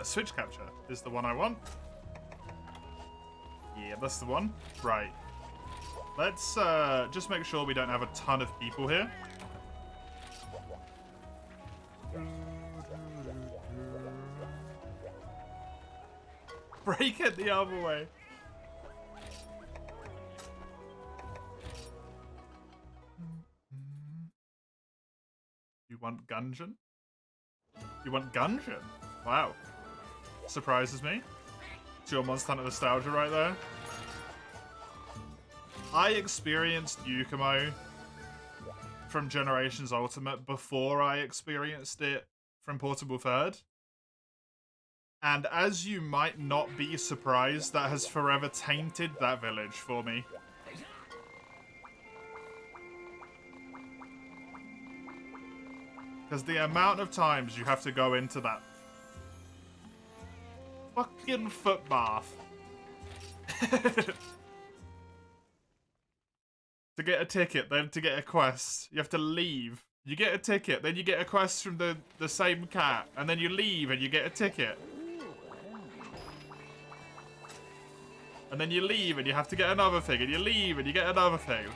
Switch capture is the one I want. Yeah, that's the one. Right. Let's just make sure we don't have a ton of people here. Break it the other way. You want Gungeon? You want Gungeon? Wow. Surprises me. It's your Monster Hunter nostalgia right there. I experienced Yukumo from Generations Ultimate before I experienced it from Portable Third. And as you might not be surprised, that has forever tainted that village for me. Because the amount of times you have to go into that fucking footbath to get a ticket, then to get a quest. You have to leave. You get a ticket, then you get a quest from the same cat, and then you leave and you get a ticket. And then you leave and you have to get another thing, and you leave and you get another thing.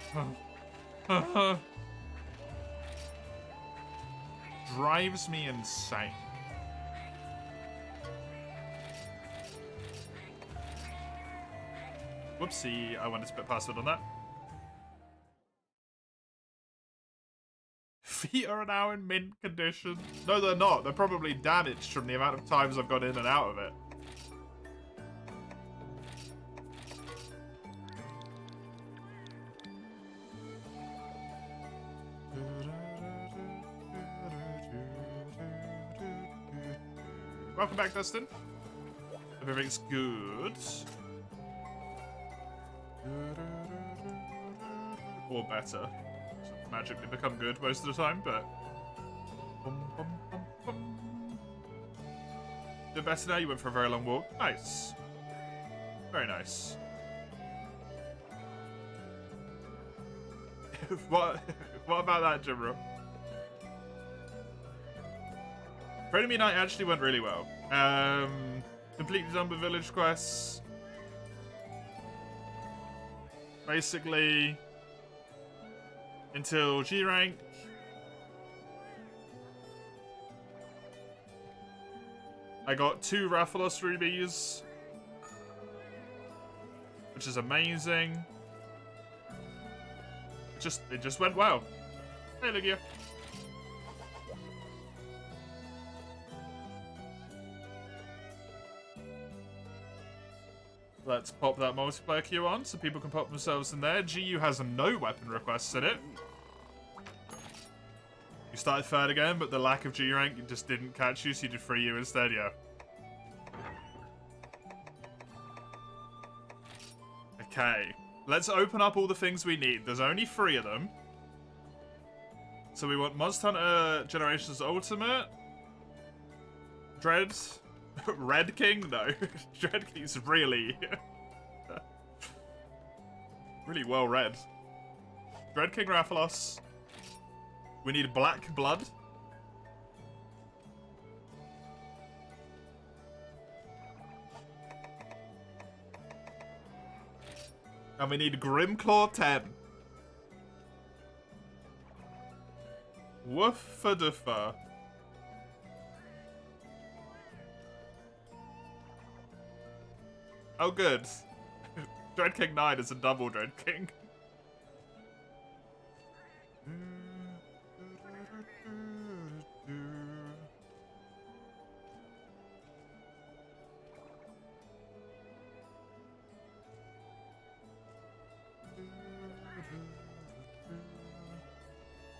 Drives me insane. Whoopsie, I wanted to put password on that. Feet are now in mint condition. No, they're not. They're probably damaged from the amount of times I've gone in and out of it. Welcome back, Dustin. Everything's good. Or better. Magically become good most of the time, but... Doing better now? You went for a very long walk. Nice. Very nice. What about that, Jimro? Frenemy Night actually went really well. Completely done with village quests. Basically, until G rank. I got 2 Rathalos rubies, which is amazing. It just went well. Hey, Lugia. Let's pop that multiplayer queue on so people can pop themselves in there. GU has no weapon requests in it. You started 3rd again, but the lack of G rank just didn't catch you, so you did 3U instead, yeah. Okay. Let's open up all the things we need. There's only 3 of them. So we want Monster Hunter Generations Ultimate. Dread. Red King? No. Dread King's really... really well read. Dread King Rathalos. We need Black Blood. And we need Grimclaw 10. Woofa-doofa. Oh, good. Dread King 9 is a double Dread King.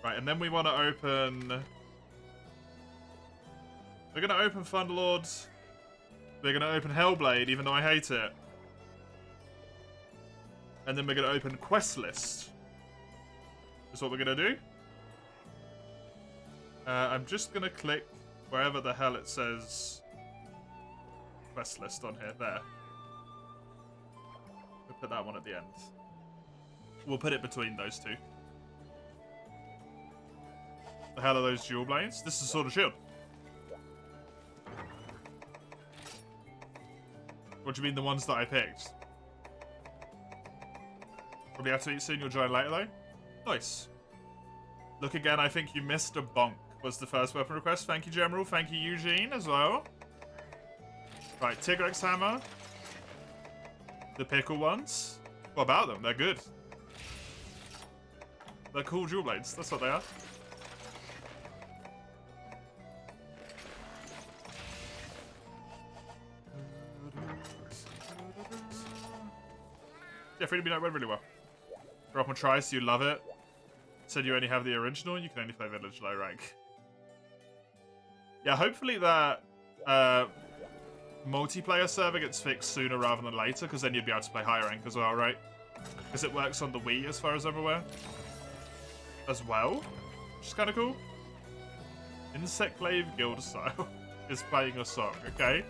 Right, and then we want to open... We're going to open Thunderlord. We're going to open Hellblade, even though I hate it. And then we're going to open Quest List. That's what we're going to do. I'm just going to click wherever the hell it says Quest List on here. There. We'll put that one at the end. We'll put it between those two. The hell are those dual blades? This is Sword of Shield. What do you mean the ones that I picked? Probably have to eat soon, you'll join later though. Nice. Look again, I think you missed a bonk, was the first weapon request. Thank you, General. Thank you, Eugene, as well. Right, Tigrex Hammer. The pickle ones. What about them? They're good. They're cool jewel blades. That's what they are. Yeah, Freedom Unite went really well. Drop on tries, so you love it. Said you only have the original, you can only play Village low rank. Yeah, hopefully that multiplayer server gets fixed sooner rather than later, because then you'd be able to play higher rank as well, right? Because it works on the Wii as far as I'm aware. As well, which is kind of cool. Insect Glaive Guild style is playing a song, okay?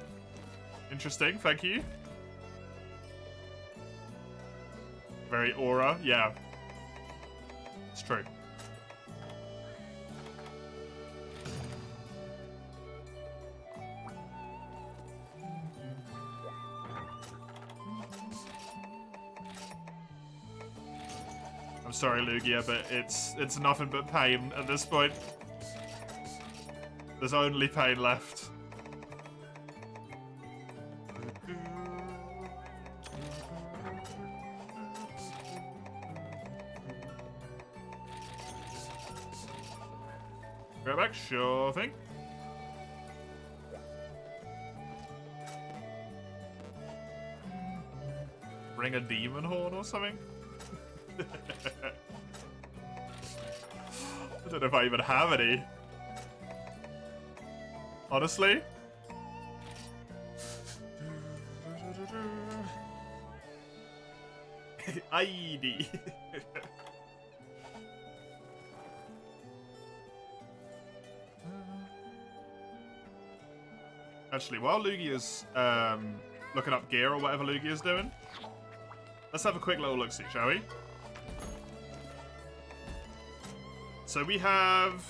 Interesting, thank you. Very aura, yeah. It's true. I'm sorry, Lugia, but it's nothing but pain at this point. There's only pain left. Go back, sure thing. Bring a demon horn or something? I don't know if I even have any. Honestly? ID. Actually, while Lugia's looking up gear or whatever Lugia's doing, let's have a quick little look-see, shall we? So we have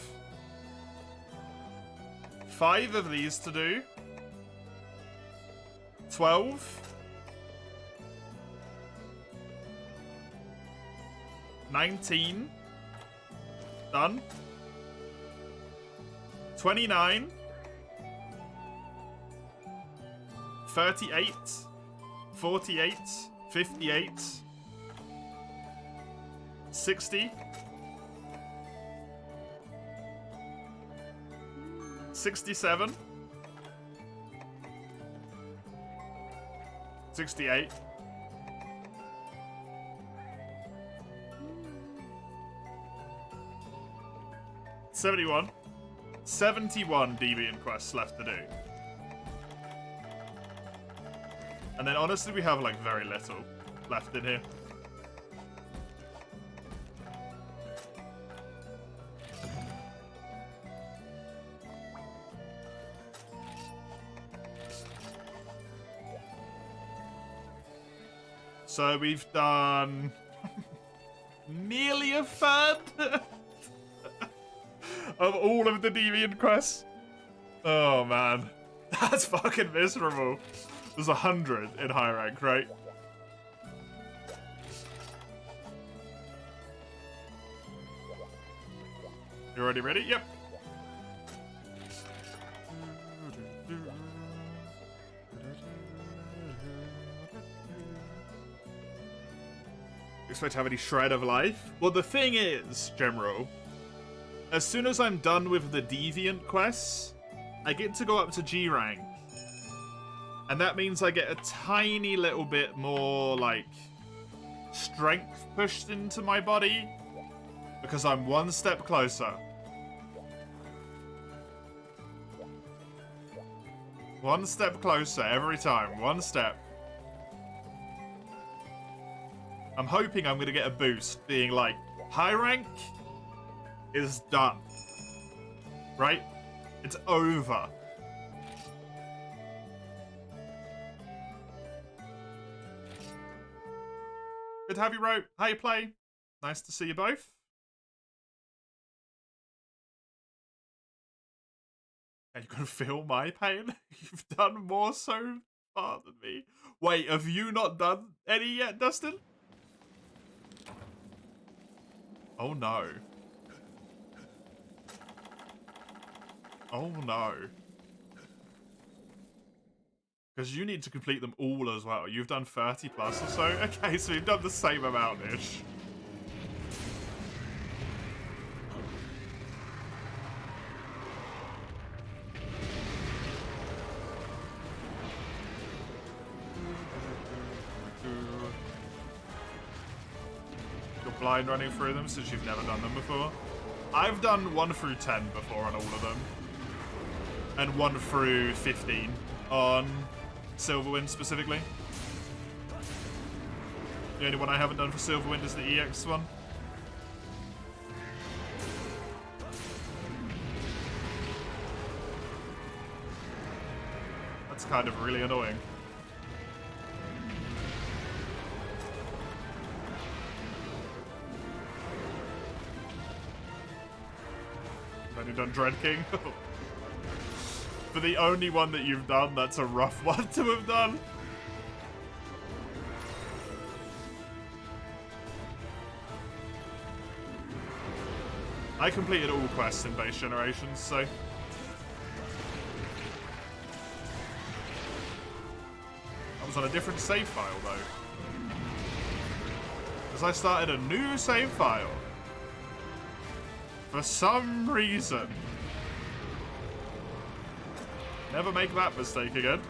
5 of these to do. 12. 19. Done. 29. 38. 48. 58. 60. 67. 68. 71. 71 deviant quests left to do. And then honestly we have like very little left in here. So we've done nearly a third of all of the deviant quests. Oh man, that's fucking miserable. There's 100 in high rank, right? You already ready? Yep. Expect to have any shred of life? Well, the thing is, General, as soon as I'm done with the deviant quests, I get to go up to G rank. And that means I get a tiny little bit more, like, strength pushed into my body. Because I'm one step closer. One step closer every time. One step. I'm hoping I'm going to get a boost being like, high rank is done. Right? It's over. Good to have you, Ro. How you play? Nice to see you both. Are you going to feel my pain? You've done more so Pardon me. Wait, have you not done any yet, Dustin? Oh no. Oh no. Because you need to complete them all as well. You've done 30 plus or so? Okay, so you've done the same amount-ish. You're blind running through them since you've never done them before. I've done 1 through 10 before on all of them. And 1 through 15 on Silverwind specifically. The only one I haven't done for Silverwind is the EX one. That's kind of really annoying. Have you done Dread King? For the only one that you've done, that's a rough one to have done. I completed all quests in base generations, so... I was on a different save file, though. Because I started a new save file. For some reason. Never make that mistake again.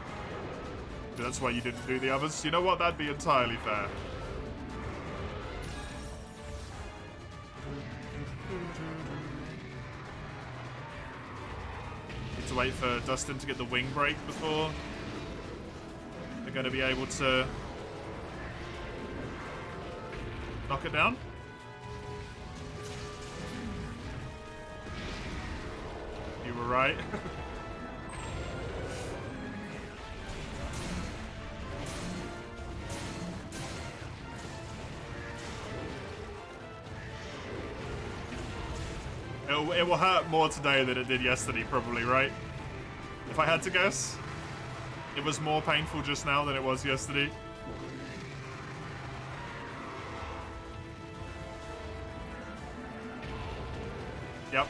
That's why you didn't do the others. You know what? That'd be entirely fair. Need to wait for Dustin to get the wing break before they're going to be able to knock it down. You were right. It will hurt more today than it did yesterday, probably, right? If I had to guess, it was more painful just now than it was yesterday. Yep.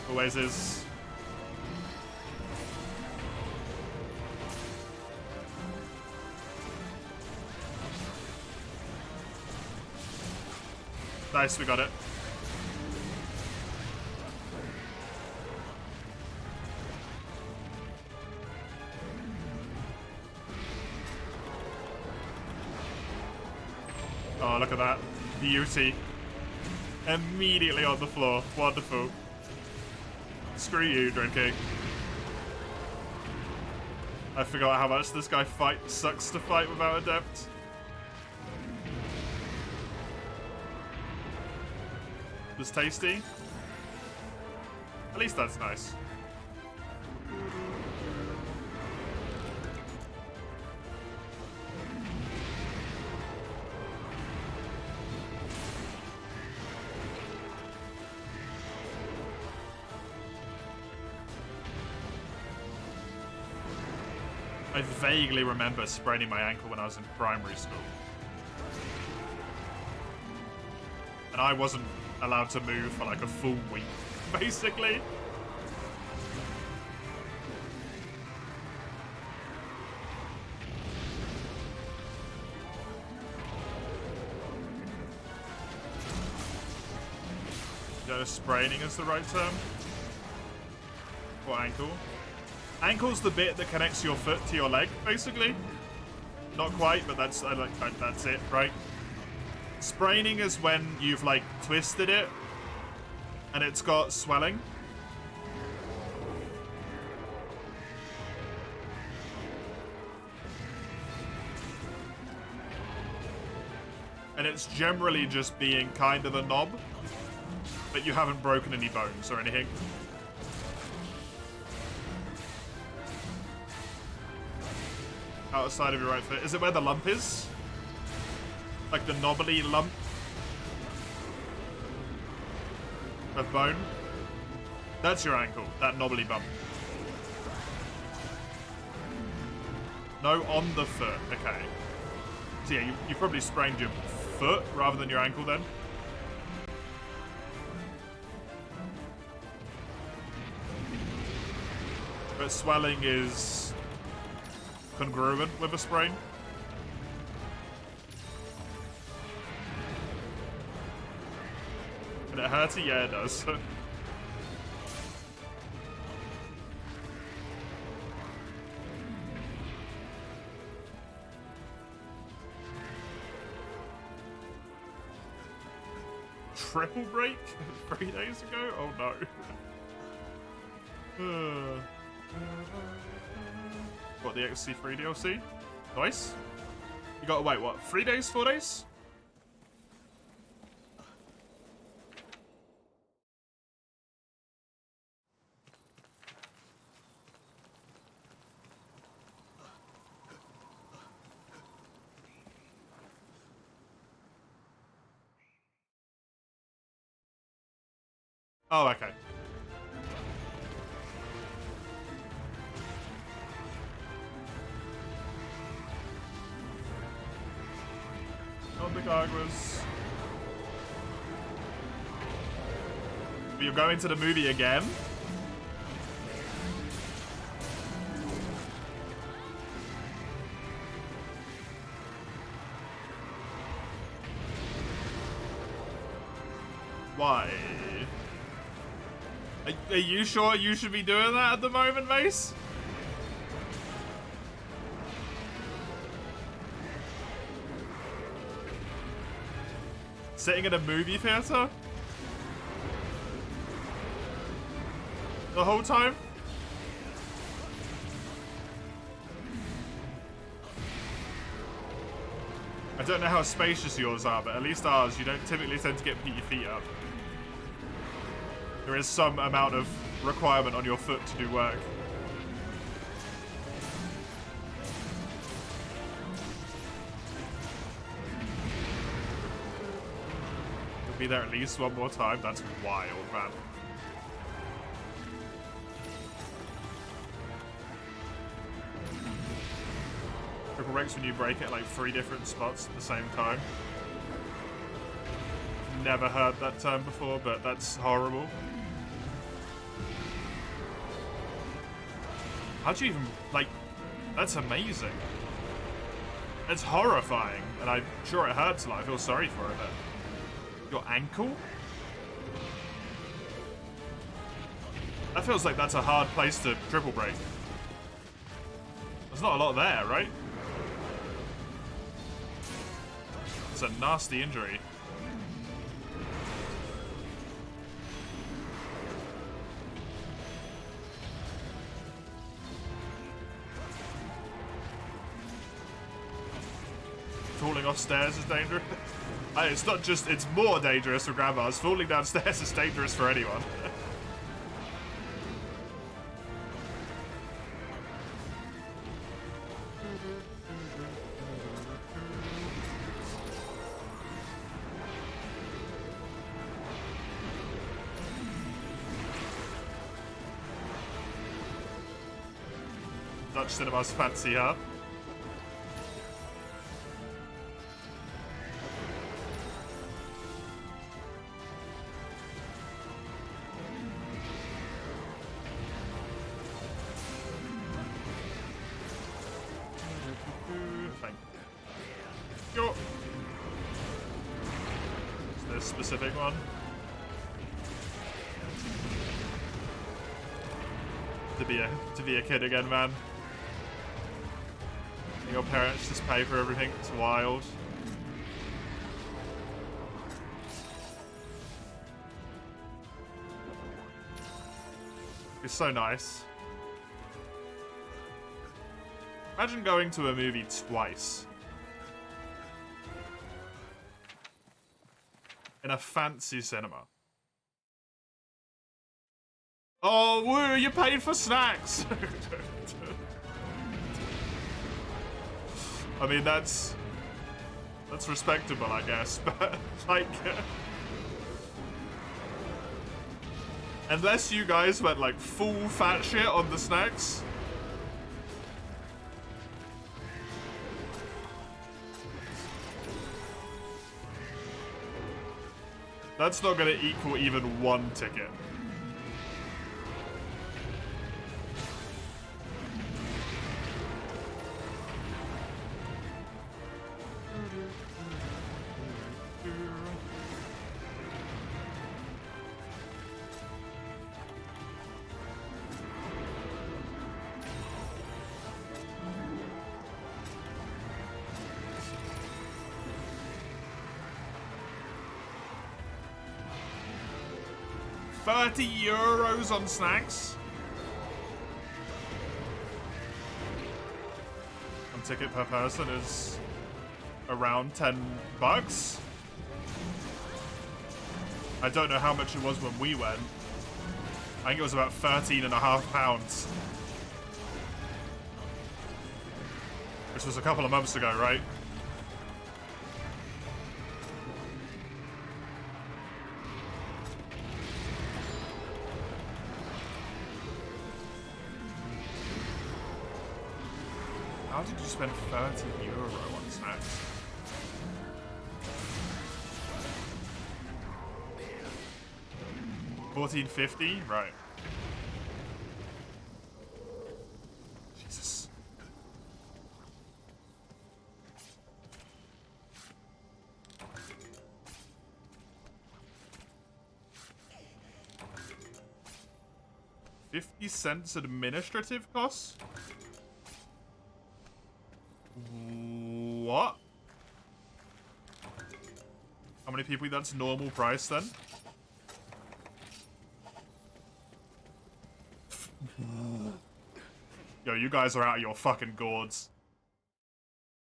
Always is. Nice, we got it. Oh, look at that. Beauty. Immediately on the floor. Wonderful. Screw you, Dread King. I forgot how much this guy sucks to fight without Adept. Was tasty. At least that's nice. I vaguely remember spraining my ankle when I was in primary school. And I wasn't allowed to move for like a full week, basically. No, spraining is the right term. Or ankle. Ankle's the bit that connects your foot to your leg, basically. Not quite, but that's that's it, right? Spraining is when you've like twisted it and it's got swelling. And it's generally just being kind of a knob, but you haven't broken any bones or anything. Outside of your right foot. Is it where the lump is? Like the knobbly lump of bone? That's your ankle, that knobbly bump. No, on the foot. Okay. So yeah, you probably sprained your foot rather than your ankle then. But swelling is congruent with a sprain. And it hurts? Yeah, it does. Triple break 3 days ago? Oh no. What, the XC3 DLC? Nice. You gotta wait, what, 3 days, 4 days? Oh, okay. On the Gagras. But you're going to the movie again? Why? Are you sure you should be doing that at the moment, Mace? Sitting in a movie theater? The whole time? I don't know how spacious yours are, but at least ours, you don't typically tend to get your feet up. There is some amount of requirement on your foot to do work. You'll be there at least one more time. That's wild, man. Triple breaks when you break it like 3 different spots at the same time. Never heard that term before, but that's horrible. How'd you even, like, that's amazing. It's horrifying, and I'm sure it hurts a lot. I feel sorry for it. Your ankle? That feels like that's a hard place to triple break. There's not a lot there, right? It's a nasty injury. Falling off stairs is dangerous. It's not just, it's more dangerous for grandmas. Falling downstairs is dangerous for anyone. Dutch cinemas fancy, huh? Specific one. To be a kid again, man. Your parents just pay for everything. It's wild. It's so nice. Imagine going to a movie twice. In a fancy cinema. Oh, woo, you paid for snacks! I mean, that's respectable, I guess, but, like... unless you guys went, like, full fat shit on the snacks... That's not going to equal even one ticket. €30 on snacks. One ticket per person is around $10. I don't know how much it was when we went. I think it was about £13.50. Which was a couple of months ago, right? How did you spend €30 on snacks? $14.50? Right. Jesus. $0.50 administrative costs? What? How many people? That's normal price then? Yo, you guys are out of your fucking gourds.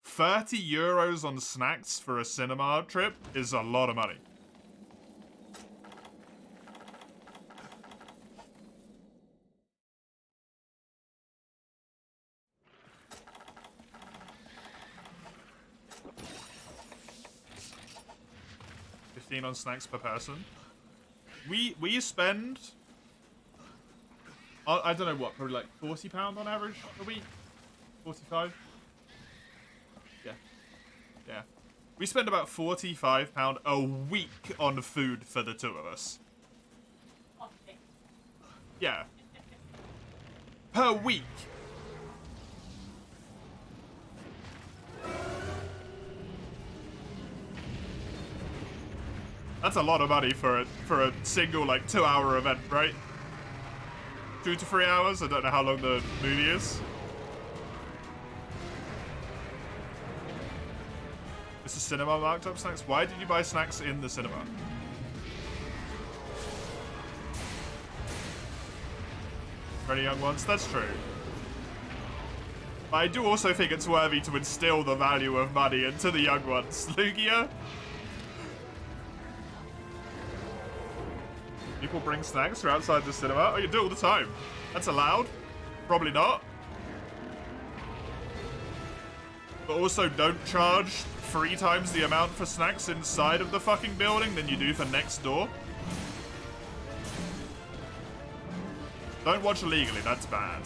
€30 on snacks for a cinema trip is a lot of money. $15 on snacks per person. We spend, I don't know what, probably like £40 on average a week? 45? Yeah. We spend about £45 a week on food for the two of us. Okay. Yeah. Per week. That's a lot of money for a single, like, 2-hour event, right? 2 to 3 hours? I don't know how long the movie is. This is cinema marked up snacks? Why did you buy snacks in the cinema? For any young ones? That's true. But I do also think it's worthy to instill the value of money into the young ones. Lugia? People bring snacks from outside the cinema? Oh, you do all the time. That's allowed? Probably not. But also don't charge 3 times the amount for snacks inside of the fucking building than you do for next door. Don't watch illegally, that's bad.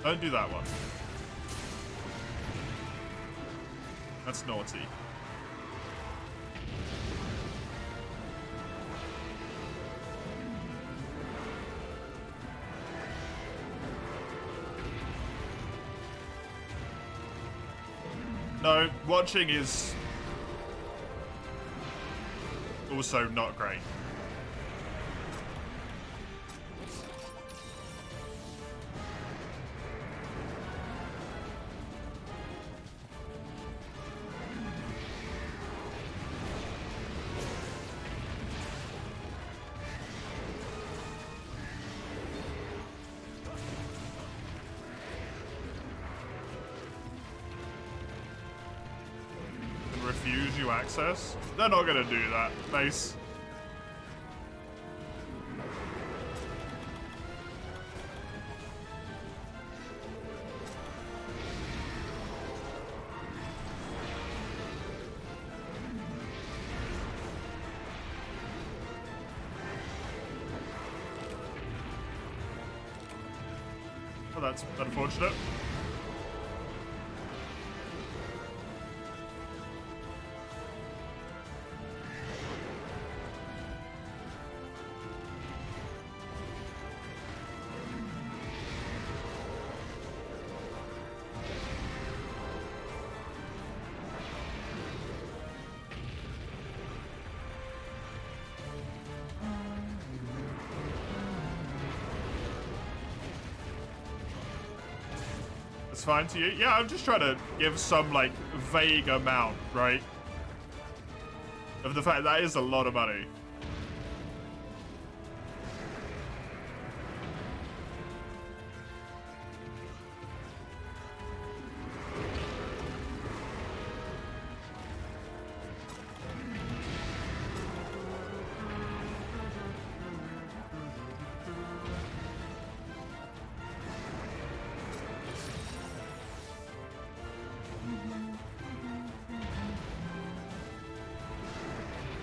Don't do that one. That's naughty. No, watching is also not great. Refuse you access? They're not gonna do that. Nice. Well, that's unfortunate. fine to you? Yeah, I'm just trying to give some, like, vague amount, right? Of the fact that is a lot of money.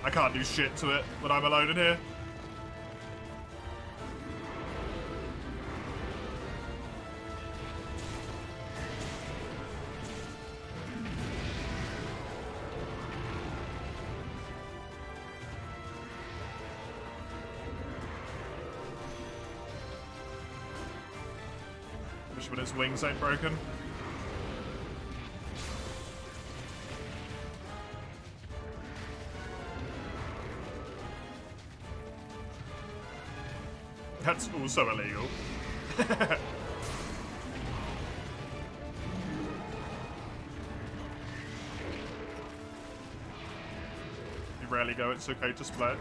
I can't do shit to it when I'm alone in here. Wish when its wings ain't broken. That's also illegal. You rarely go, it's okay to split.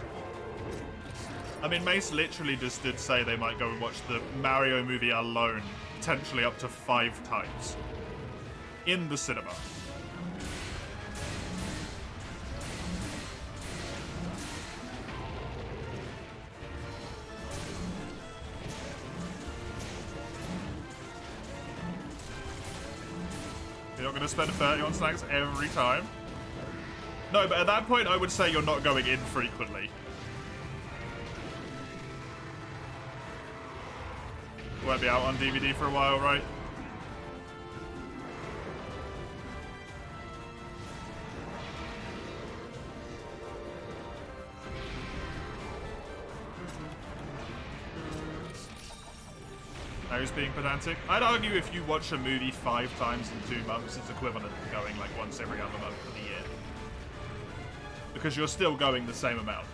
I mean, Mace literally just did say they might go and watch the Mario movie alone, potentially up to 5 times. In the cinema. You're not going to spend 30 on snacks every time? No, but at that point, I would say you're not going infrequently. Won't be out on DVD for a while, right? Now he's being pedantic. I'd argue if you watch a movie 5 times in 2 months, it's equivalent to going like once every other month of the year. Because you're still going the same amount.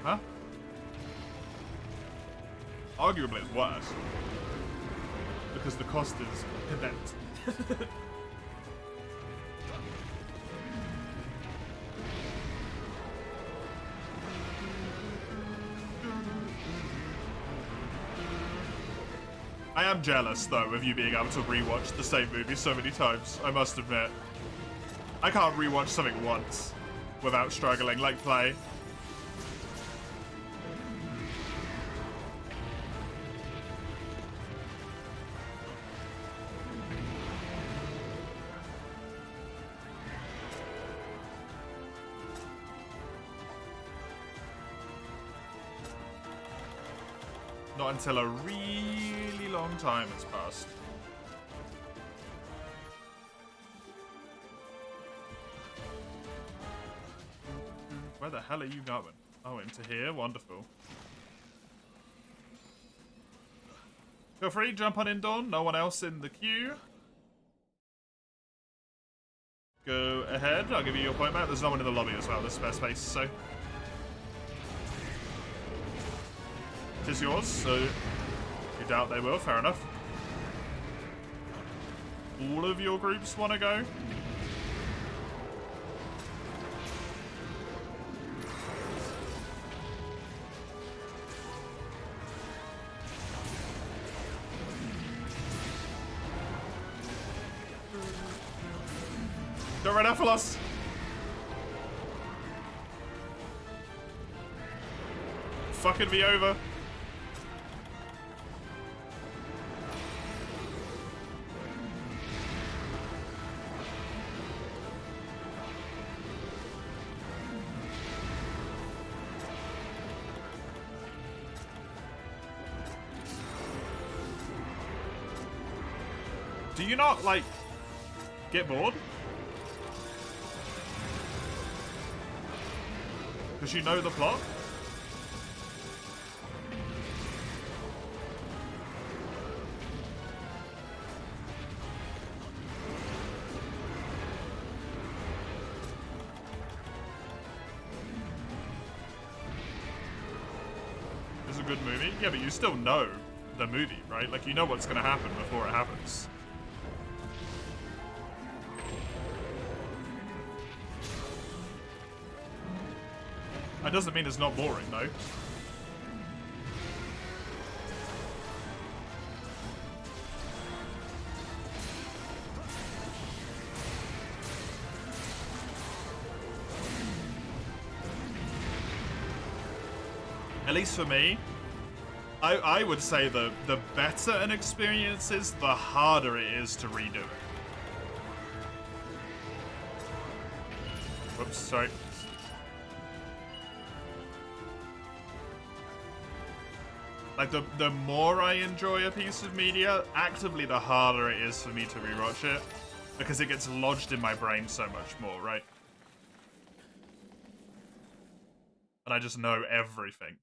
Huh? Arguably it's worse. Because the cost is immense. I am jealous, though, of you being able to rewatch the same movie so many times, I must admit. I can't rewatch something once without struggling, like Play. Not until a really long time has passed. Where the hell are you going? Oh, into here? Wonderful. Feel free, jump on in, Dawn. No one else in the queue. Go ahead. I'll give you your point, Matt. There's no one in the lobby as well. There's spare space, so... It is yours, so if you doubt they will, fair enough. All of your groups want to go? Don't run out for us! Fucking me over. Do you not, like, get bored? Because you know the plot? a good movie. Yeah, but you still know the movie, right? Like, you know what's gonna happen before it happens. That doesn't mean it's not boring, though. At least for me, I would say the better an experience is, the harder it is to redo it. Whoops, sorry. Like, the more I enjoy a piece of media, actively the harder it is for me to rewatch it, because it gets lodged in my brain so much more, right? And I just know everything.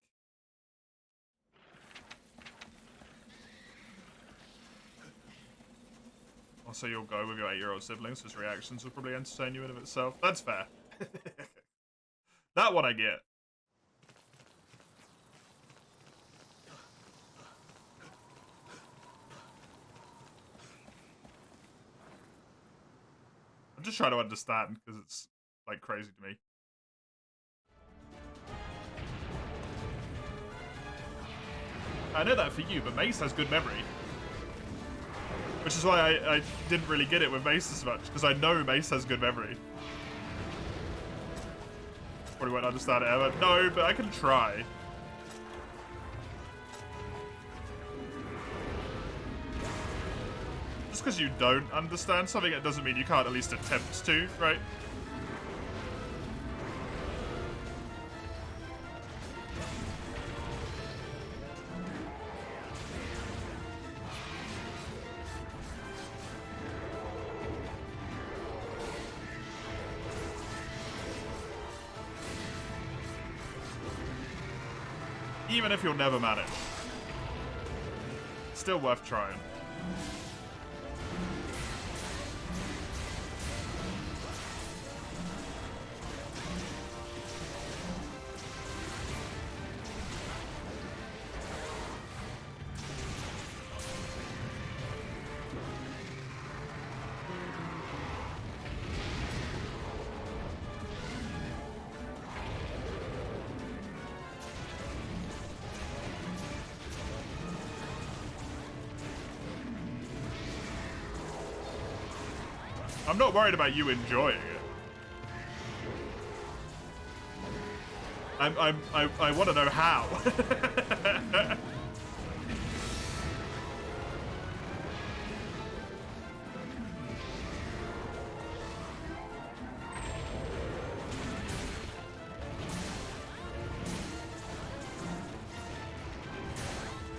Also, you'll go with your 8-year-old siblings, whose reactions will probably entertain you in of itself. That's fair. That one I get. I'm just trying to understand, because it's, like, crazy to me. I know that for you, but Mace has good memory. Which is why I didn't really get it with Mace as much, because I know Mace has good memory. Probably won't understand it ever. No, but I can try. Just because you don't understand something, it doesn't mean you can't at least attempt to, right? Even if you'll never manage. Still worth trying. I'm not worried about you enjoying it. I want to know how.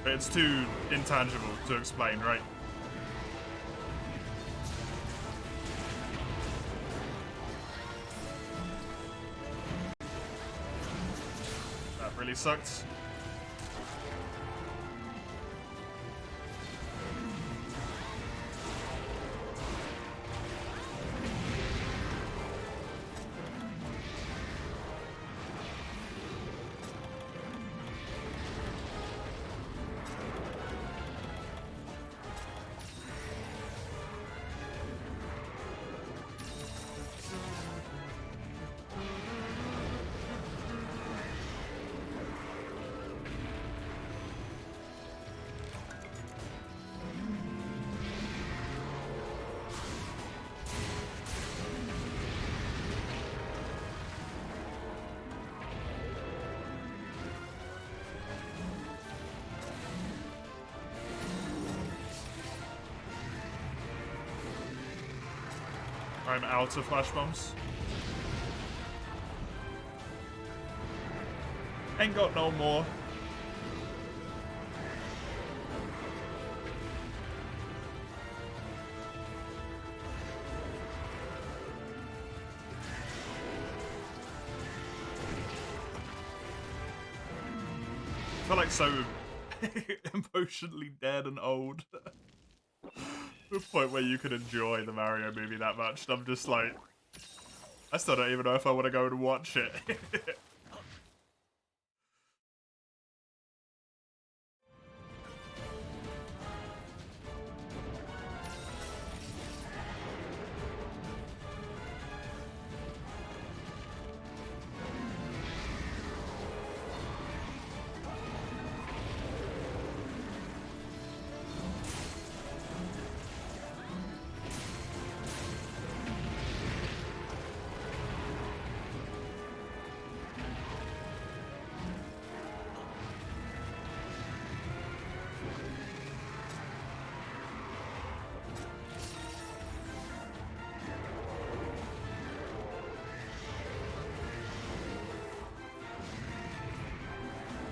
It's too intangible to explain, right? Really sucked. I'm out of flash bombs. Ain't got no more. I feel like so emotionally dead and old. The point where you could enjoy the Mario movie that much, and I'm just like, I still don't even know if I want to go and watch it.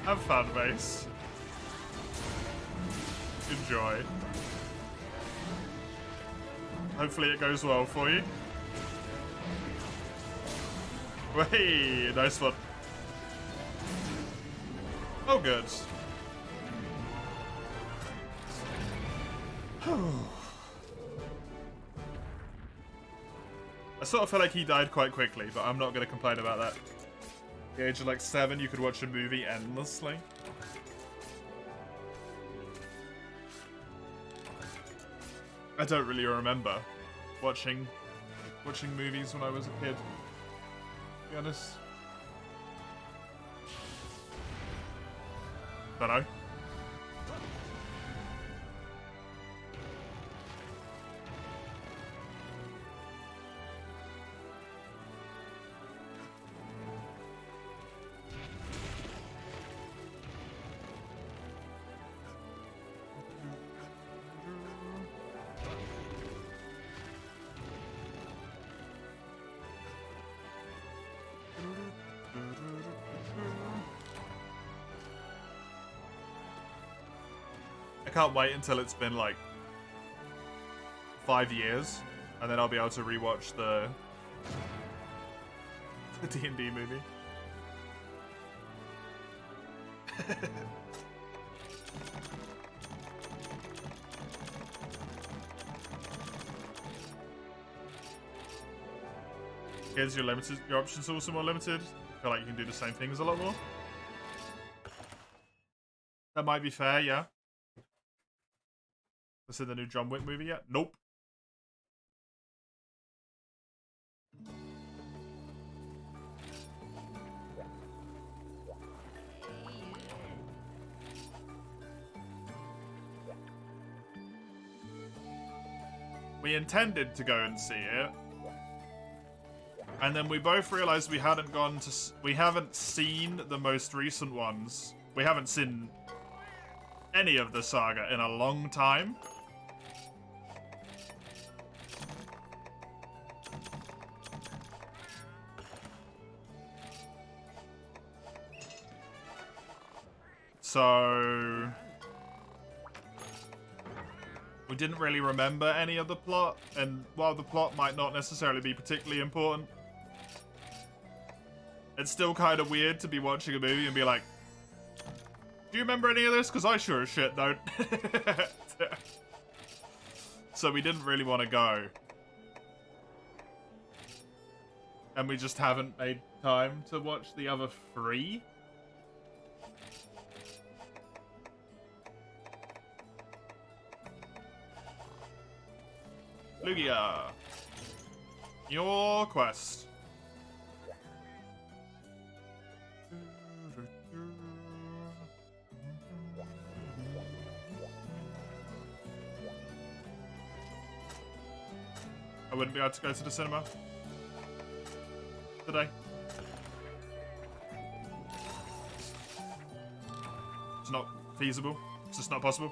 Have fun, Mace. Enjoy. Hopefully it goes well for you. Hey, nice one. Oh, good. I sort of feel like he died quite quickly, but I'm not going to complain about that. At the age of like 7, you could watch a movie endlessly. I don't really remember watching movies when I was a kid, to be honest. Don't know. I can't wait until it's been like 5 years, and then I'll be able to rewatch the D&D movie. Kids, your options are also more limited. I feel like you can do the same things a lot more. That might be fair, yeah. Is it the new John Wick movie yet? Nope. We intended to go and see it, and then we both realized we haven't seen the most recent ones. We haven't seen any of the saga in a long time. So we didn't really remember any of the plot, and while the plot might not necessarily be particularly important, it's still kind of weird to be watching a movie and be like, do you remember any of this? Because I sure as shit don't. So we didn't really want to go. And we just haven't made time to watch the other 3. Lugia, your quest. I wouldn't be able to go to the cinema today. It's not feasible. It's just not possible.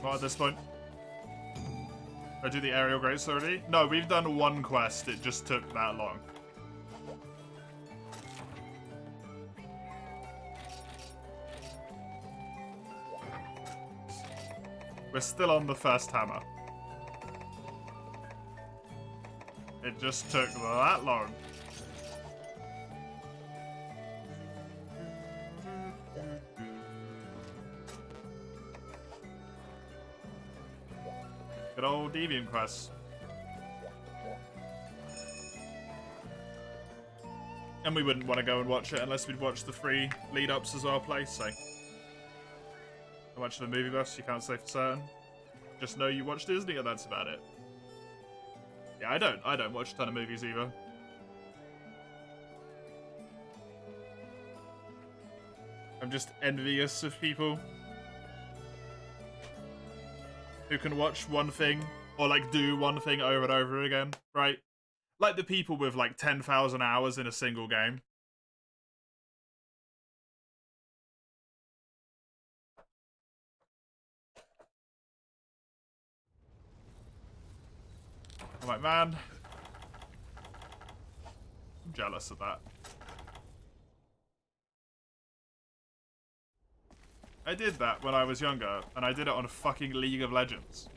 Not at this point. Did I do the aerial grace already? No, we've done one quest. It just took that long. We're still on the first hammer. It just took that long. Good old Deviant Quest. And we wouldn't want to go and watch it unless we'd watch the 3 lead-ups as our play, so. How much of the movie buffs you can't say for certain. Just know you watch Disney and that's about it. Yeah, I don't watch a ton of movies either. I'm just envious of people who can watch one thing or like do one thing over and over again, right? Like the people with like 10,000 hours in a single game. I'm like, man, I'm jealous of that. I did that when I was younger, and I did it on fucking League of Legends.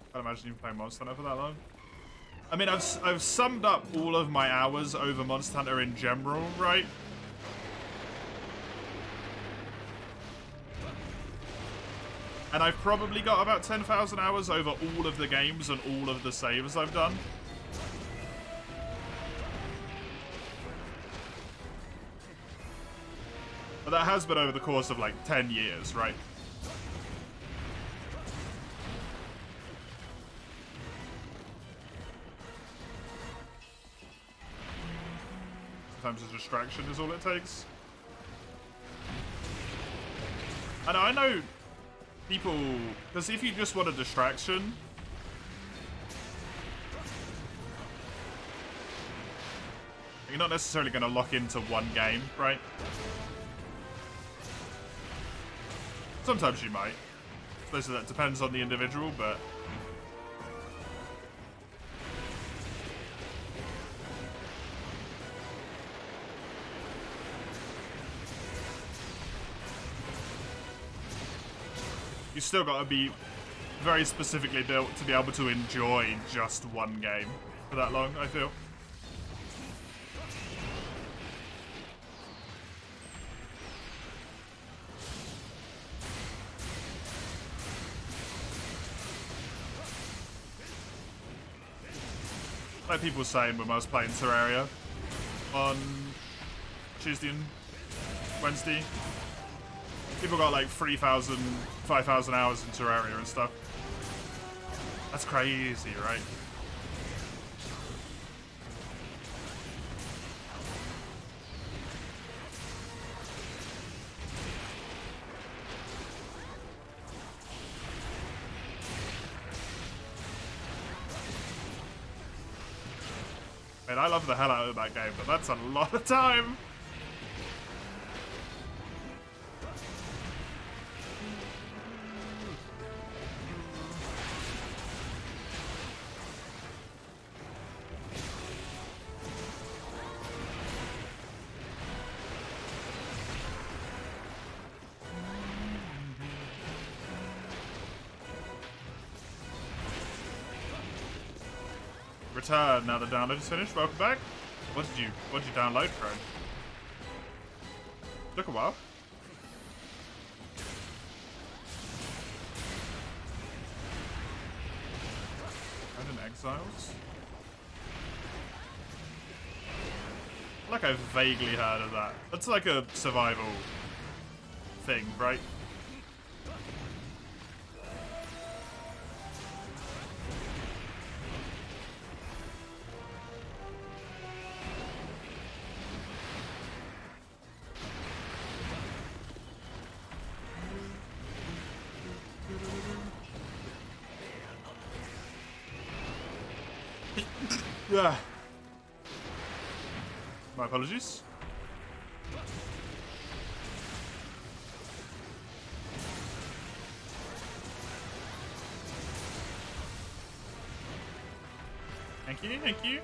I can't imagine you playing Monster Hunter for that long. I mean, I've summed up all of my hours over Monster Hunter in general, right? And I've probably got about 10,000 hours over all of the games and all of the saves I've done. But that has been over the course of like 10 years, right? Sometimes a distraction is all it takes. And I know people, because if you just want a distraction, you're not necessarily going to lock into one game, right? Sometimes you might. I suppose that depends on the individual, but you still got to be very specifically built to be able to enjoy just one game for that long, I feel. Like people were saying when I was playing Terraria on Tuesday and Wednesday, people got like 3,000, 5,000 hours in Terraria and stuff. That's crazy, right? Man, I love the hell out of that game, but that's a lot of time. Return, now the download is finished. Welcome back. What did you download, Chrome? Took a while. Abandoned Exiles? I feel like I've vaguely heard of that. That's like a survival thing, right? Yeah. My apologies. Thank you, thank you.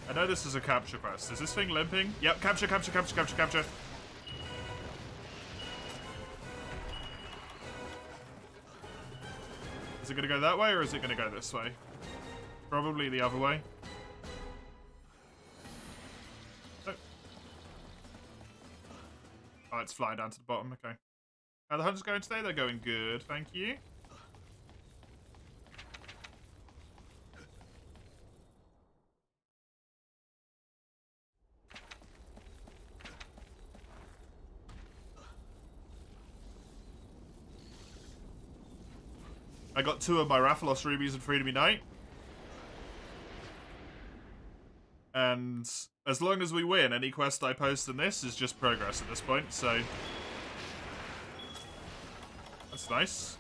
I know this is a capture quest. Is this thing limping? Yep, capture, capture, capture, capture, capture. Is it going to go that way, or is it going to go this way? Probably the other way. Oh, it's flying down to the bottom. Okay. How are the hunters going today? They're going good. Thank you. I got 2 of my Rathalos rubies in Freedom Unite. And as long as we win, any quest I post in this is just progress at this point, so that's nice.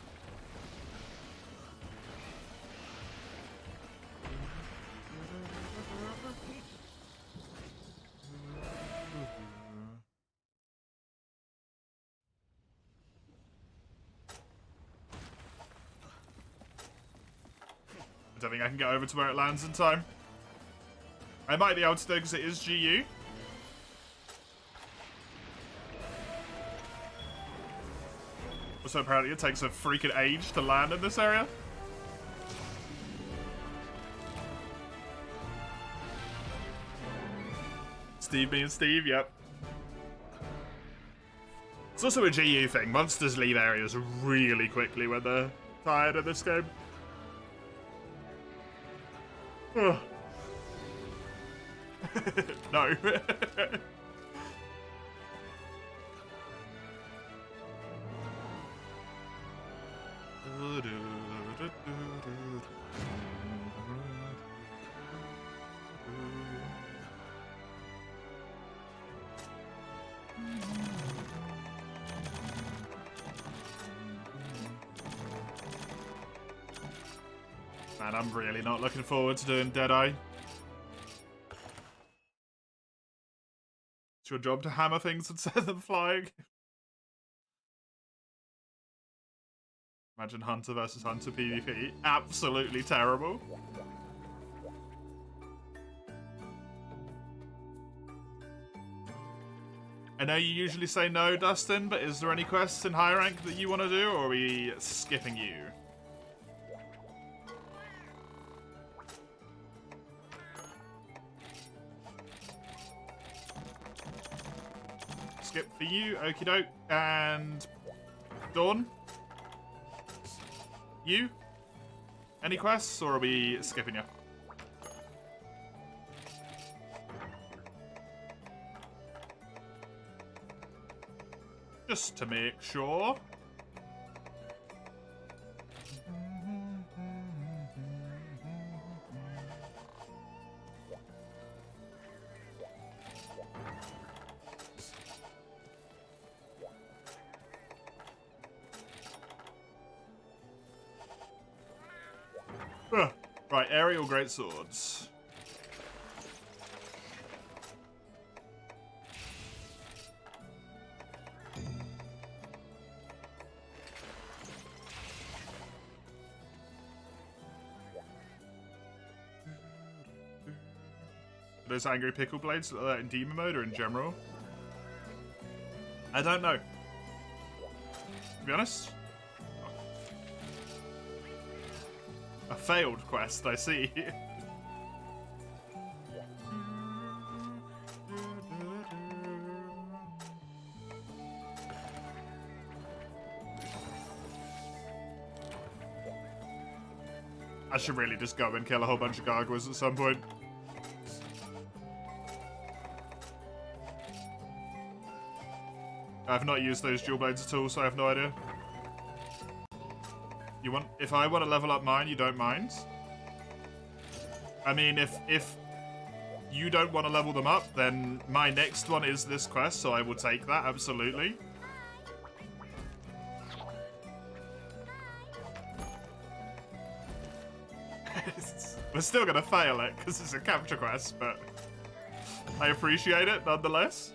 don't think I can get over to where it lands in time. I might be able to do because it is GU. Also, apparently it takes a freaking age to land in this area. Steve being Steve, yep. It's also a GU thing. Monsters leave areas really quickly when they're tired of this game. Ugh. No. Man, I'm really not looking forward to doing Deadeye. It's your job to hammer things and set them flying. Imagine Hunter versus Hunter PvP. Absolutely terrible. I know you usually say no, Dustin, but is there any quests in high rank that you want to do, or are we skipping you? Skip for you, okie doke, and Dawn? You? Any quests, or are we skipping you? Just to make sure. Right, aerial greatswords. Are those angry pickle blades like that in demon mode or in general? I don't know. To be honest. A failed quest, I see. I should really just go and kill a whole bunch of gargoyles at some point. I've not used those dual blades at all, so I have no idea. You want? If I want to level up mine, you don't mind? I mean, if you don't want to level them up, then my next one is this quest, so I will take that, absolutely. We're still going to fail it, because it's a capture quest, but I appreciate it, nonetheless.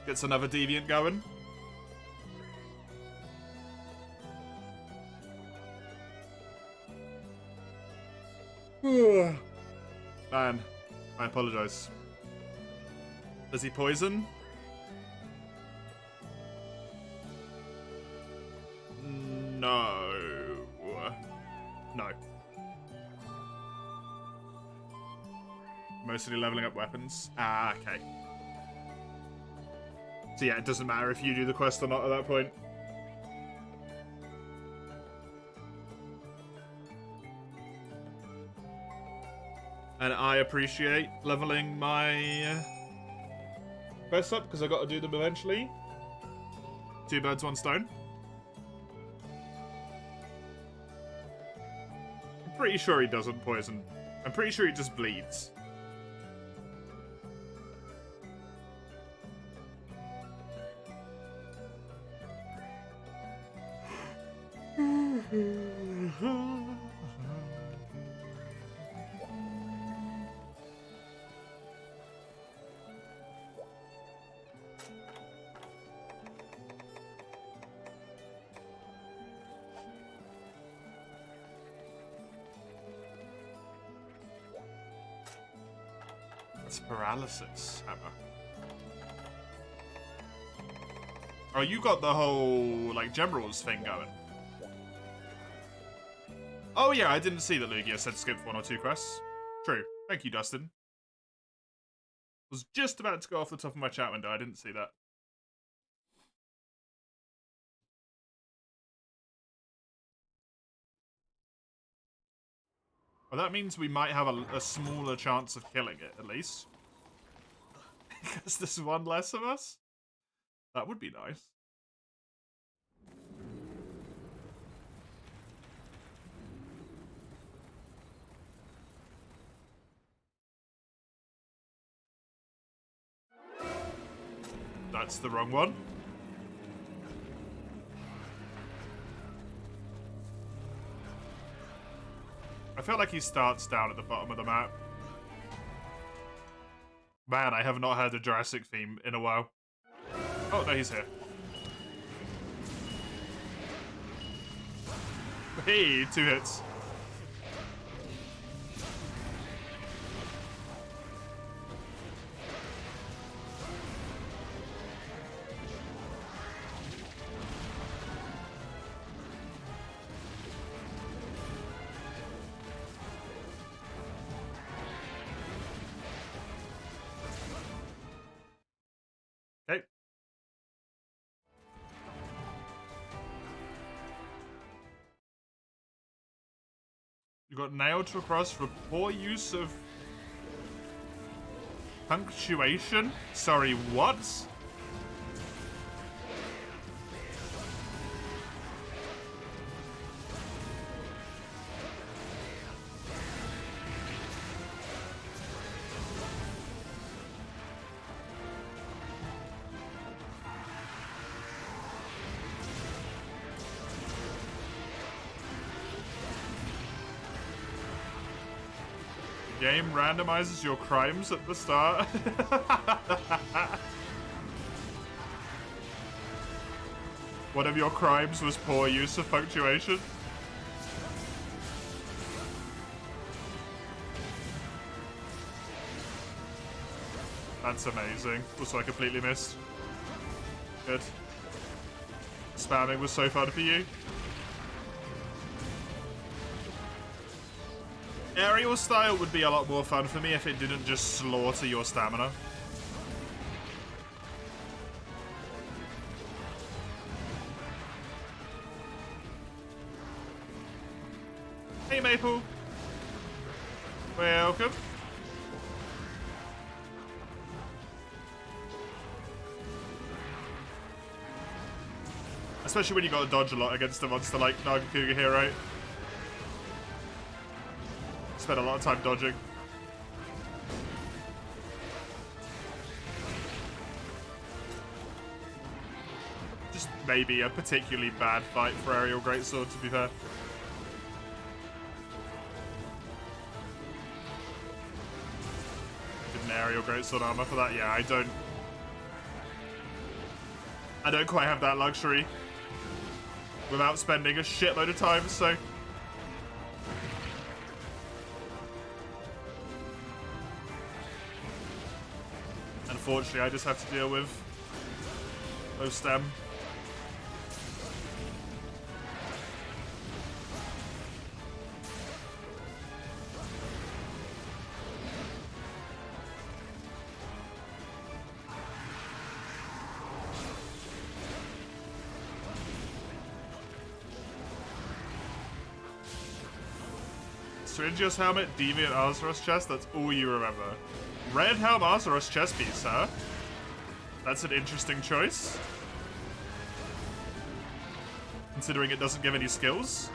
Gets another deviant going. Man, I apologize. Does he poison? No. No. Mostly leveling up weapons. Ah, okay. So yeah, it doesn't matter if you do the quest or not at that point. And I appreciate leveling my quests up because I got to do them eventually. 2 birds, 1 stone. I'm pretty sure he doesn't poison. I'm pretty sure he just bleeds. That's paralysis hammer. Oh, you got the whole, like, Generals thing going. Oh, yeah, I didn't see that Lugia said skip 1 or 2 quests. True. Thank you, Dustin. Was just about to go off the top of my chat window. I didn't see that. Well, that means we might have a smaller chance of killing it, at least. Because there's one less of us? That would be nice. That's the wrong one. I feel like he starts down at the bottom of the map. Man, I have not heard a Jurassic theme in a while. Oh, no, he's here. Hey, 2 hits. Okay. You got nailed to a cross for poor use of punctuation? Sorry, what? Game randomizes your crimes at the start. One of your crimes was poor use of punctuation. That's amazing. Also, I completely missed. Good. Spamming was so fun for you. Aerial style would be a lot more fun for me if it didn't just slaughter your stamina. Hey, Maple. Welcome. Especially when you gotta dodge a lot against a monster like Nagakuga Hero. Spent a lot of time dodging. Just maybe a particularly bad fight for Aerial Greatsword, to be fair. Did an Aerial Greatsword armor for that? Yeah, I don't quite have that luxury without spending a shitload of time, so... Unfortunately, I just have to deal with those stem. Stranger's helmet, Deviant Arzuros chest, that's all you remember. Red Helm Arzuros chest piece, huh? That's an interesting choice. Considering it doesn't give any skills.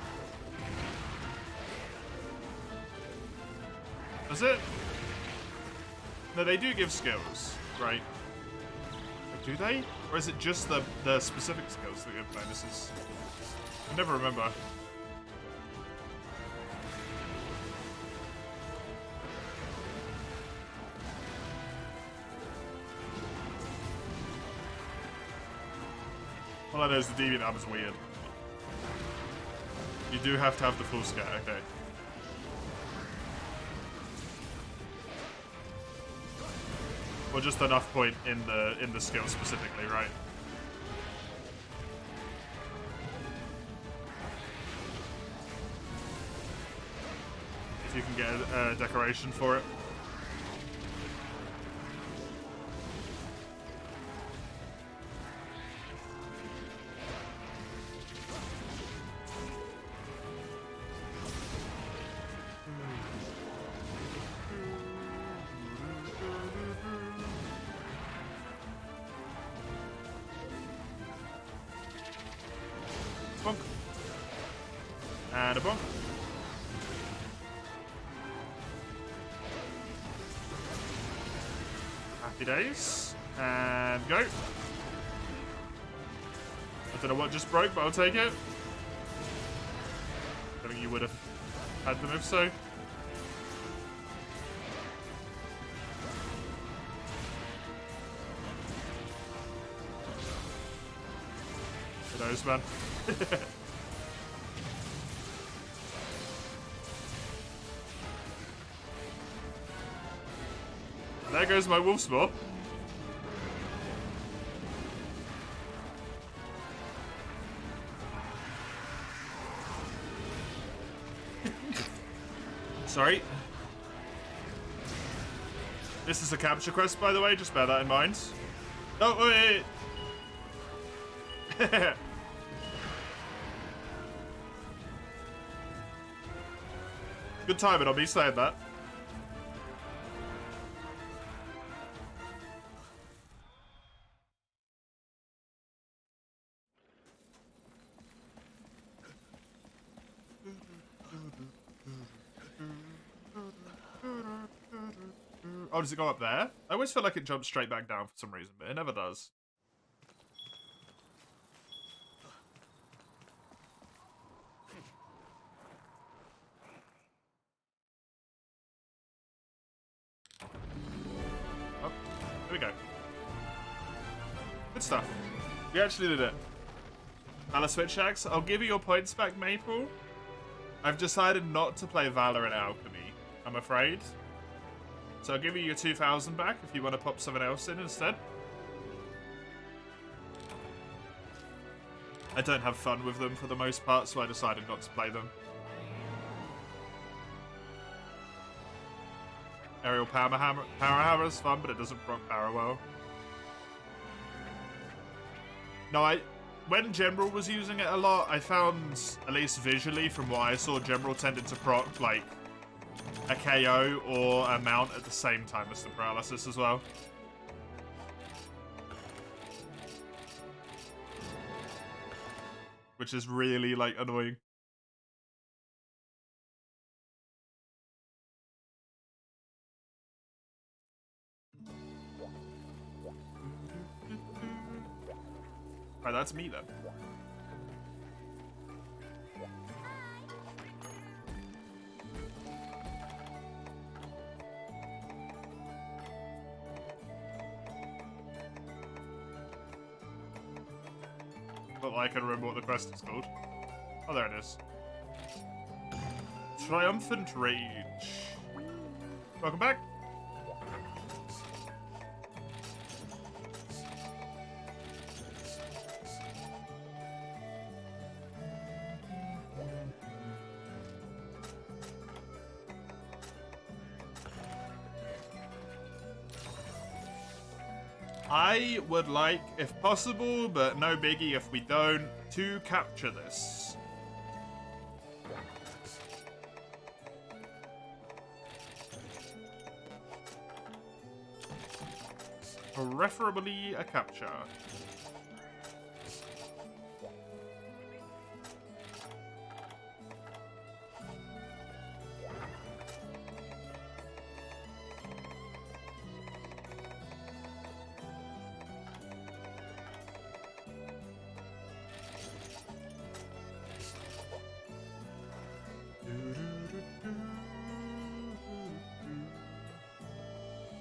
Does it? No, they do give skills, right? Do they? Or is it just the specific skills that give bonuses? I never remember. All I know is the Deviant Arm is weird. You do have to have the full scare, okay. Or just enough point in the skill specifically, right? If you can get a decoration for it. Bonk. And a bonk. Happy days. And go. I don't know what just broke, but I'll take it. I think you would have had them if so. Who knows, man? There goes my wolf spore. Sorry. This is a capture quest, by the way, just bear that in mind. Oh, wait! Good timing on me saying that. Oh, does it go up there? I always feel like it jumps straight back down for some reason, but it never does. Oh, here we go. Good stuff. We actually did it. Valor Switch Axe, I'll give you your points back, Maple. I've decided not to play Valor and Alchemy, I'm afraid. So I'll give you your 2,000 back if you want to pop something else in instead. I don't have fun with them for the most part, so I decided not to play them. Aerial Power Hammer is fun, but it doesn't proc power well. No, when General was using it a lot, I found, at least visually from what I saw, General tended to proc, like, a KO or a mount at the same time as the paralysis as well. Which is really, like, annoying. Right, that's me then. But I can remember what the quest is called. Oh, there it is. Triumphant Rage. Welcome back. I would like, if possible, but no biggie if we don't, to capture this. Preferably a capture.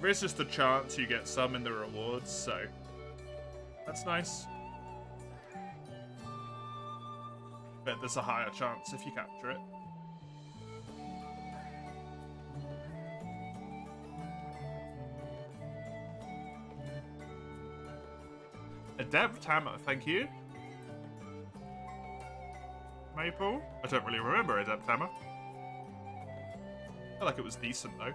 There's just a chance you get some in the rewards, so that's nice. bet there's a higher chance if you capture it. Adept hammer, thank you. Maple? I don't really remember Adept hammer. I feel like it was decent though.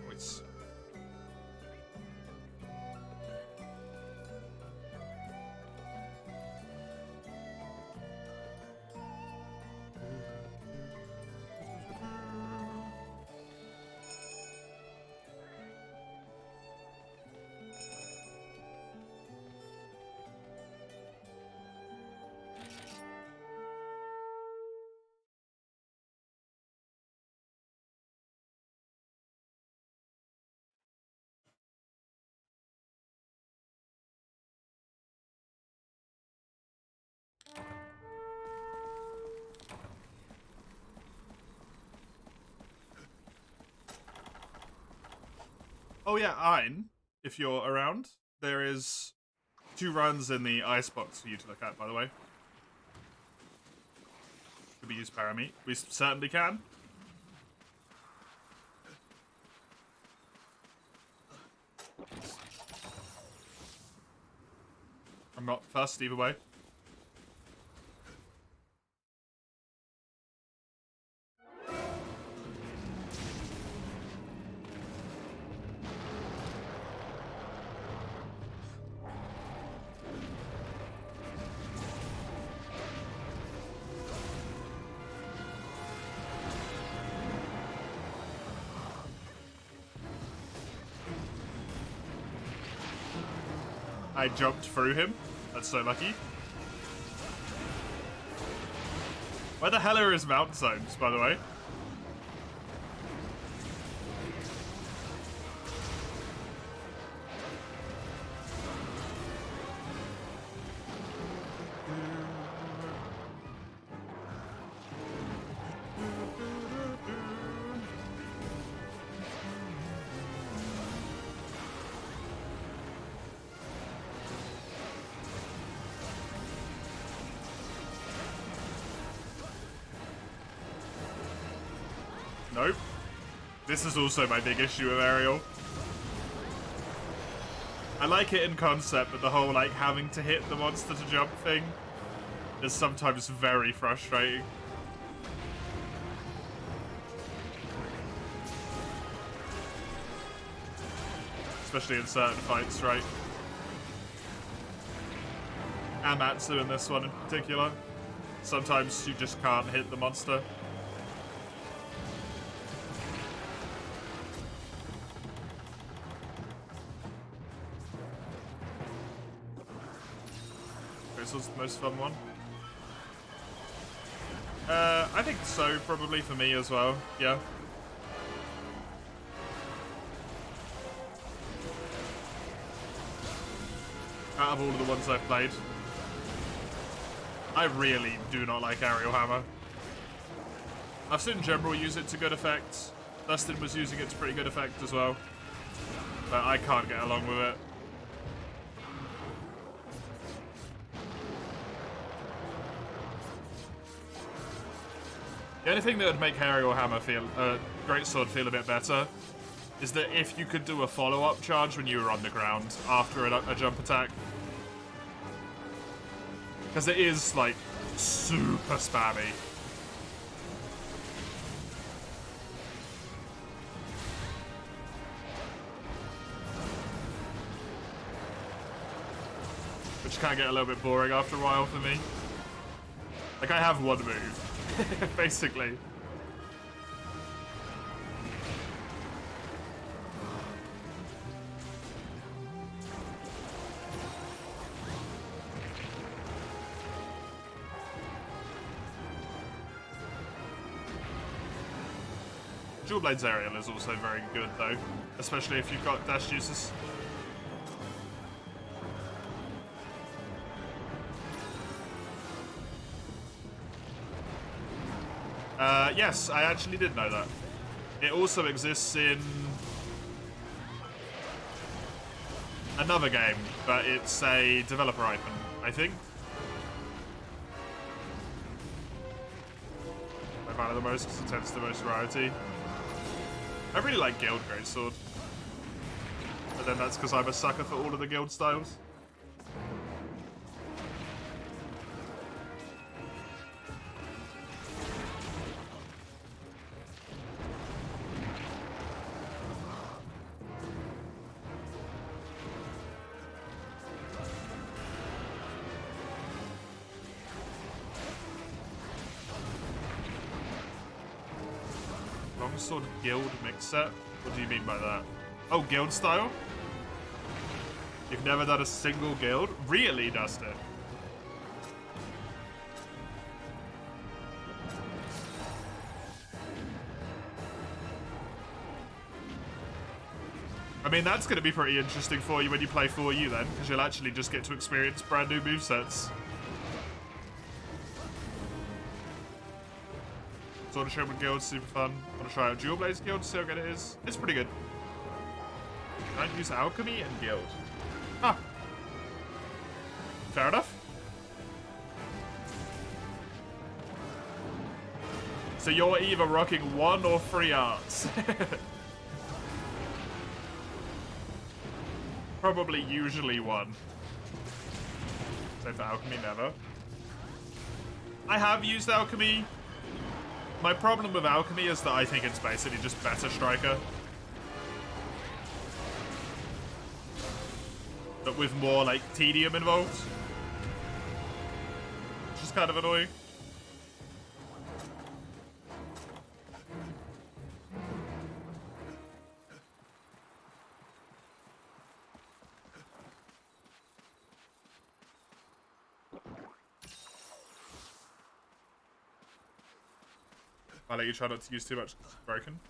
Wait. Oh yeah, Ein, if you're around, there is 2 runs in the icebox for you to look at, by the way. Could we use Parameet? We certainly can. I'm not fussed either way. I jumped through him. That's so lucky. Where the hell are his mount zones, by the way? Nope. This is also my big issue with aerial. I like it in concept, but the whole, like, having to hit the monster to jump thing is sometimes very frustrating. Especially in certain fights, right? Amatsu in this one in particular. Sometimes you just can't hit the monster. This was the most fun one. I think so, probably for me as well, yeah. Out of all of the ones I've played, I really do not like Aerial Hammer. I've seen General use it to good effect. Dustin was using it to pretty good effect as well. But I can't get along with it. The only thing that would make Aerial Hammer feel, Greatsword feel a bit better is that if you could do a follow-up charge when you were on the ground after a jump attack. Because it is, like, super spammy. Which can get a little bit boring after a while for me. Like, I have one move. Basically. Dual Blades Aerial is also very good though, especially if you've got dash juices. Yes, I actually did know that. It also exists in another game, but it's a developer item, I think. I value the most because it tends to the most variety. I really like Guild Greatsword. But then that's because I'm a sucker for all of the guild styles. Longsword guild mix set? What do you mean by that? Oh, guild style? You've never done a single guild? Really, Dustin? I mean, that's going to be pretty interesting for you when you play 4U then, because you'll actually just get to experience brand new movesets. Sword of Showman Guild, super fun. Want to try out Dual Blades Guild, see how good it is. It's pretty good. Don't use Alchemy and Guild. Huh. Fair enough. So you're either rocking 1 or 3 arts. Probably usually 1. Same for Alchemy, never. I have used Alchemy. My problem with Alchemy is that I think it's basically just better Striker. But with more, like, tedium involved. Which is kind of annoying. I'll let you try not to use too much because it's broken.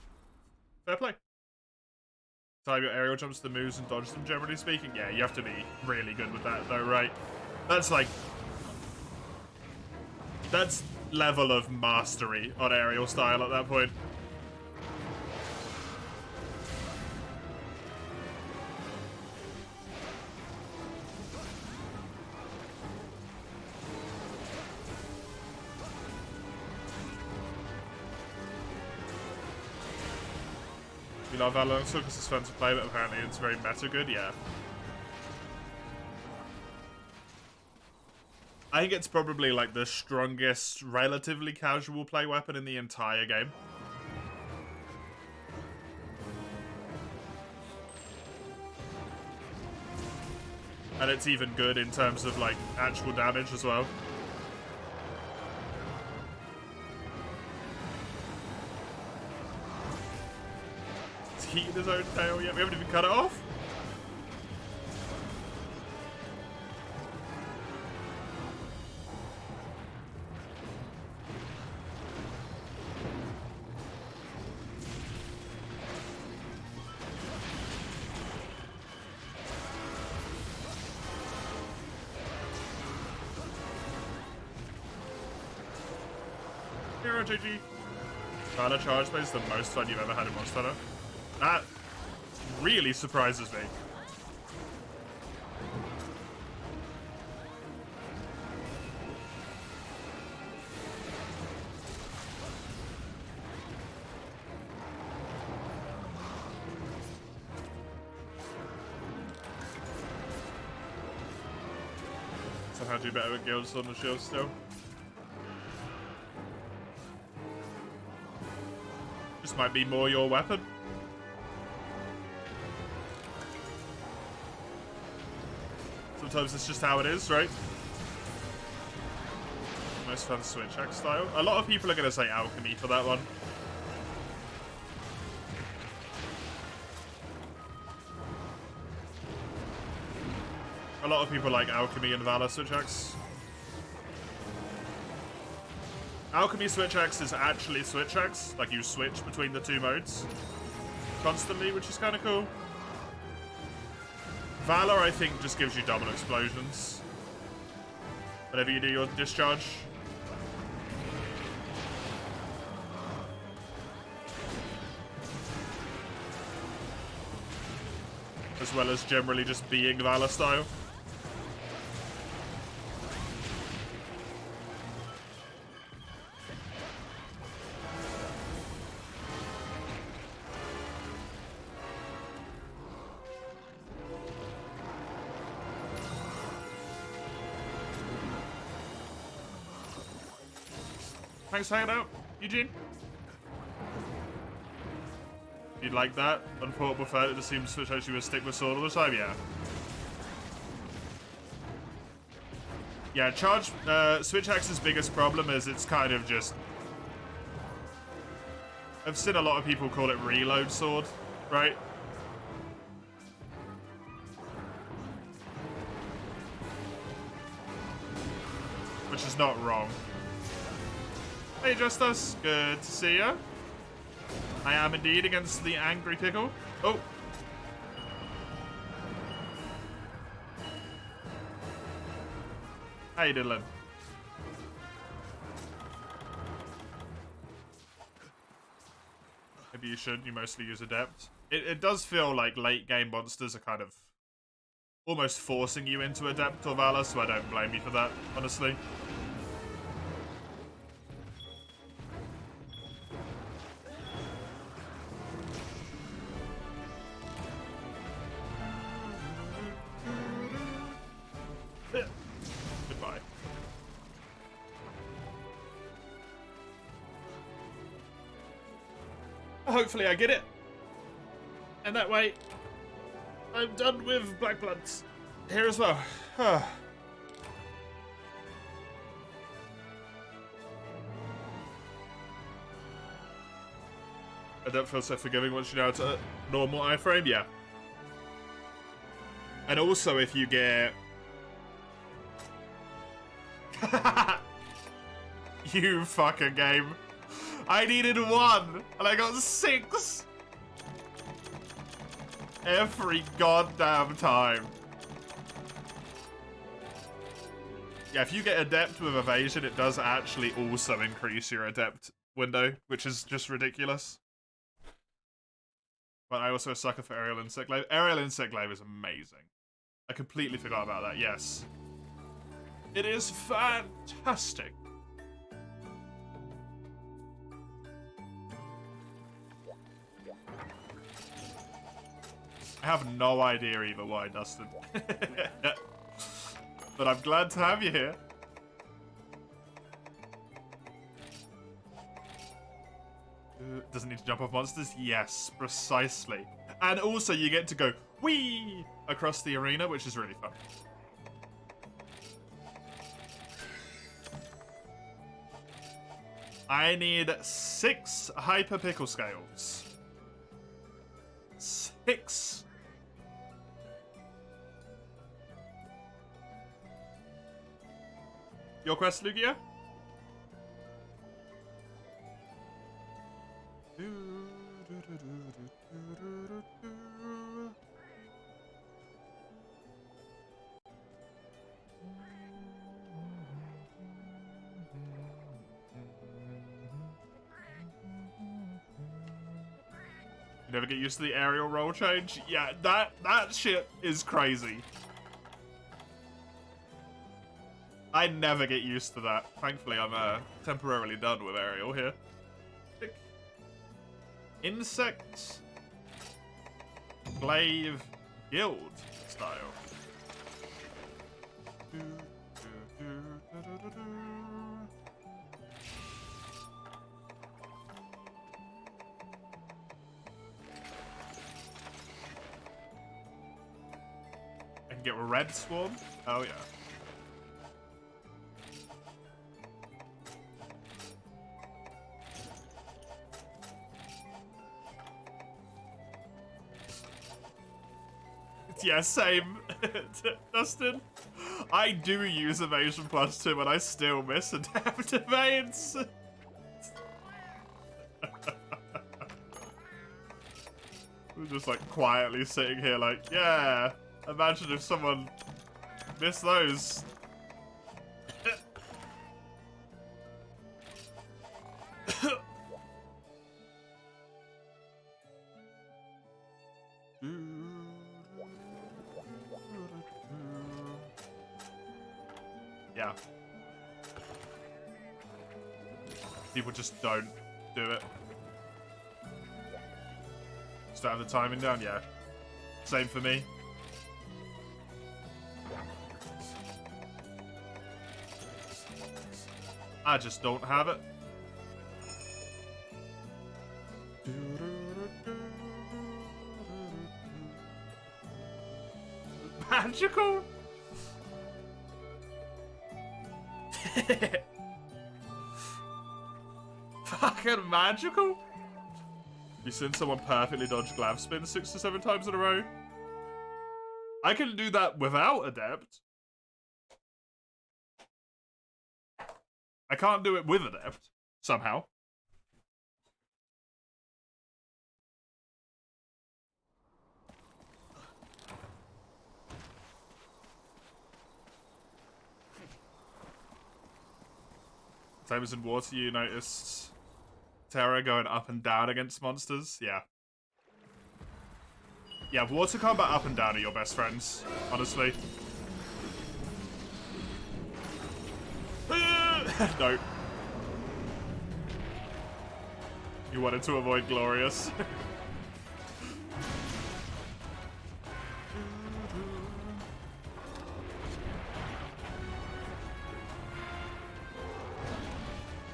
Fair play. Time your aerial jumps to the moves and dodge them, generally speaking. Yeah, you have to be really good with that, though, right? That's like... That's level of mastery on aerial style at that point. You love Valor because it's fun to play, but apparently it's very meta good, yeah. I think it's probably like the strongest, relatively casual play weapon in the entire game. And it's even good in terms of like actual damage as well. Heating his own tail yet. We haven't even cut it off. Hero GG. Valor charge play is the most fun you've ever had in Monster Hunter. That really surprises me. Somehow do better with Guild Sword and Shield still. This might be more your weapon. Sometimes it's just how it is, right? Most fun Switch X style. A lot of people are going to say Alchemy for that one. A lot of people like Alchemy and Valor Switch X. Alchemy Switch X is actually Switch X. Like, you switch between the two modes constantly, which is kind of cool. Valor, I think, just gives you double explosions whenever you do your discharge. as well as generally just being Valor style. Thanks for hanging out, Eugene. You'd like that? Unportable third, it just seems switch actually would stick with sword all the time, yeah. Yeah, charge, Switch Axe's biggest problem is it's kind of just... I've seen a lot of people call it reload sword, right? Which is not wrong. Hey, Justus. Good to see you. I am indeed against the Angry Pickle. Oh. How you doing? Maybe you should. You mostly use Adept. It does feel like late game monsters are kind of almost forcing you into Adept or Valor, so I don't blame you for that, honestly. Goodbye. Hopefully I get it. And that way, I'm done with Black Bloods here as well. I don't feel so forgiving once you know it's a normal iframe, yeah. And also if you get... You fucking game. I needed 1, and I got 6. Every goddamn time. Yeah, if you get Adept with Evasion, it does actually also increase your Adept window, which is just ridiculous. But I also sucker for Aerial Insect Glaive. Aerial Insect Glaive is amazing. I completely forgot about that, yes. It is fantastic. I have no idea either why, Dustin. But I'm glad to have you here. Doesn't need to jump off monsters? Yes, precisely. And also you get to go whee across the arena, which is really fun. I need 6 Hyper Pickle Scales. 6. Your quest, Lugia? You never get used to the aerial roll change? Yeah, that shit is crazy. I never get used to that. Thankfully, I'm temporarily done with aerial here. Insect Glaive Guild style. I can get Red Swarm? Oh yeah. Yeah, same. Dustin, I do use Evasion +2 and I still miss Adept Evades. We're just like quietly sitting here like, yeah, imagine if someone missed those. People just don't do it. Just don't have the timing down? Yeah. Same for me. I just don't have it. Magical? Fucking magical? You seen someone perfectly dodge glav spin 6 to 7 times in a row? I can do that without Adept. I can't do it with Adept, somehow. Same as in water, you noticed Terra going up and down against monsters? Yeah. Yeah, water combat up and down are your best friends, honestly. No. You wanted to avoid Glorious.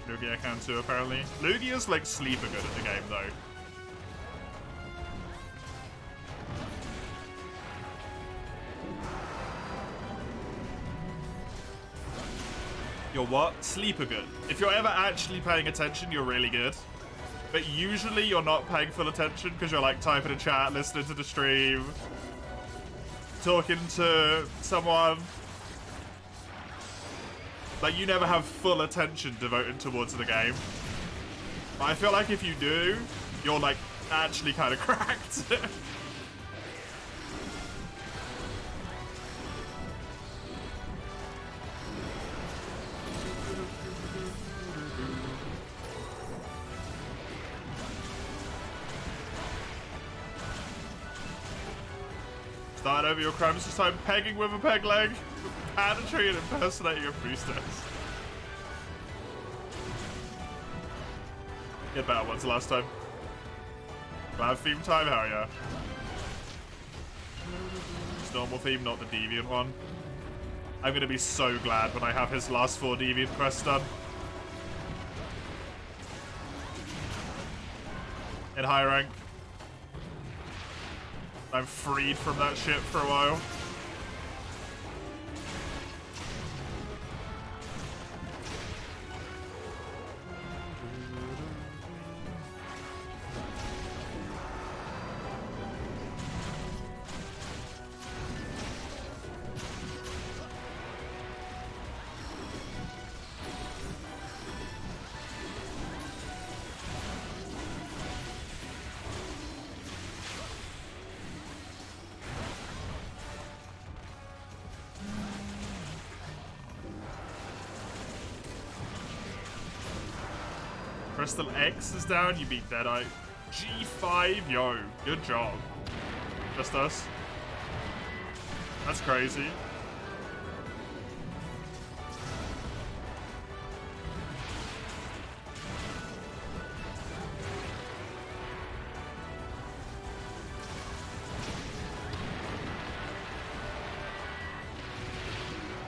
Lugia can too, apparently. Lugia's like sleeper good at the game, though. You're what? Sleeper good. If you're ever actually paying attention, you're really good. But usually you're not paying full attention because you're like typing in chat, listening to the stream, talking to someone. Like, you never have full attention devoted towards the game. But I feel like if you do, you're like actually kind of cracked. Start over your crimes this time, pegging with a peg leg, paddentry and impersonating a priestess. Get better ones last time. Bad theme time, hell yeah. It's normal theme, not the deviant one. I'm gonna be so glad when I have his last 4 deviant quests done. In high rank. I'm freed from that shit for a while. Crystal X is down, you beat Deadeye. G5, yo, good job. Just us. That's crazy.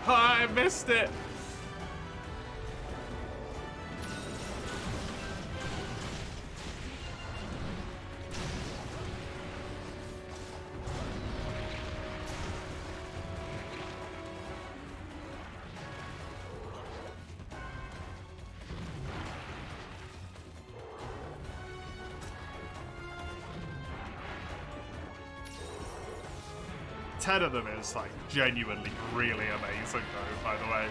I missed it. Ten of them is like genuinely really amazing though, by the way.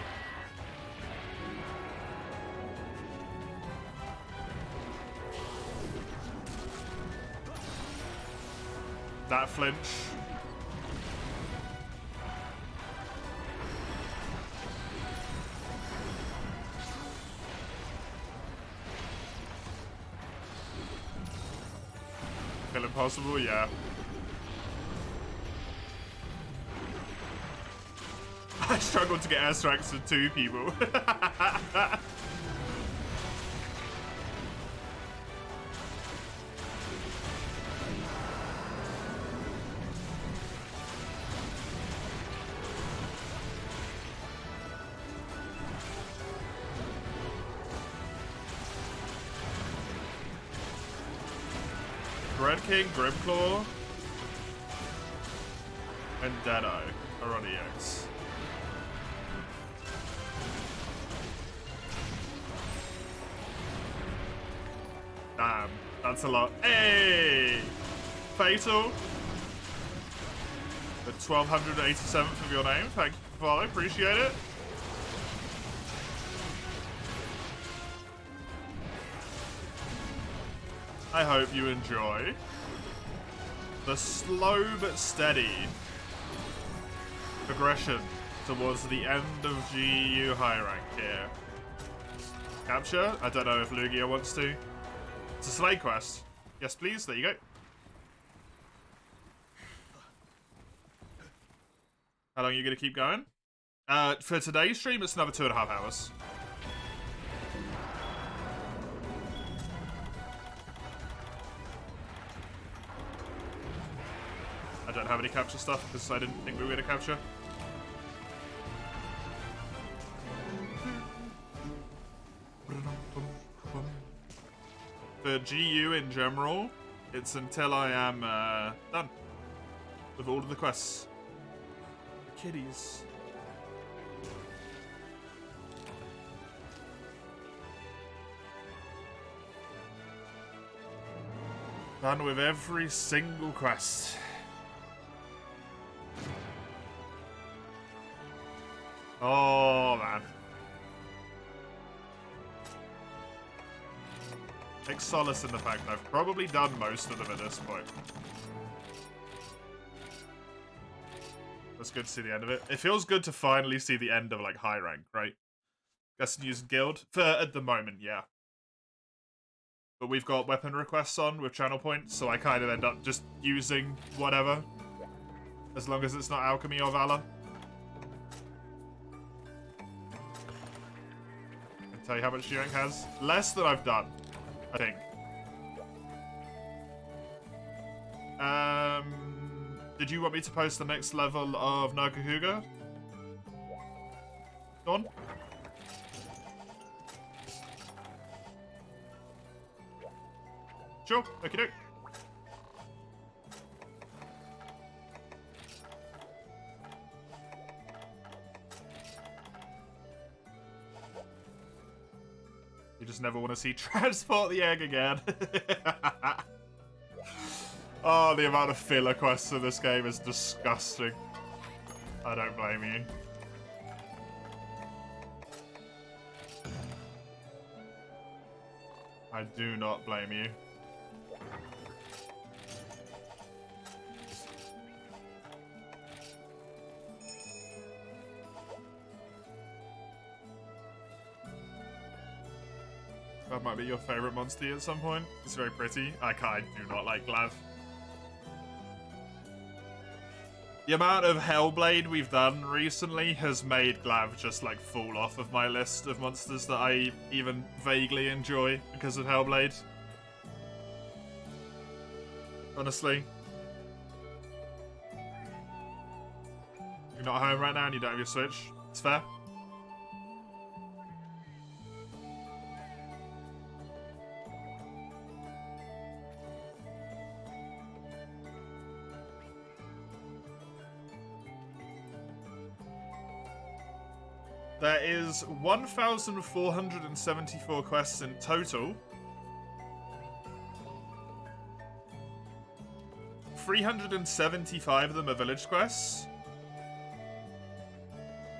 That flinch. Feel impossible, yeah. I struggled to get airstrikes with 2 people. Red King, Grimclaw, and Deadeye are on EX. Damn, that's a lot. Hey! Fatal. The 1287th of your name. Thank you for following. Appreciate it. I hope you enjoy the slow but steady progression towards the end of GU high rank here. Capture? I don't know if Lugia wants to. It's a slay quest. Yes, please. There you go. How long are you going to keep going? For today's stream, it's another 2.5 hours. I don't have any capture stuff because I didn't think we were going to capture. For GU in general, it's until I am done with all of the quests. The kitties. Done with every single quest. Oh, man. Take solace in the fact I've probably done most of them at this point. That's good to see the end of it. It feels good to finally see the end of, like, high rank, right? Guessing using guild? For at the moment, yeah. But we've got weapon requests on with channel points, so I kind of end up just using whatever. As long as it's not alchemy or valor. Tell you how much G-Rank has? Less than I've done, I think. Did you want me to post the next level of Nakahuga? Go on. Sure, okie doke. You just never want to see transport the egg again. Oh, the amount of filler quests in this game is disgusting. I don't blame you. I do not blame you. That might be your favorite monster at some point. It's very pretty. I do not like Glav. The amount of Hellblade we've done recently has made Glav just like fall off of my list of monsters that I even vaguely enjoy because of Hellblade. Honestly. You're not home right now and you don't have your Switch. It's fair. There is 1,474 quests in total. 375 of them are village quests.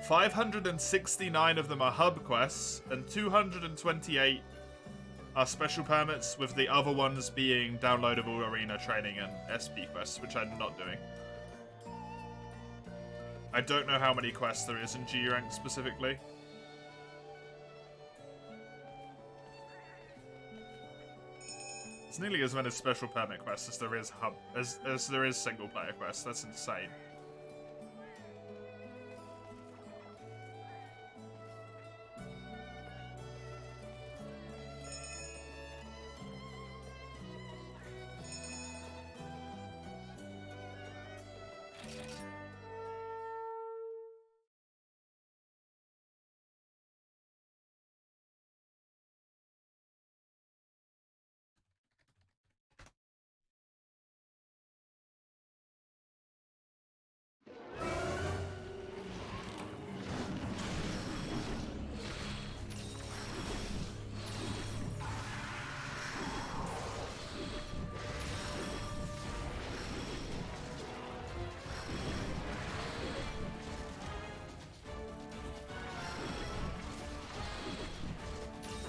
569 of them are hub quests, and 228 are special permits, with the other ones being downloadable arena training and SP quests, which I'm not doing. I don't know how many quests there is in G rank specifically. It's nearly as many special permit quests as there is as there is single player quests. That's insane.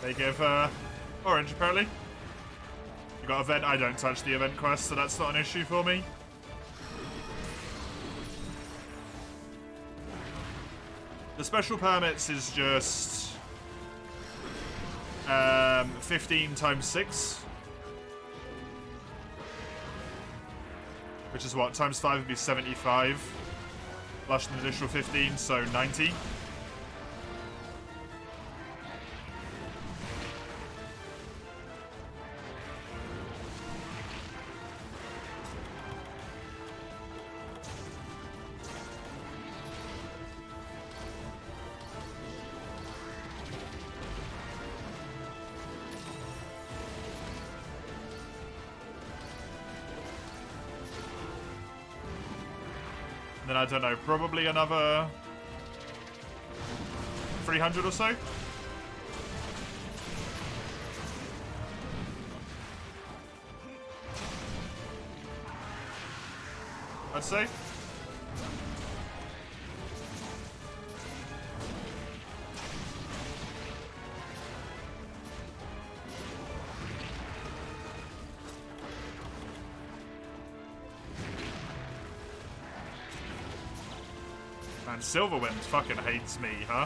They give orange, apparently. You got event. I don't touch the event quest, so that's not an issue for me. The special permits is just 15 times 6. Which is what? Times 5 would be 75. Plus an additional 15, so 90. Then I don't know, probably another 300 or so. I'd say. Man, Silverwind fucking hates me, huh?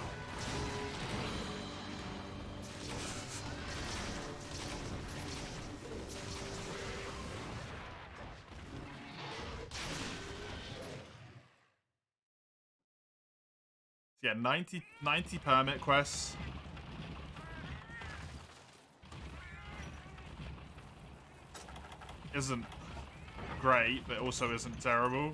Yeah, 90 permit quests. Isn't great, but also isn't terrible.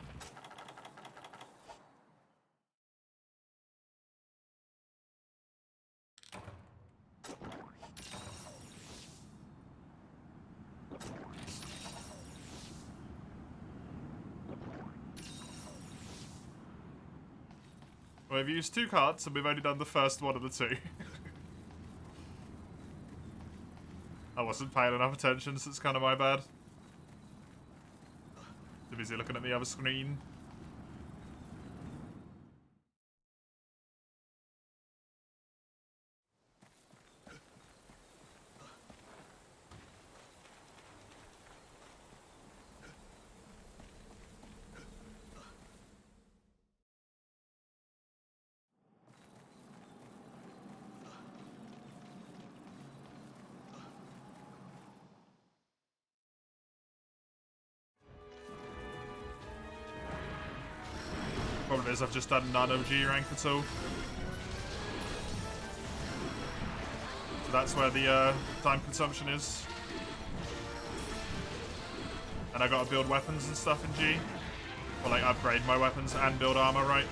Well, we've used 2 cards, and we've only done the first one of the 2. I wasn't paying enough attention, so it's kind of my bad. Too busy looking at the other screen. Problem is, I've just done none of G rank at all. So that's where the time consumption is. And I gotta build weapons and stuff in G. Or like upgrade my weapons and build armor, right?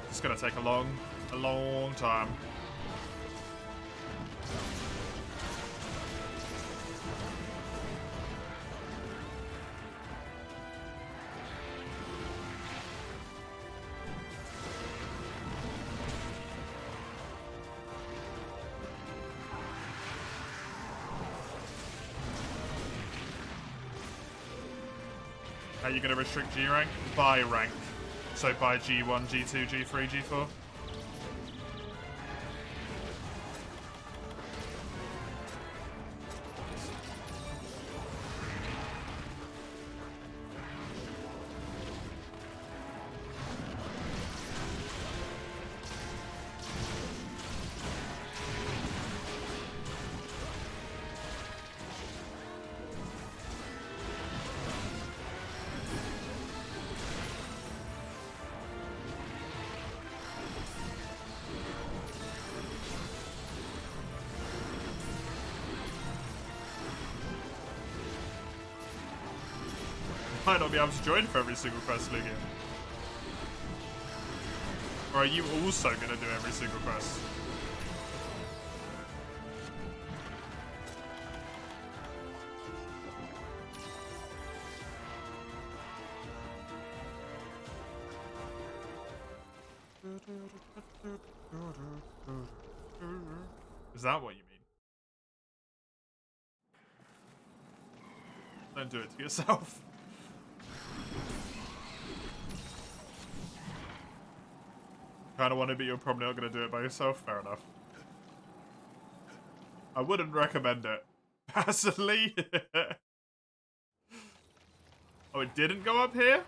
It's gonna take a long time. How are you going to restrict G rank? By rank. So by G1, G2, G3, G4. Might not be able to join for every single quest, Lugia. Or are you also going to do every single quest? Is that what you mean? Don't do it to yourself. Kind of want to, but you're probably not going to do it by yourself. Fair enough. I wouldn't recommend it. Personally. Oh, it didn't go up here?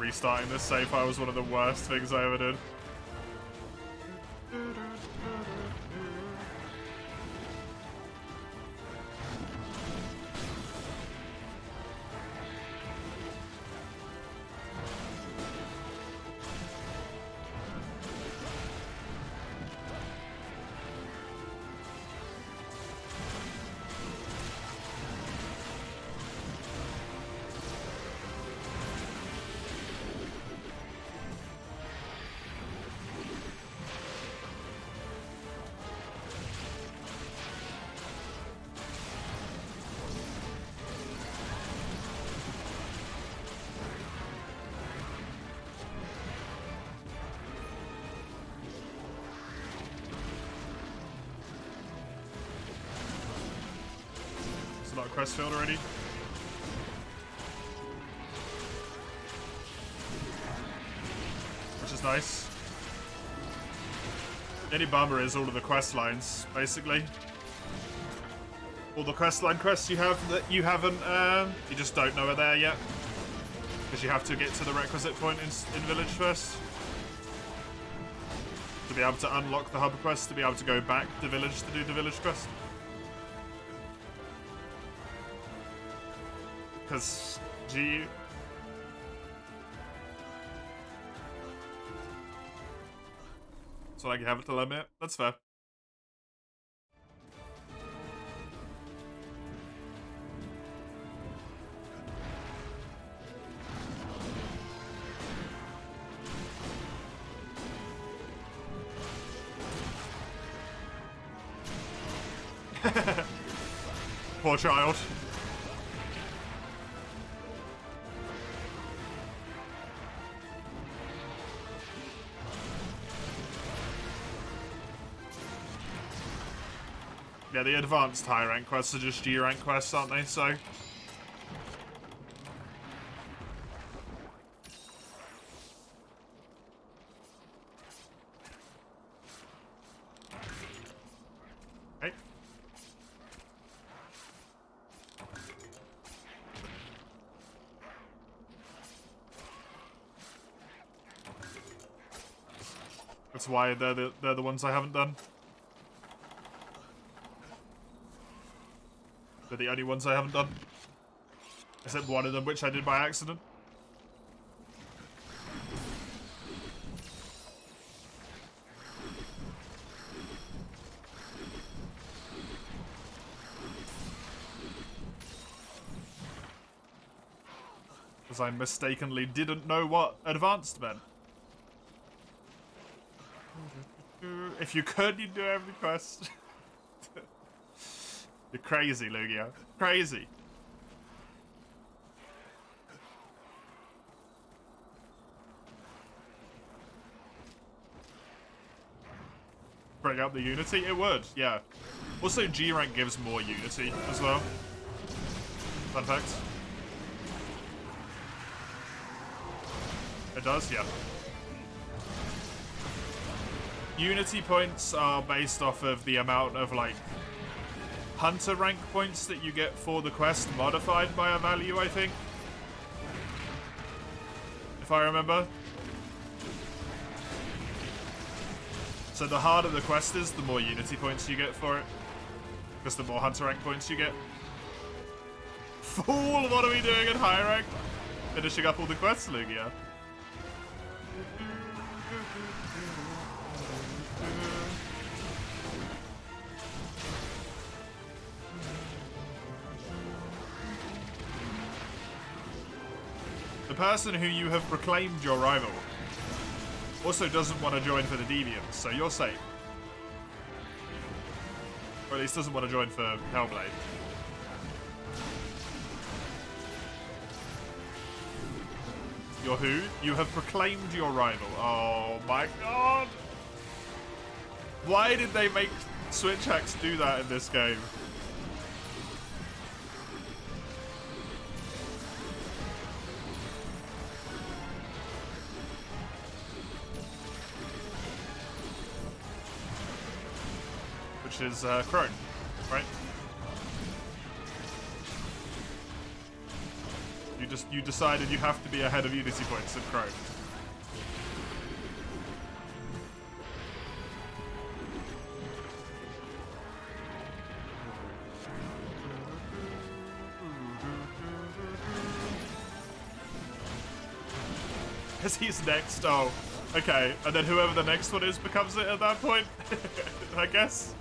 Restarting this save file was one of the worst things I ever did. Not a quest field already. Which is nice. The only bummer is all of the quest lines, basically. All the quest line quests you have that you haven't, you just don't know are there yet. Because you have to get to the requisite point in Village first. To be able to unlock the hub quest, to be able to go back to Village to do the Village quest. Because GU. So I have it to limit. That's fair. Poor child. Yeah, the advanced high rank quests are just G rank quests, aren't they? So. Hey. That's why they're the ones I haven't done. They're the only ones I haven't done. Except one of them, which I did by accident. Because I mistakenly didn't know what advanced meant. If you could, you'd do every quest. You're crazy, Lugia. Crazy. Bring up the Unity? It would, yeah. Also, G rank gives more Unity as well. Fun fact. It does, yeah. Unity points are based off of the amount of, like, Hunter rank points that you get for the quest modified by a value, I think. If I remember. So the harder the quest is, the more Unity points you get for it. Because the more Hunter rank points you get. Fool, what are we doing at high rank? Finishing up all the quests, Lugia. The person who you have proclaimed your rival also doesn't want to join for the Deviants, so you're safe. Or at least doesn't want to join for Hellblade. You're who? You have proclaimed your rival. Oh my god! Why did they make Switch hacks do that in this game? Which is Crone, right? You decided you have to be ahead of Unity points at Crone. Because he's next. Oh, okay. And then whoever the next one is becomes it at that point, I guess.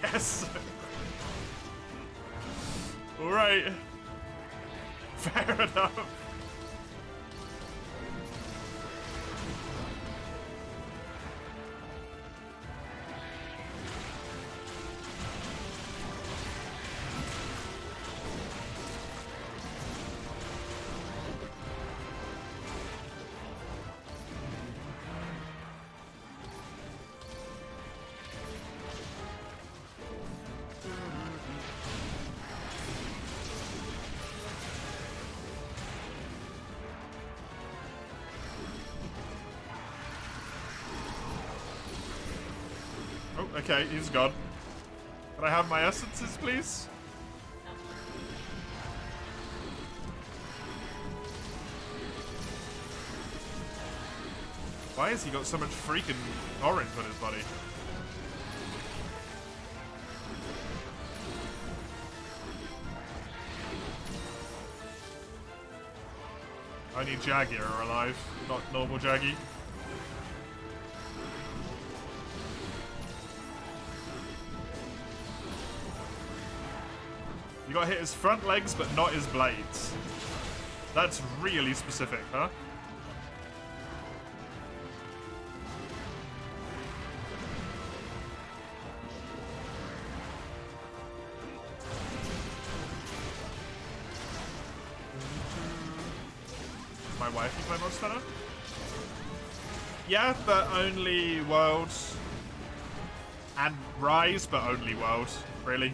Yes. All right. Fair enough. Okay, he's gone. Can I have my essences, please? Why has he got so much freaking orange on his body? Only Jaggy are alive, not normal Jaggy. You gotta hit his front legs, but not his blades. That's really specific, huh? My wifey play Monster Hunter? Yeah, but only World. And Rise, but only World, really.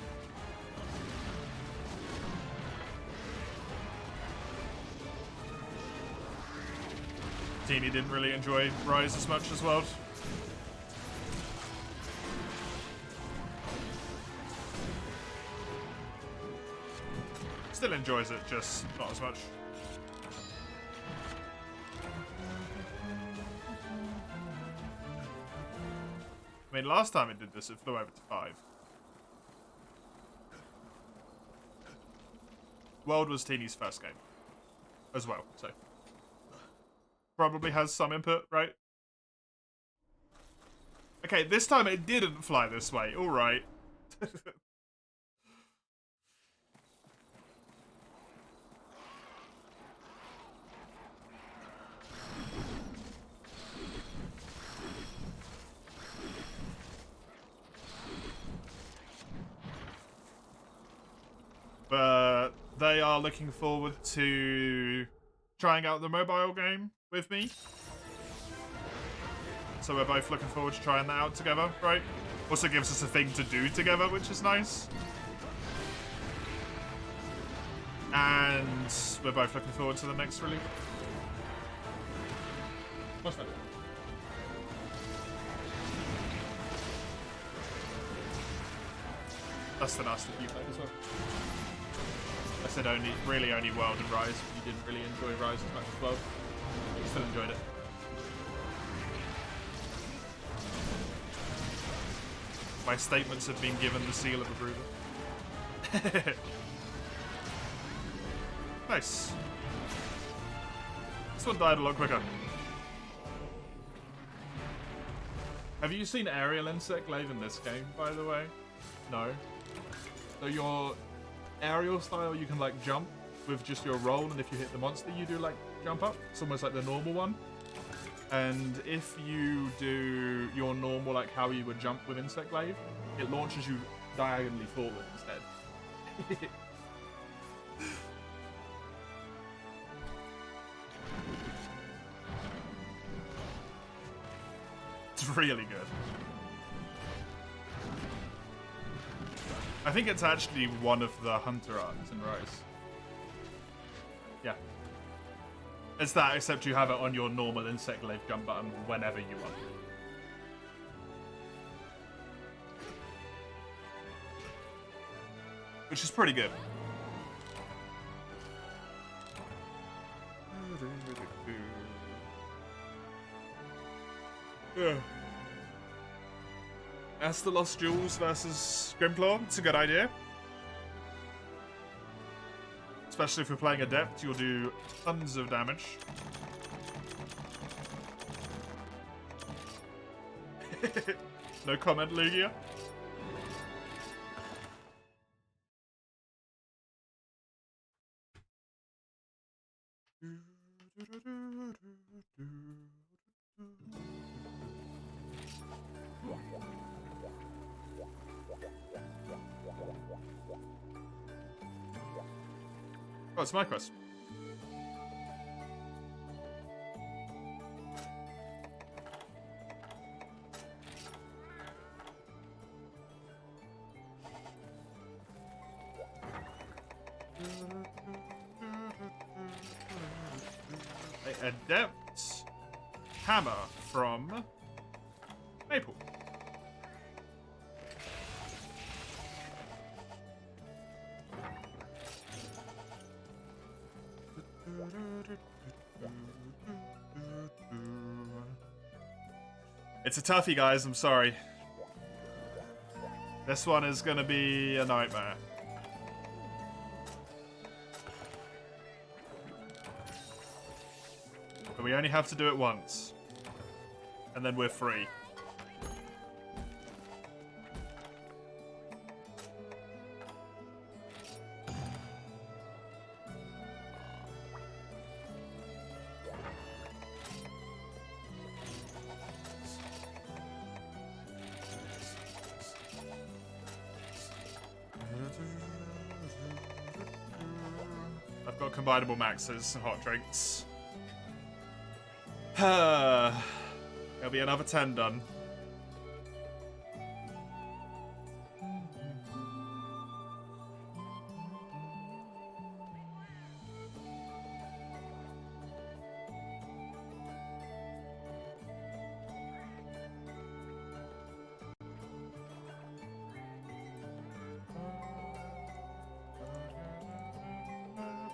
Teeny didn't really enjoy Rise as much as World. Still enjoys it, just not as much. I mean, last time it did this, it flew over to 5. World was Teeny's first game as well, so probably has some input, right? Okay, this time it didn't fly this way. All right. But they are looking forward to trying out the mobile game with me. So we're both looking forward to trying that out together, right? Also gives us a thing to do together, which is nice. And we're both looking forward to the next release. What's that? That's the nasty you played as well. I said really only World and Rise. You didn't really enjoy Rise as much as World. You still enjoyed it. My statements have been given the seal of approval. Nice. This one died a lot quicker. Have you seen aerial insect glaive in this game, by the way? No. So your aerial style, you can like jump with just your roll, and if you hit the monster, you do like jump up. It's almost like the normal one. And if you do your normal, like how you would jump with Insect Glaive, it launches you diagonally forward instead. It's really good. I think it's actually one of the Hunter arcs in Rise. Yeah. It's that, except you have it on your normal Insect Glaive jump button whenever you want. Which is pretty good. Yeah. As the Lost Jewels versus Grimclaw, it's a good idea. Especially if you're playing Adept, you'll do tons of damage. No comment, Lugia. Oh, it's my quest. Adept hammer from Maple. It's a toughie, guys. I'm sorry. This one is gonna be a nightmare. But we only have to do it once. And then we're free. I've got combinable maxes, hot drinks. There'll be another 10 done.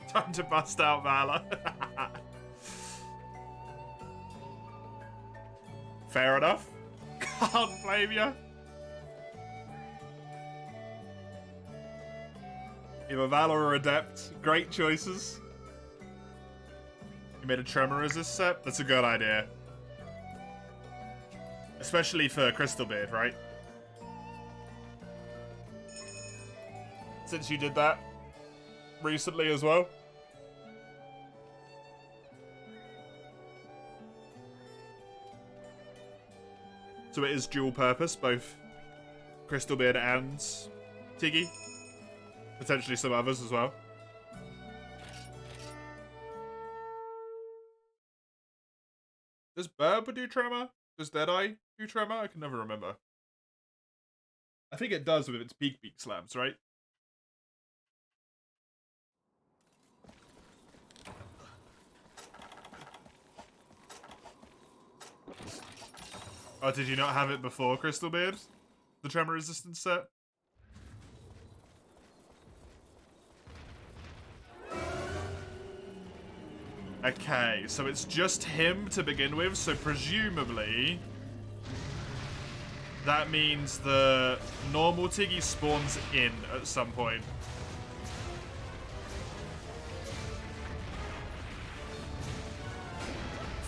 Time to bust out Valor. Fair enough. Can't blame you. Either Valor or Adept. Great choices. You made a Tremor Resist set? That's a good idea. Especially for Crystal Beard, right? Since you did that recently as well. So it is dual purpose, both Crystal Beard and Tiggy. Potentially some others as well. Does Burb do Tremor? Does Deadeye do Tremor? I can never remember. I think it does with its Beak slams, right? Oh, did you not have it before Crystal Beard? The Tremor Resistance set? Okay, so it's just him to begin with, so presumably that means the normal Tiggy spawns in at some point.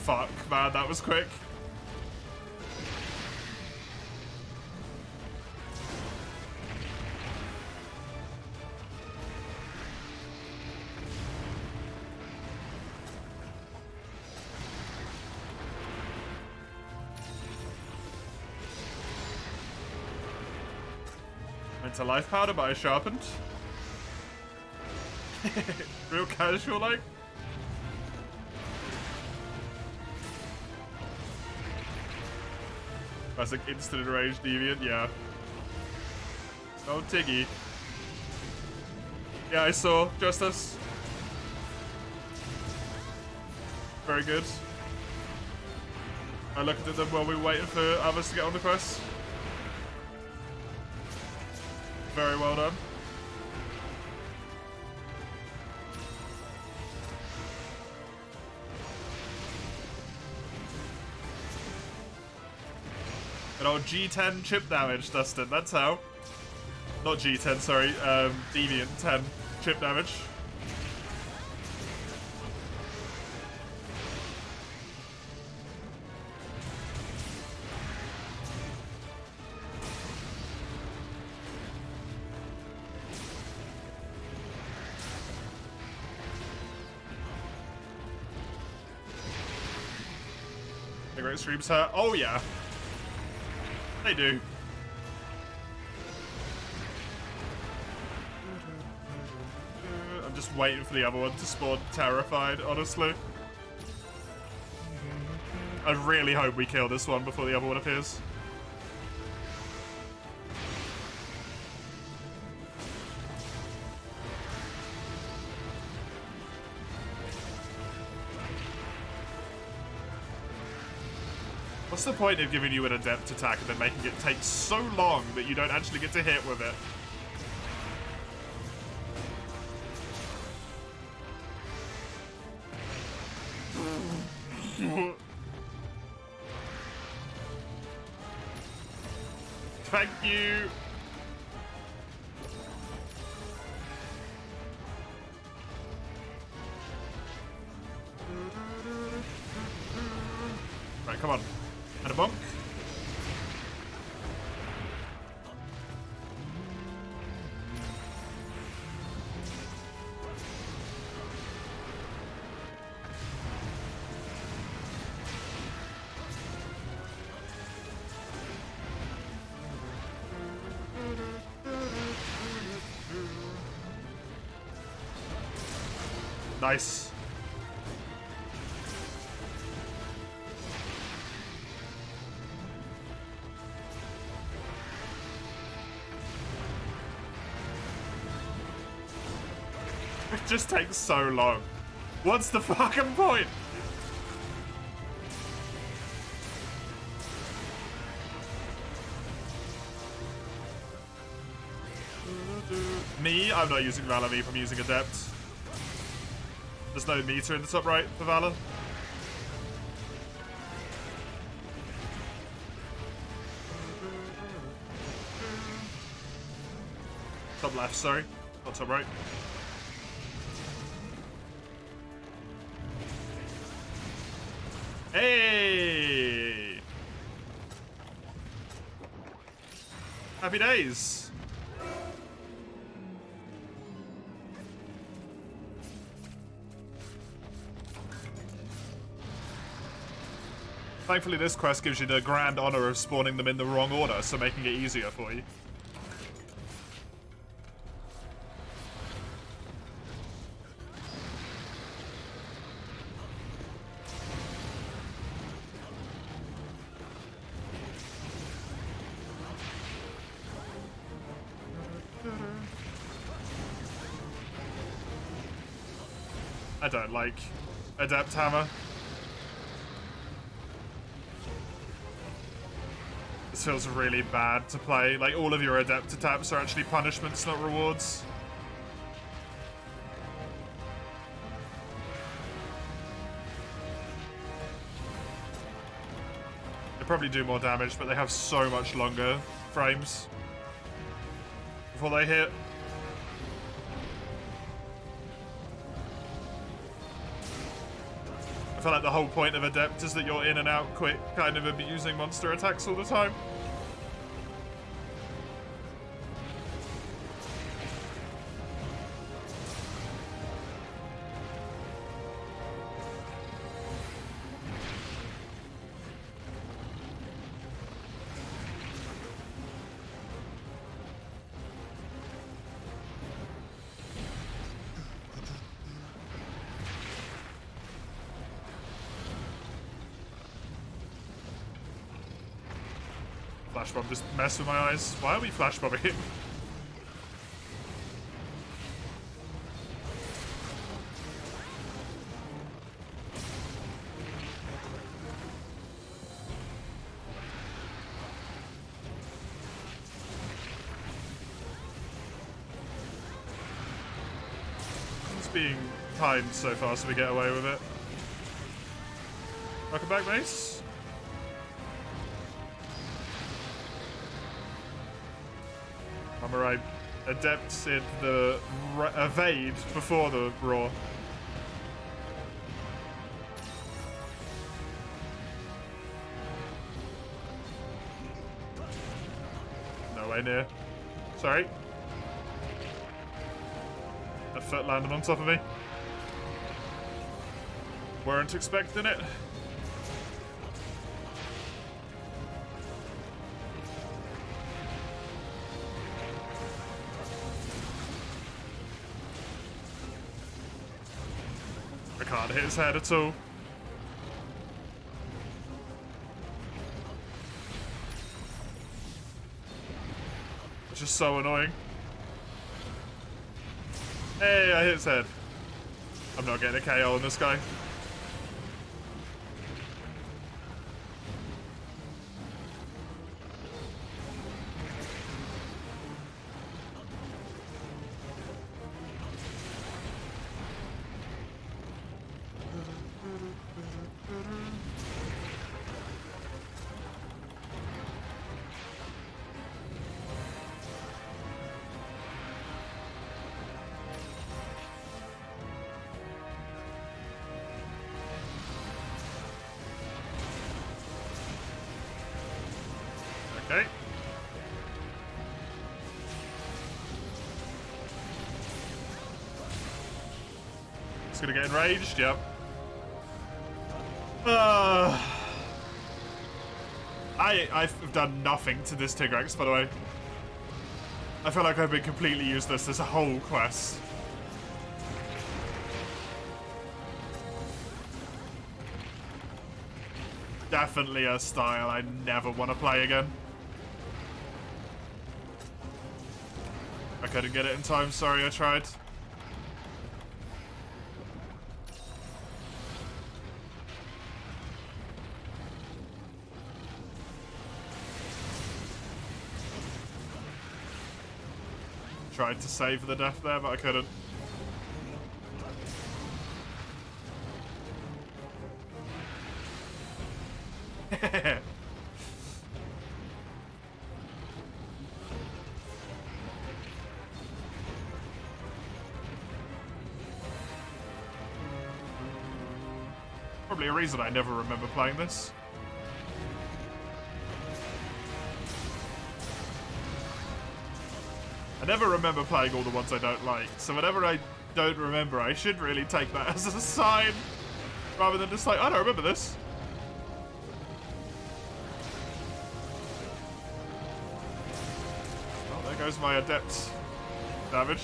Fuck, man, that was quick. It's a life powder, but I sharpened. Real casual, like. That's like instant enraged deviant, yeah. Oh, Tiggy. Yeah, I saw. Justice. Very good. I looked at them while we were waiting for others to get on the quest. Very well done. An old G10 chip damage, Dustin. That's how. Not G10, sorry. Deviant 10 chip damage. The great streams hurt. Oh, yeah. They do. I'm just waiting for the other one to spawn terrified, honestly. I really hope we kill this one before the other one appears. What's the point of giving you an adept attack and then making it take so long that you don't actually get to hit with it? Thank you. Right, come on. And a bonk. Nice. It just takes so long. What's the fucking point? Me? I'm not using Valor Meep, I'm using Adept. There's no meter in the top right for Valor. Top left, sorry. Not top right. Hey! Happy days! Thankfully, this quest gives you the grand honor of spawning them in the wrong order, so making it easier for you. I don't like Adept Hammer. This feels really bad to play. Like, all of your Adept attacks are actually punishments, not rewards. They probably do more damage, but they have so much longer frames before they hit. I feel like the whole point of Adept is that you're in and out quick, kind of abusing monster attacks all the time. flash bomb just mess with my eyes. Why are we flash bombing him? It's being timed so far so we get away with it. Welcome back, Mace. I'm alright. Adept in the evade before the roar. No way near. Sorry. A foot landed on top of me. Weren't expecting it. I can't hit his head at all. It's just so annoying. Hey, I hit his head. I'm not getting a KO on this guy. Okay. It's gonna get enraged, yep. I've done nothing to this Tigrex, by the way. I feel like I've been completely useless this whole quest. Definitely a style I never want to play again. I couldn't get it in time, sorry, I tried. Tried to save the death there, but I couldn't. Probably a reason I never remember playing this. I never remember playing all the ones I don't like, so whenever I don't remember, I should really take that as a sign, rather than just like, I don't remember this. Oh, there goes my adept damage.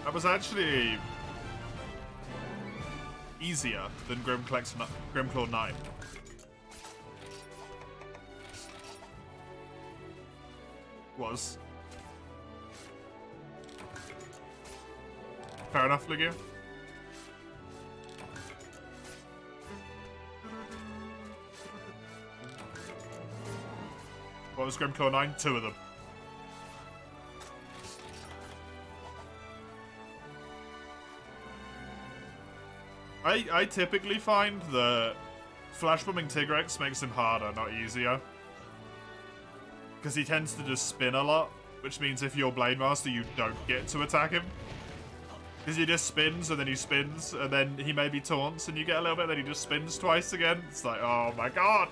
That was actually easier than Grimclaw 9. Was. Fair enough, Ligia. What was Grimclaw 9? 2 of them. I typically find that flash bombing Tigrex makes him harder, not easier. Because he tends to just spin a lot, which means if you're Blade Master, you don't get to attack him. Because he just spins, and then he spins, and then he maybe taunts, and you get a little bit, then he just spins twice again. It's like, oh my god!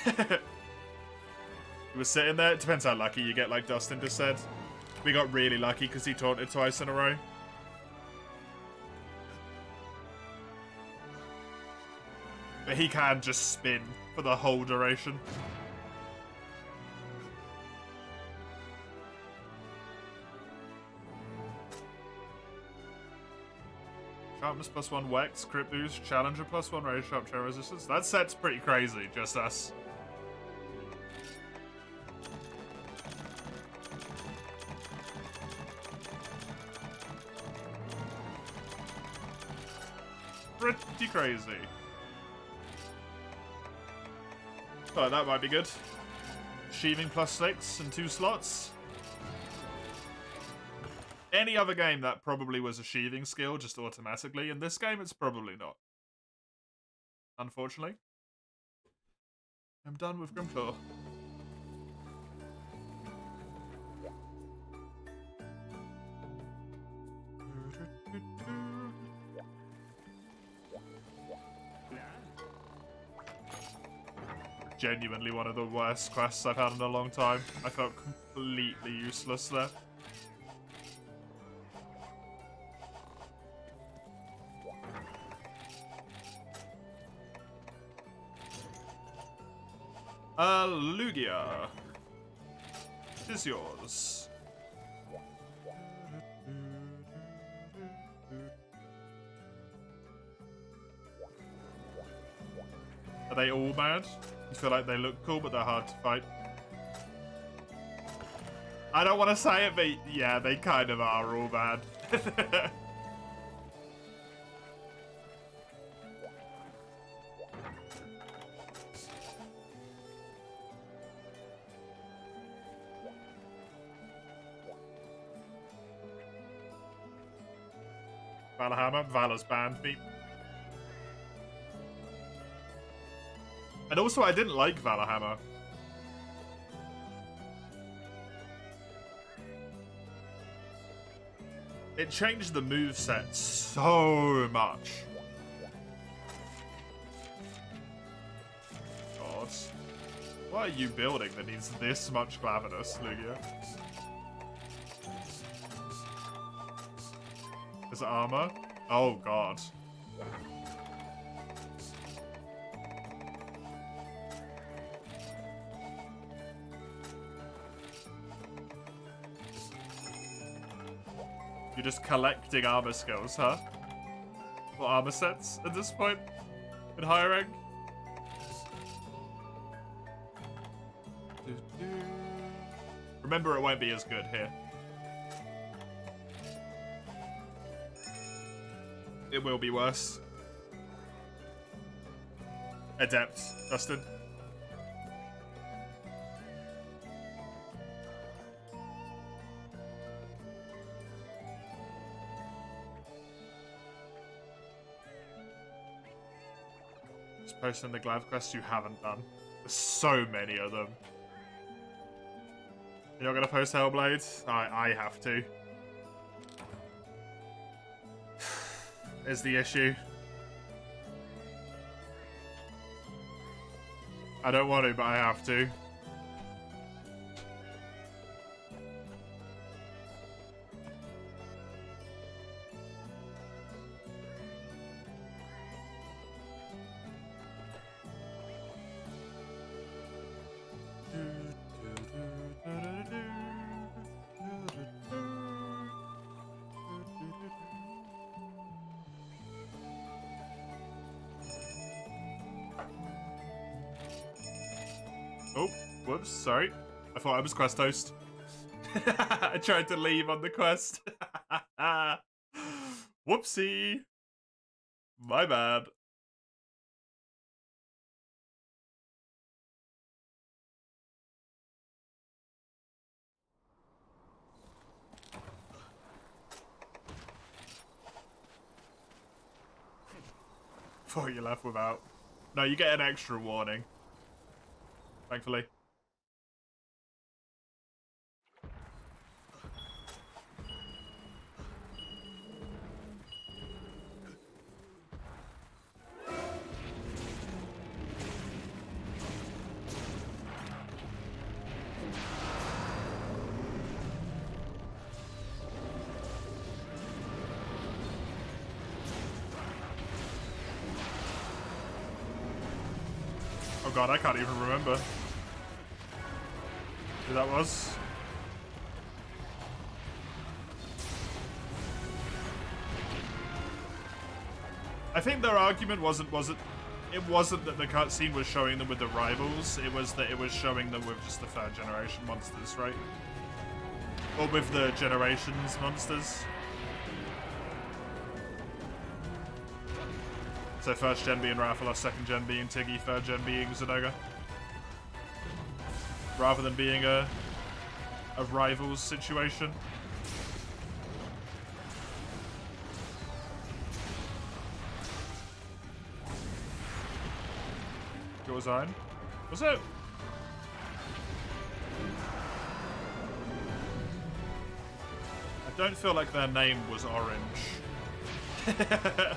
He was sitting there. It depends how lucky you get, like Dustin just said. We got really lucky because he taunted twice in a row. But he can just spin for the whole duration. Atmos +1 Wex, Crit Boost, Challenger +1 Razor Sharp Chair Resistance. That set's pretty crazy, just us. Pretty crazy. Oh, that might be good. Sheathing +6 and 2 slots. Any other game that probably was a sheathing skill just automatically. In this game, it's probably not. Unfortunately. I'm done with Grimclaw. Genuinely one of the worst quests I've had in a long time. I felt completely useless there. Lugia. It is yours. Are they all bad? You feel like they look cool, but they're hard to fight. I don't want to say it, but yeah, they kind of are all bad. Valorhammer, Valor's banned me. And also, I didn't like Valorhammer. It changed the moveset so much. God. What are you building that needs this much claverness, Lugia? Is it armor? Oh, God. You're just collecting armor skills, huh? Or armor sets at this point? In higher rank? Remember, it won't be as good here. It will be worse. Adept, Dustin. Just posting the Glav quests you haven't done. There's so many of them. You're not gonna post Hellblade? I have to. Is the issue. I don't want to, but I have to. Oh, whoops, sorry. I thought I was quest host. I tried to leave on the quest. Whoopsie. My bad. Thought you left without. No, you get an extra warning. Thankfully. Oh god, I can't even remember who that was. I think their argument wasn't that the cutscene was showing them with the rivals, it was that it was showing them with just the third generation monsters, right? Or with the generations monsters. So first gen being Rathalos, second gen being Tiggy, third gen being Zenoga. Rather than being a rivals situation. Your zone? Was it? I don't feel like their name was orange. I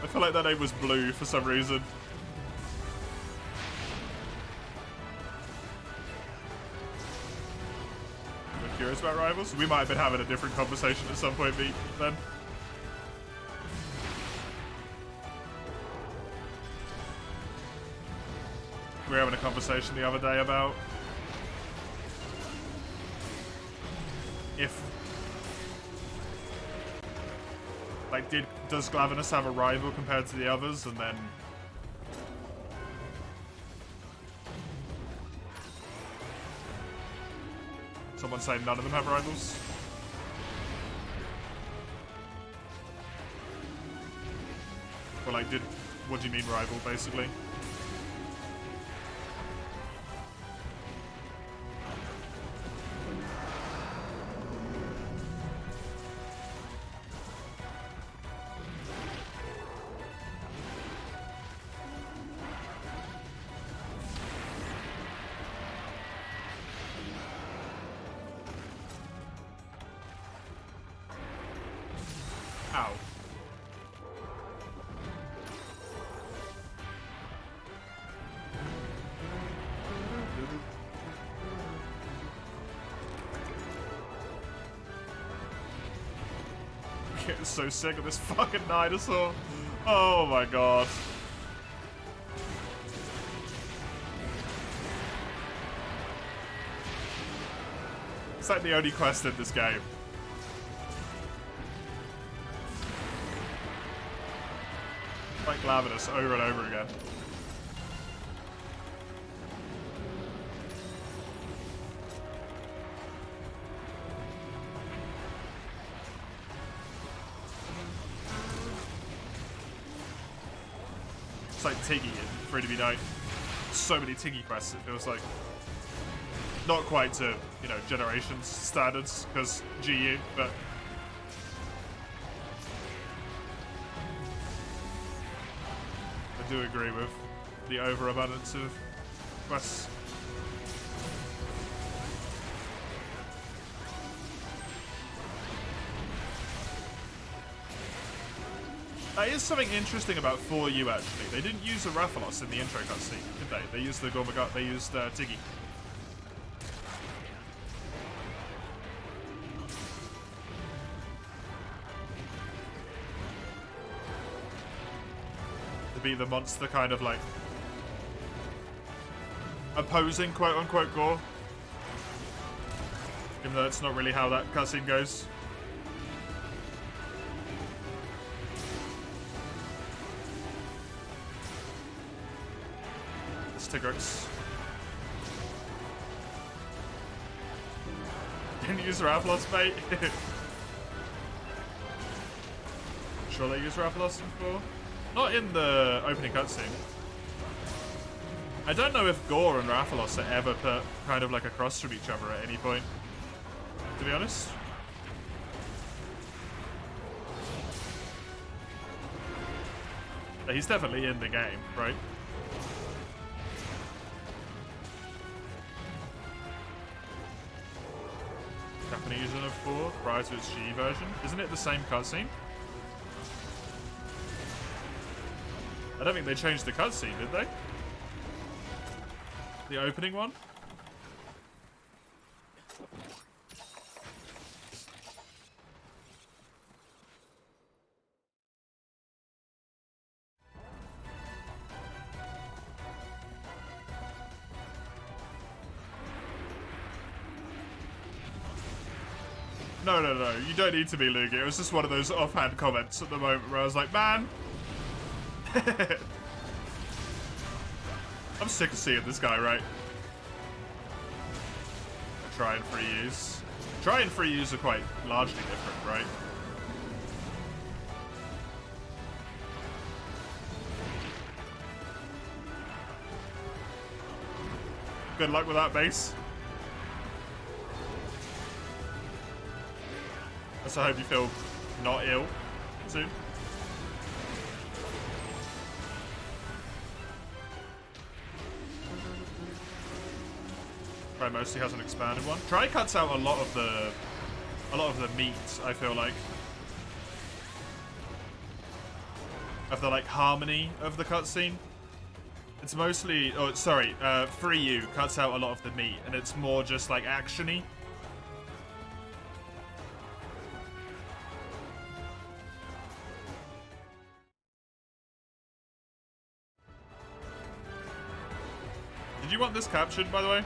feel like their name was blue for some reason. You're curious about rivals? We might have been having a different conversation at some point, then. We were having a conversation the other day about if, like, does Glavenus have a rival compared to the others, and then someone saying none of them have rivals. Or like, what do you mean rival, basically? Ow. I'm getting so sick of this fucking dinosaur. Oh my god. It's like the only quest in this game. Like Glavenus over and over again. It's like Tiggy in Free to Be Night. So many Tiggy quests, it feels like. Not quite to, you know, Generations standards, because GU, but I do agree with the overabundance of quests. That is something interesting about 4U actually. They didn't use a Rathalos in the intro cutscene, did they? They used the Gormagot, they used Tiggy. To be the monster kind of like opposing quote unquote Gore. Even though that's not really how that cutscene goes. Tigrix. Didn't use Rathalos, mate. Sure they use Rathalos before? Not in the opening cutscene. I don't know if Gore and Rathalos are ever put kind of like across from each other at any point, to be honest. He's definitely in the game, right? Japanese of 4 prior to its G version. Isn't it the same cutscene? I don't think they changed the cutscene, did they? The opening one? No, no, no. You don't need to be Lugia. It was just one of those offhand comments at the moment where I was like, man. I'm sick of seeing this guy, right? Try and free use. Try and free use are quite largely different, right? Good luck with that base. So I hope you feel not ill soon. Try mostly has an expanded one. Try cuts out a lot of the meat, I feel like. Of the like harmony of the cutscene. It's mostly Free You cuts out a lot of the meat and it's more just like action-y. Did you want this captured, by the way?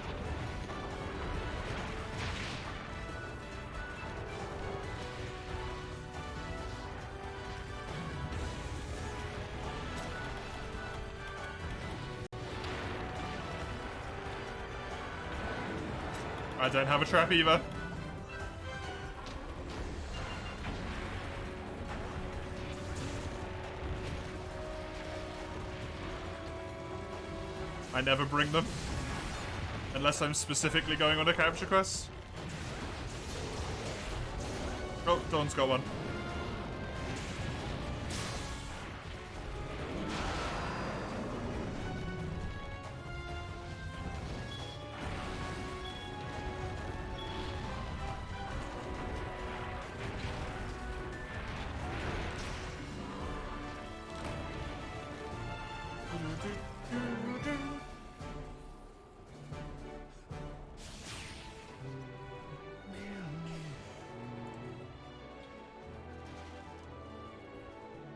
I don't have a trap either. I never bring them. Unless I'm specifically going on a capture quest. Oh, Dawn's got one.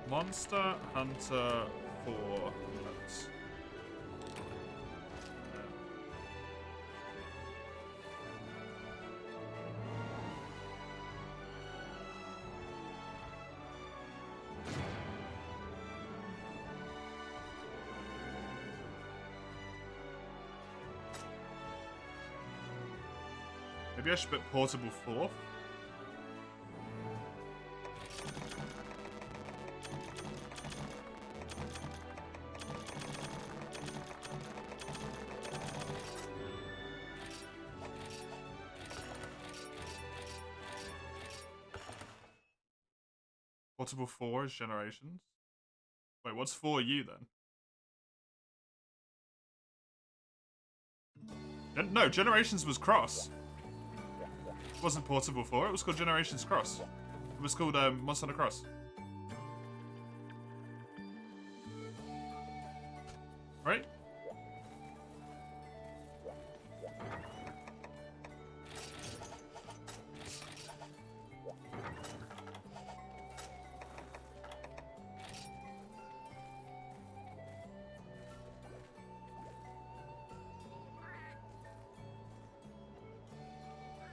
Monster Hunter 4. Maybe I should put Portable 4. Portable 4 is Generations. Wait, what's 4U then? No, Generations was Cross. It wasn't Portable 4, it was called Generations Cross. It was called Monster Hunter Cross. Right?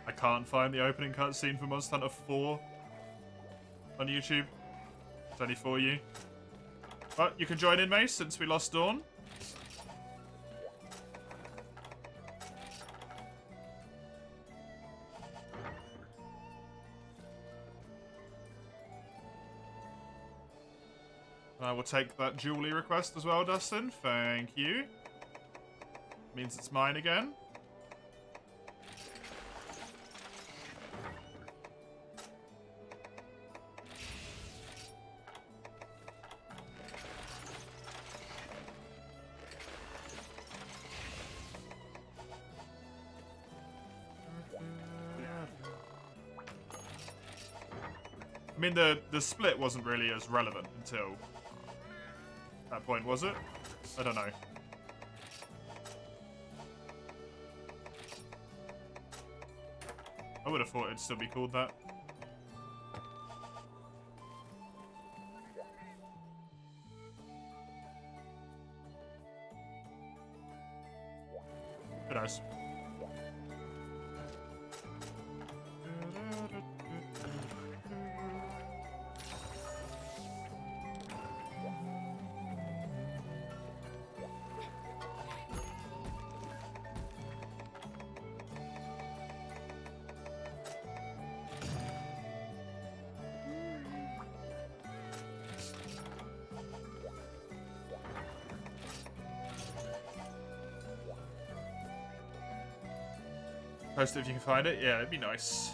I can't find the opening cutscene for Monster Hunter 4 on YouTube. It's only for you. But you can join in, Mace, since we lost Dawn. I will take that Julie request as well, Dustin. Thank you. Means it's mine again. I mean, the split wasn't really as relevant until that point, was it? I don't know. I would have thought it'd still be called that. Who knows? Post it if you can find it. Yeah, it'd be nice.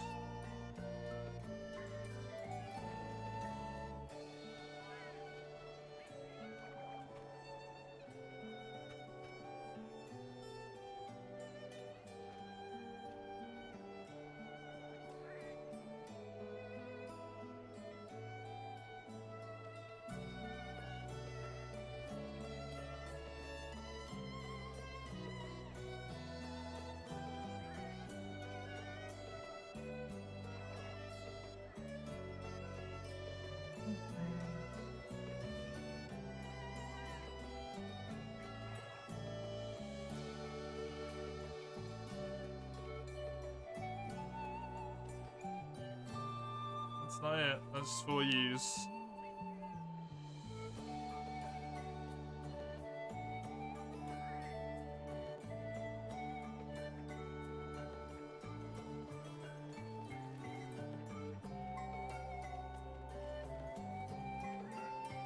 That's not it. That's for use.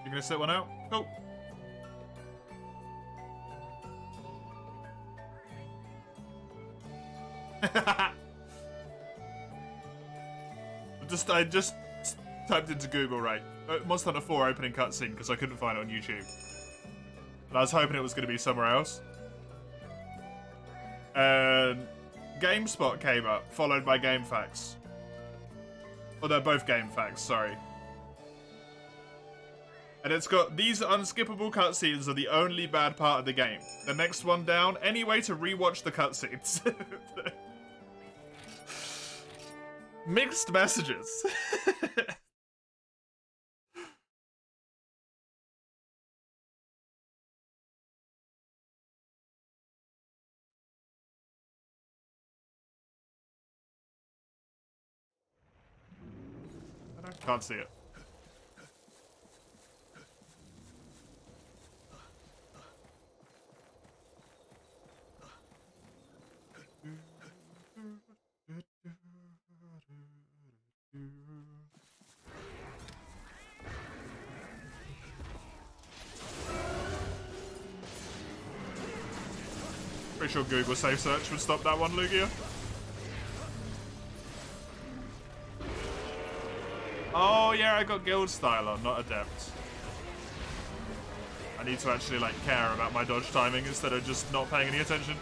You gonna set one out? Cool. I just typed into Google, right? Monster Hunter 4 opening cutscene because I couldn't find it on YouTube. And I was hoping it was going to be somewhere else. And GameSpot came up, followed by GameFAQs. Oh, they're both GameFAQs, sorry. And it's got, these unskippable cutscenes are the only bad part of the game. The next one down, any way to rewatch the cutscenes. Mixed messages. I can't see it. Pretty sure Google safe search would stop that one, Lugia. Oh yeah, I got guild style on, not adept. I need to actually like care about my dodge timing instead of just not paying any attention.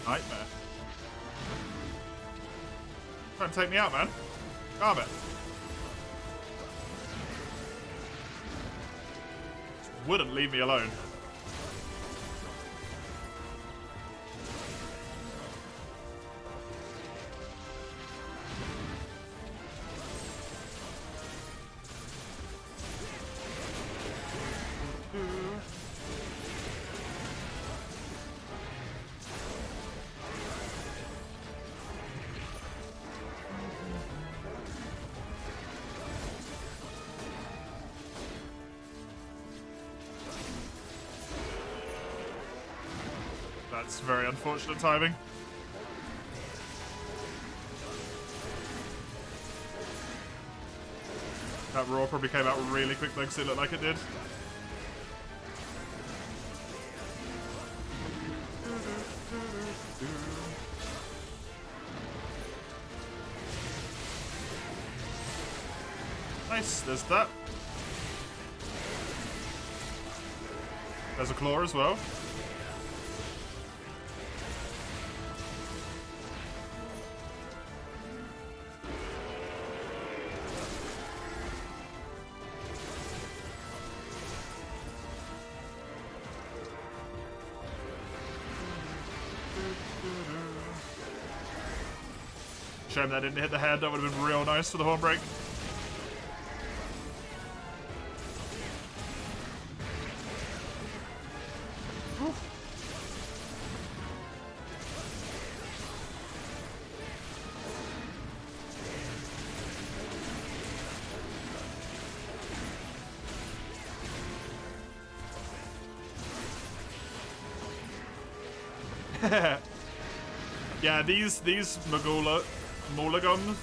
Nightmare. Trying to take me out, man. Calm it. Just wouldn't leave me alone. That's very unfortunate timing. That roar probably came out really quick though, because it looked like it did. Nice, there's that. There's a claw as well. Shame that didn't hit the head. That would have been real nice for the horn break. Yeah, these Mulligum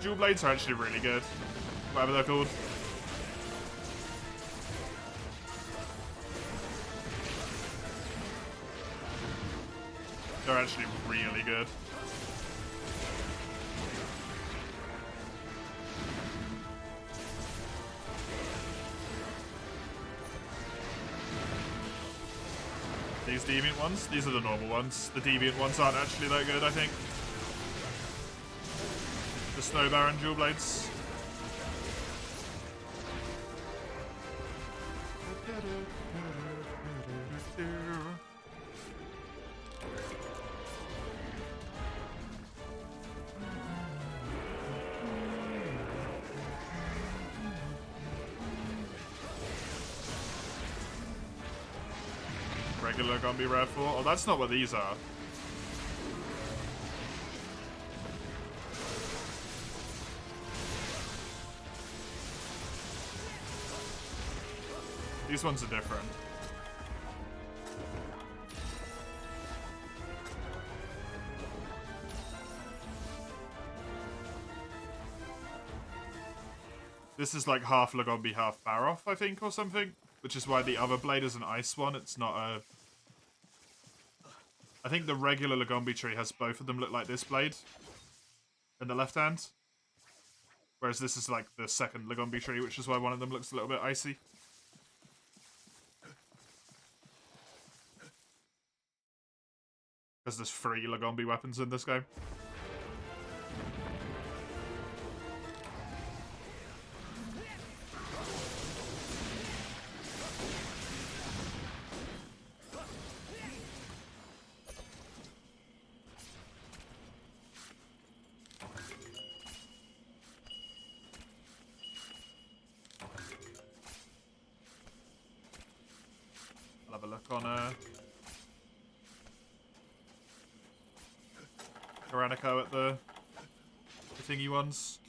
dual blades are actually really good. Whatever they're called. They're actually really good. These deviant ones? These are the normal ones. The deviant ones aren't actually that good, I think. The Snow Baron dual blades. Regular gonna be rare 4. Oh, that's not what these are. These ones are different. This is like half Lagombi, half Baroff, I think, or something. Which is why the other blade is an ice one. It's not a... I think the regular Lagombi tree has both of them look like this blade. In the left hand. Whereas this is like the second Lagombi tree, which is why one of them looks a little bit icy. Because there's 3 Lagombi weapons in this game. I'll have a look on Tyrannico at the thingy ones.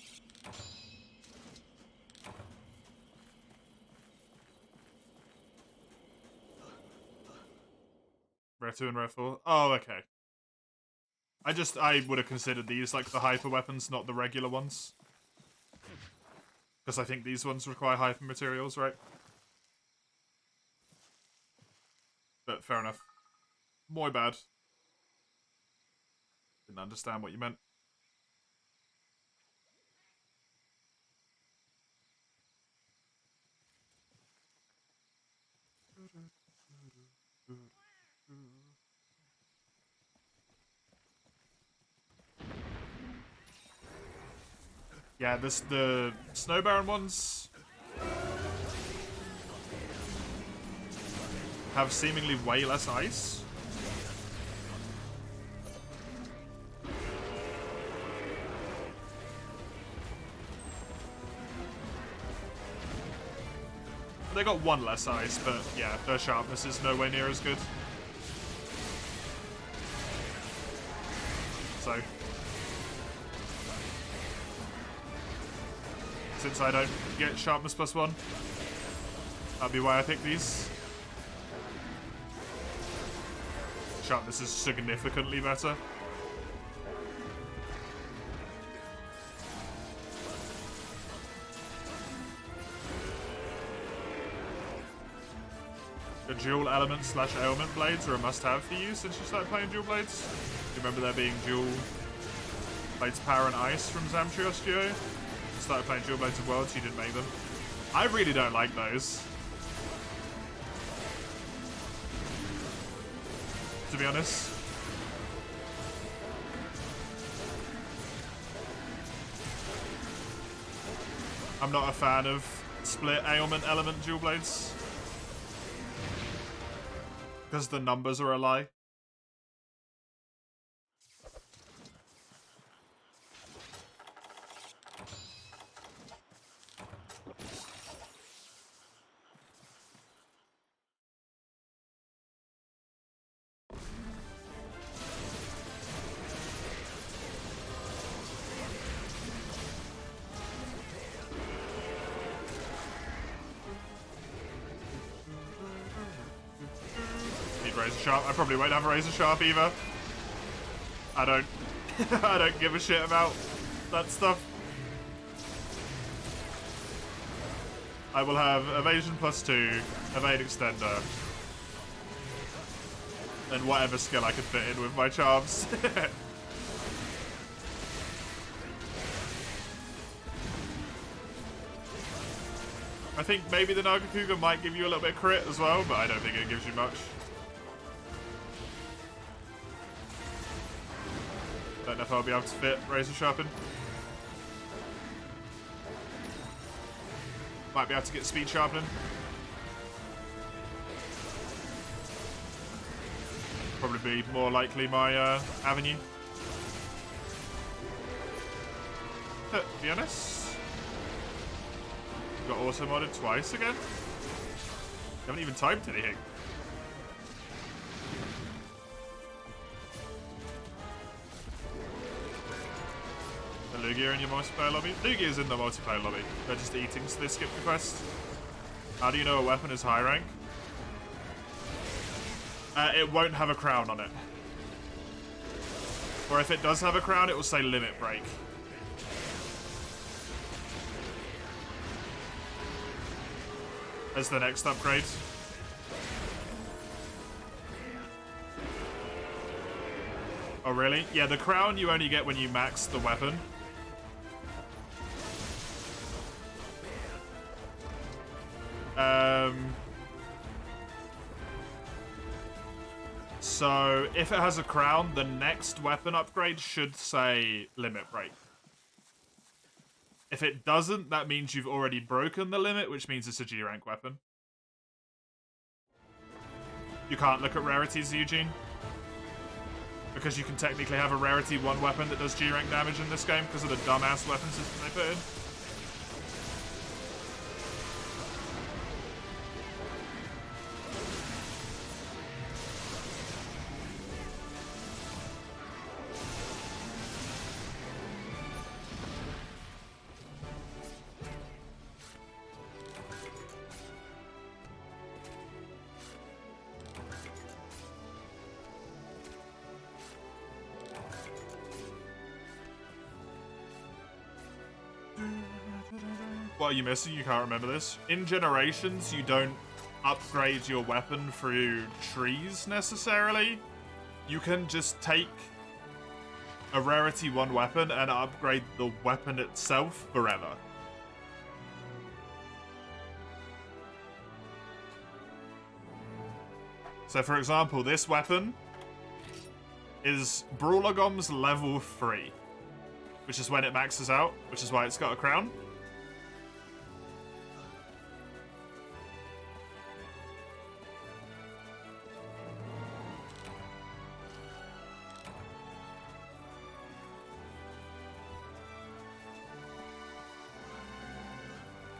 Rare 2 and Rare 4. Oh, okay. I would have considered these like the hyper weapons, not the regular ones. Because I think these ones require hyper materials, right? But fair enough. My bad. Didn't understand what you meant. Yeah, the Snow Baron ones have seemingly way less ice. They got 1 less ice, but yeah, their sharpness is nowhere near as good. So, since I don't get sharpness +1, that'd be why I pick these. Sharpness is significantly better. The dual element / ailment blades are a must-have for you since you started playing dual blades. Do you remember there being dual blades power and ice from Zamtrios Duo? You started playing dual blades of worlds, you didn't make them. I really don't like those, to be honest. I'm not a fan of split ailment element dual blades. Because the numbers are a lie. sharp. I probably won't have a razor sharp either. I don't I don't give a shit about that stuff. I will have evasion +2, evade extender, and whatever skill I can fit in with my charms. I think maybe the Nagakuga might give you a little bit of crit as well, but I don't think it gives you much. Don't know if I'll be able to fit Razor Sharpen. Might be able to get Speed Sharpening. Probably be more likely my avenue. To be honest, got auto modded twice again. Haven't even typed anything. The Lugia in your multiplayer lobby? Lugia is in the multiplayer lobby. They're just eating, so they skip the quest. How do you know a weapon is high rank? It won't have a crown on it. Or if it does have a crown, it will say limit break. As the next upgrade. Oh, really? Yeah, the crown you only get when you max the weapon. So, if it has a crown, the next weapon upgrade should say limit break. If it doesn't, that means you've already broken the limit, which means it's a G rank weapon. You can't look at rarities, Eugene. Because you can technically have a rarity 1 weapon that does G rank damage in this game because of the dumbass weapon system they put in. What are you missing? You can't remember this. In Generations, you don't upgrade your weapon through trees, necessarily. You can just take a Rarity 1 weapon and upgrade the weapon itself forever. So, for example, this weapon is Brawlagom's level 3, which is when it maxes out, which is why it's got a crown.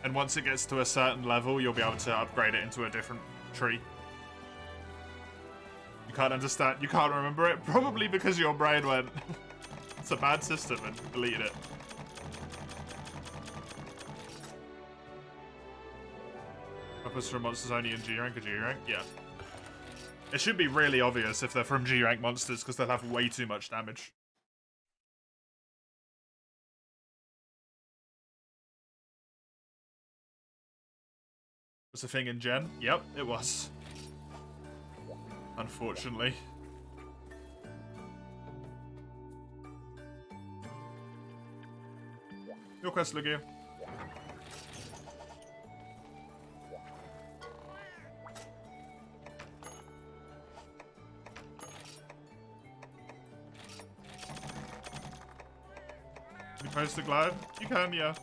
And once it gets to a certain level, you'll be able to upgrade it into a different tree. You can't understand, you can't remember it? Probably because your brain went, it's a bad system, and deleted it. Weapons from monsters only in G rank or G rank? Yeah. It should be really obvious if they're from G rank monsters, because they'll have way too much damage. Was a thing in Gen? Yep, it was. Unfortunately. Your quest, Lugia. Can you post the glide? You can, yeah.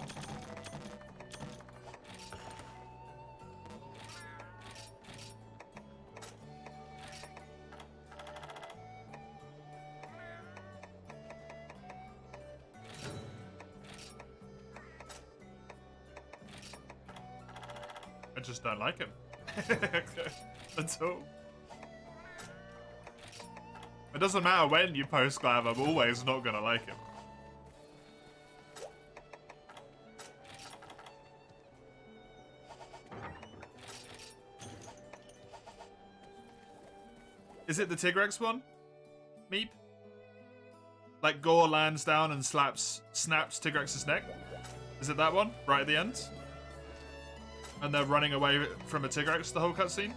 I just don't like him. That's all. It doesn't matter when you post Glav, I'm always not gonna like him. Is it the Tigrex one? Meep? Like Gore lands down and snaps Tigrex's neck? Is it that one? Right at the end? And they're running away from a Tigrex the whole cutscene?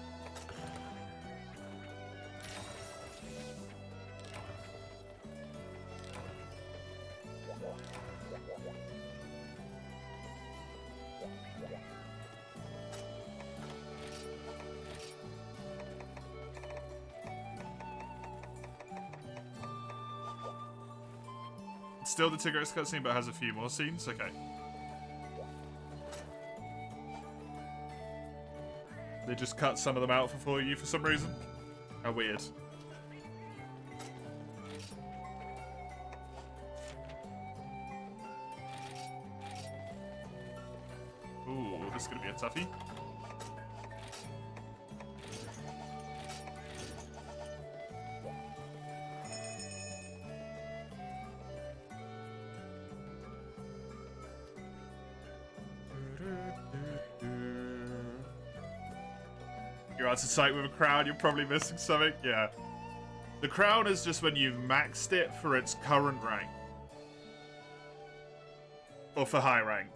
Still the Tigrex cutscene, but has a few more scenes? Okay. They just cut some of them out for you for some reason? How weird. Ooh, this is gonna be a toughie. You're out of sight with a crown, you're probably missing something. Yeah. The crown is just when you've maxed it for its current rank. Or for high rank.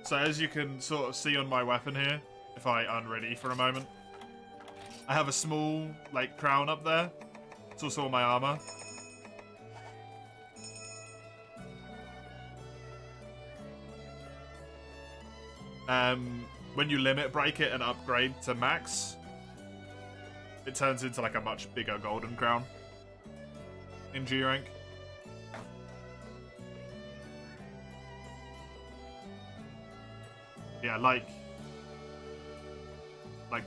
So as you can sort of see on my weapon here, if I unready for a moment, I have a small, like, crown up there. It's also on my armor. When you limit break it and upgrade to max, it turns into like a much bigger golden crown in G rank. Yeah, like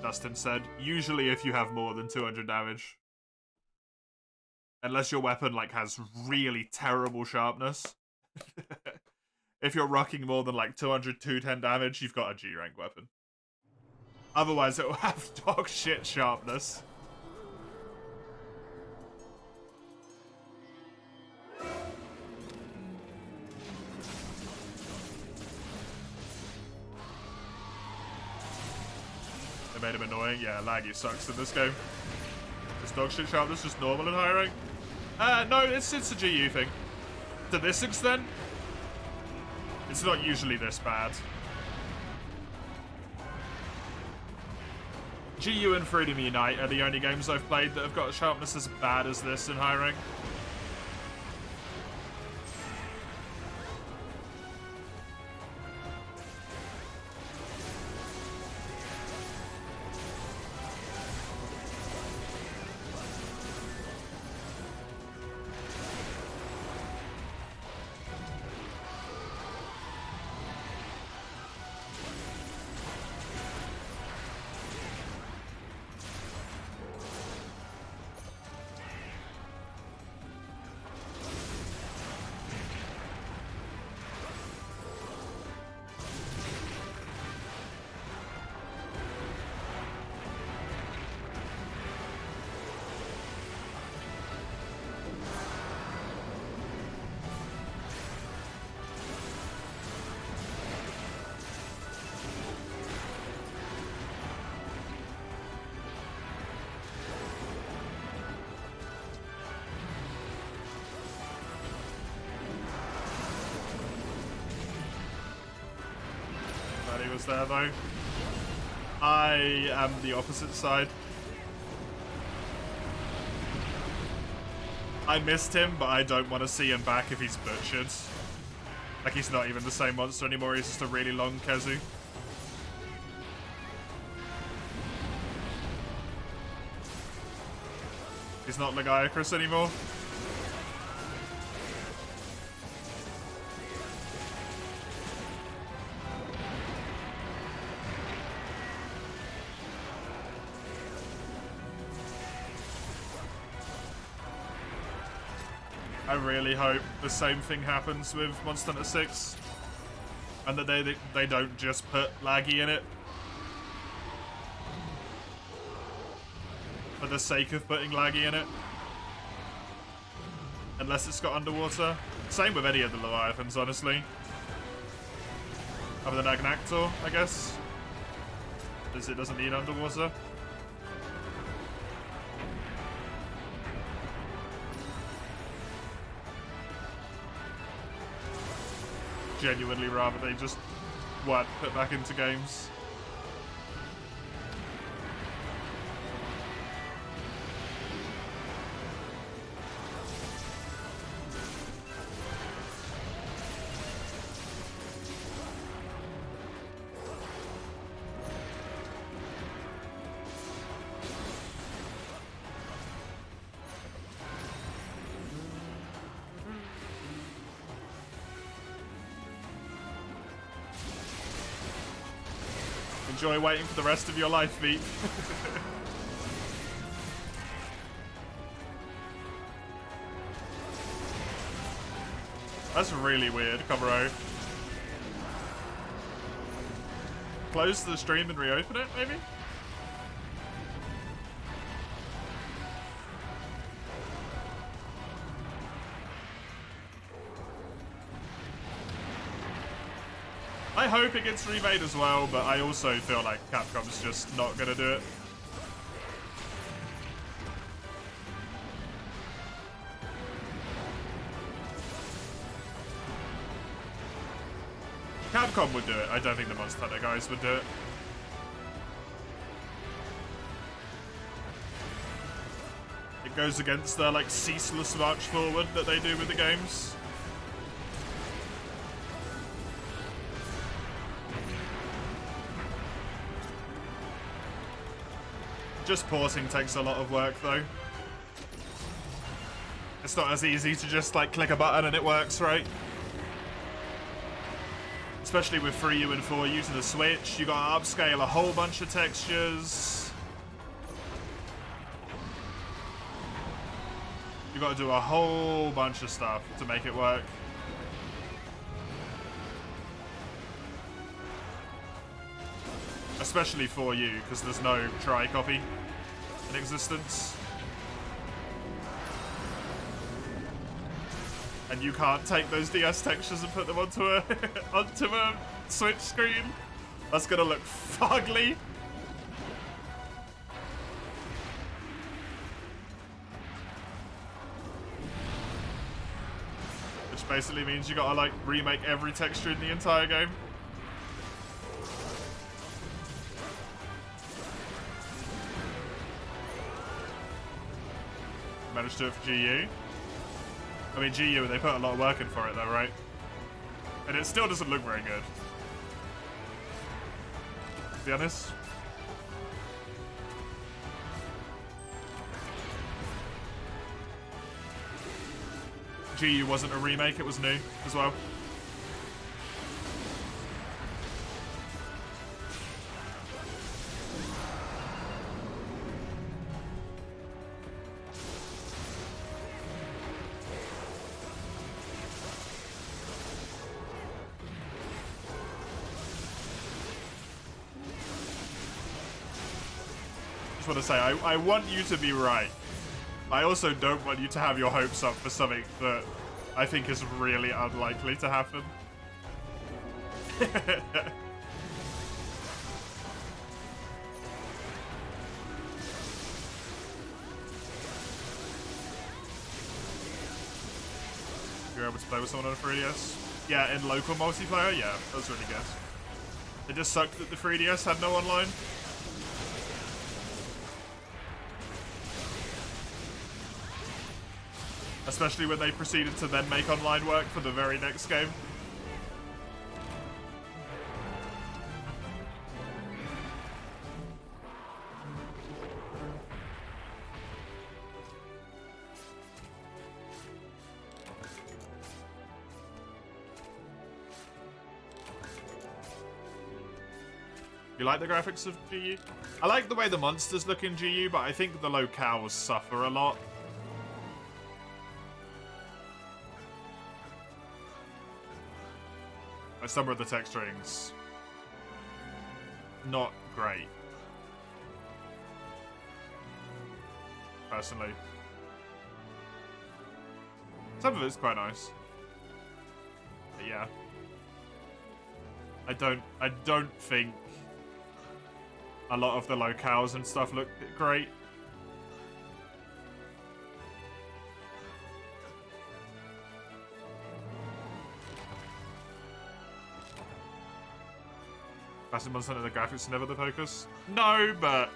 Dustin said, usually if you have more than 200 damage, unless your weapon like has really terrible sharpness, if you're rocking more than like 200, 210 damage, you've got a G rank weapon. Otherwise, it will have dog shit sharpness. It made him annoying. Yeah, laggy sucks in this game. Is dog shit sharpness just normal in high rank? No, it's a GU thing. To this extent, it's not usually this bad. GU and Freedom Unite are the only games I've played that have got sharpness as bad as this in high rank. He was there though. I am the opposite side. I missed him, but I don't want to see him back if he's butchered. Like he's not even the same monster anymore, he's just a really long Kezu. He's not Lagiacrus anymore. I really hope the same thing happens with Monster Hunter 6. And that they don't just put laggy in it. For the sake of putting laggy in it. Unless it's got underwater. Same with any of the Leviathans, honestly. Other than Agnactor, I guess. Because it doesn't need underwater. genuinely rather they just weren't put back into games. Enjoy waiting for the rest of your life, Veep. That's really weird, Comro. Close the stream and reopen it, maybe? I hope it gets remade as well, but I also feel like Capcom's just not gonna do it. Capcom would do it. I don't think the Monster Hunter guys would do it. It goes against their like ceaseless march forward that they do with the games. Just porting takes a lot of work though. It's not as easy to just like click a button and it works, right? Especially with 3U and 4U to the Switch, you gotta upscale a whole bunch of textures. You gotta do a whole bunch of stuff to make it work. Especially 4U, because there's no try copy in existence. And you can't take those DS textures and put them onto a onto a Switch screen. That's gonna look fugly. Which basically means you gotta like remake every texture in the entire game. Managed to do it for GU. I mean, GU, they put a lot of work in for it though, right? And it still doesn't look very good. To be honest. GU wasn't a remake, it was new as well. Want to say, I want you to be right. I also don't want you to have your hopes up for something that I think is really unlikely to happen. You're able to play with someone on a 3DS? Yeah, in local multiplayer? Yeah, that was really good. It just sucked that the 3DS had no online. Especially when they proceeded to then make online work for the very next game. You like the graphics of GU? I like the way the monsters look in GU, but I think the locales suffer a lot. Some of the texturings, not great, personally. Some of it's quite nice, but yeah, I don't think a lot of the locales and stuff look great. Classic Monster Hunter, the graphics are never the focus. No, but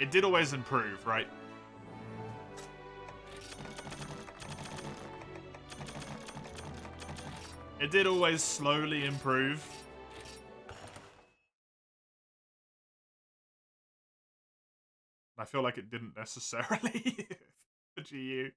it did always improve, right? It did always slowly improve. I feel like it didn't necessarily for GU.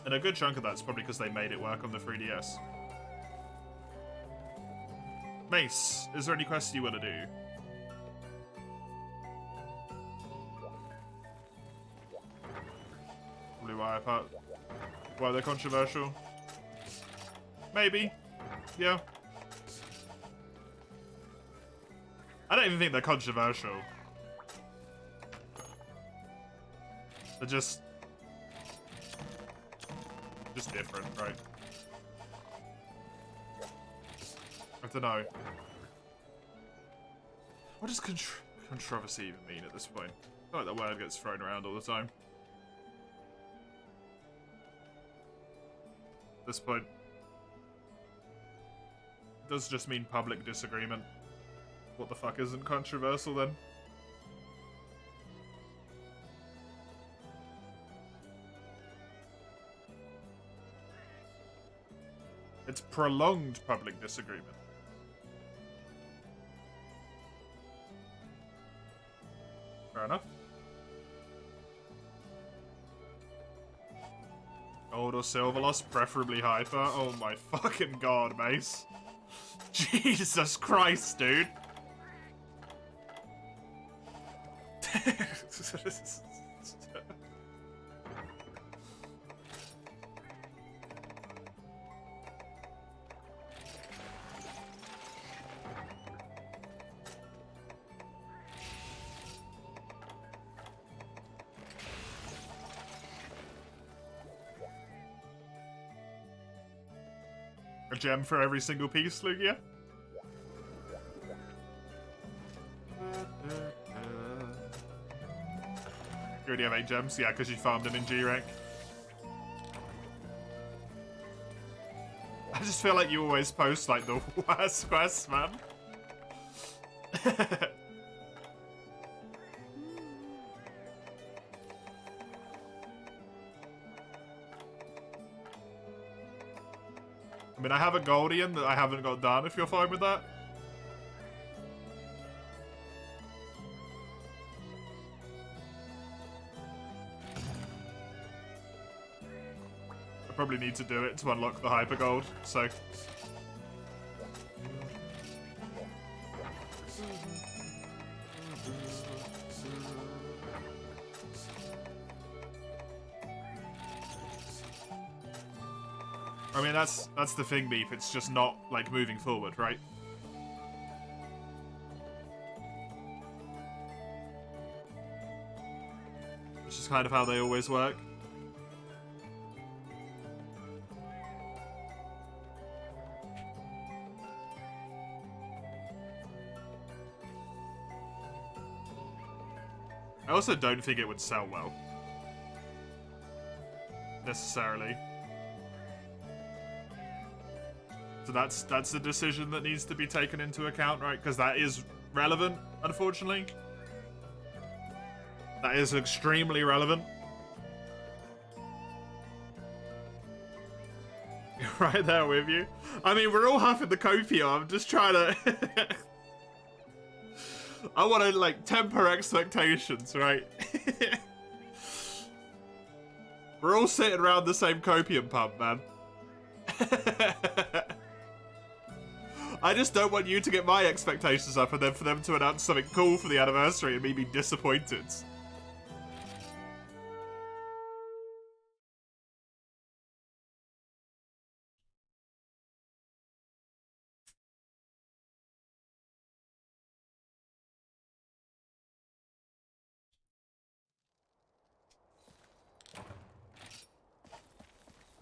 And a good chunk of that's probably because they made it work on the 3DS. Mace, is there any quests you want to do? Blue Wire Part. Why they're controversial? Maybe. Yeah. I don't even think they're controversial. They're just different, right? I don't know. What does controversy even mean at this point? I feel like that word gets thrown around all the time. At this point. It does just mean public disagreement. What the fuck isn't controversial then? It's prolonged public disagreement. Fair enough. Gold or silver loss, preferably hyper. Oh my fucking god, Mace. Jesus Christ, dude. A gem for every single piece, Lugia? You already have 8 gems? Yeah, because you farmed them in G rank. I just feel like you always post, like, the worst quests, man. I mean, I have a Goldian that I haven't got done, if you're fine with that. I probably need to do it to unlock the Hyper Gold, so... I mean, that's the thing, Beef. It's just not, like, moving forward, right? Which is kind of how they always work. I also don't think it would sell well. Necessarily. So that's the decision that needs to be taken into account, right? Because that is relevant, unfortunately. That is extremely relevant. Right there with you. I mean, we're all huffing the copium. I'm just trying to... I want to, like, temper expectations, right? We're all sitting around the same copium pump, man. I just don't want you to get my expectations up and then for them to announce something cool for the anniversary and me be disappointed.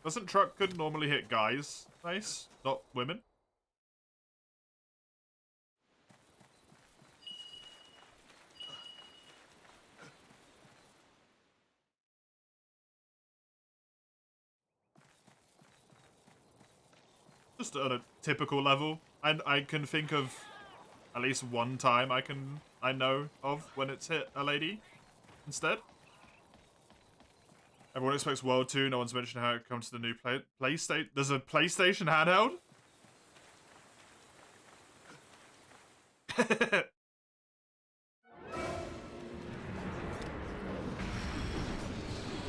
Doesn't truck could normally hit guys? Nice, not women. Just on a typical level. I can think of at least one time I know of when it's hit a lady instead. Everyone expects World 2, no one's mentioned how it comes to the new PlayStation. There's a PlayStation handheld?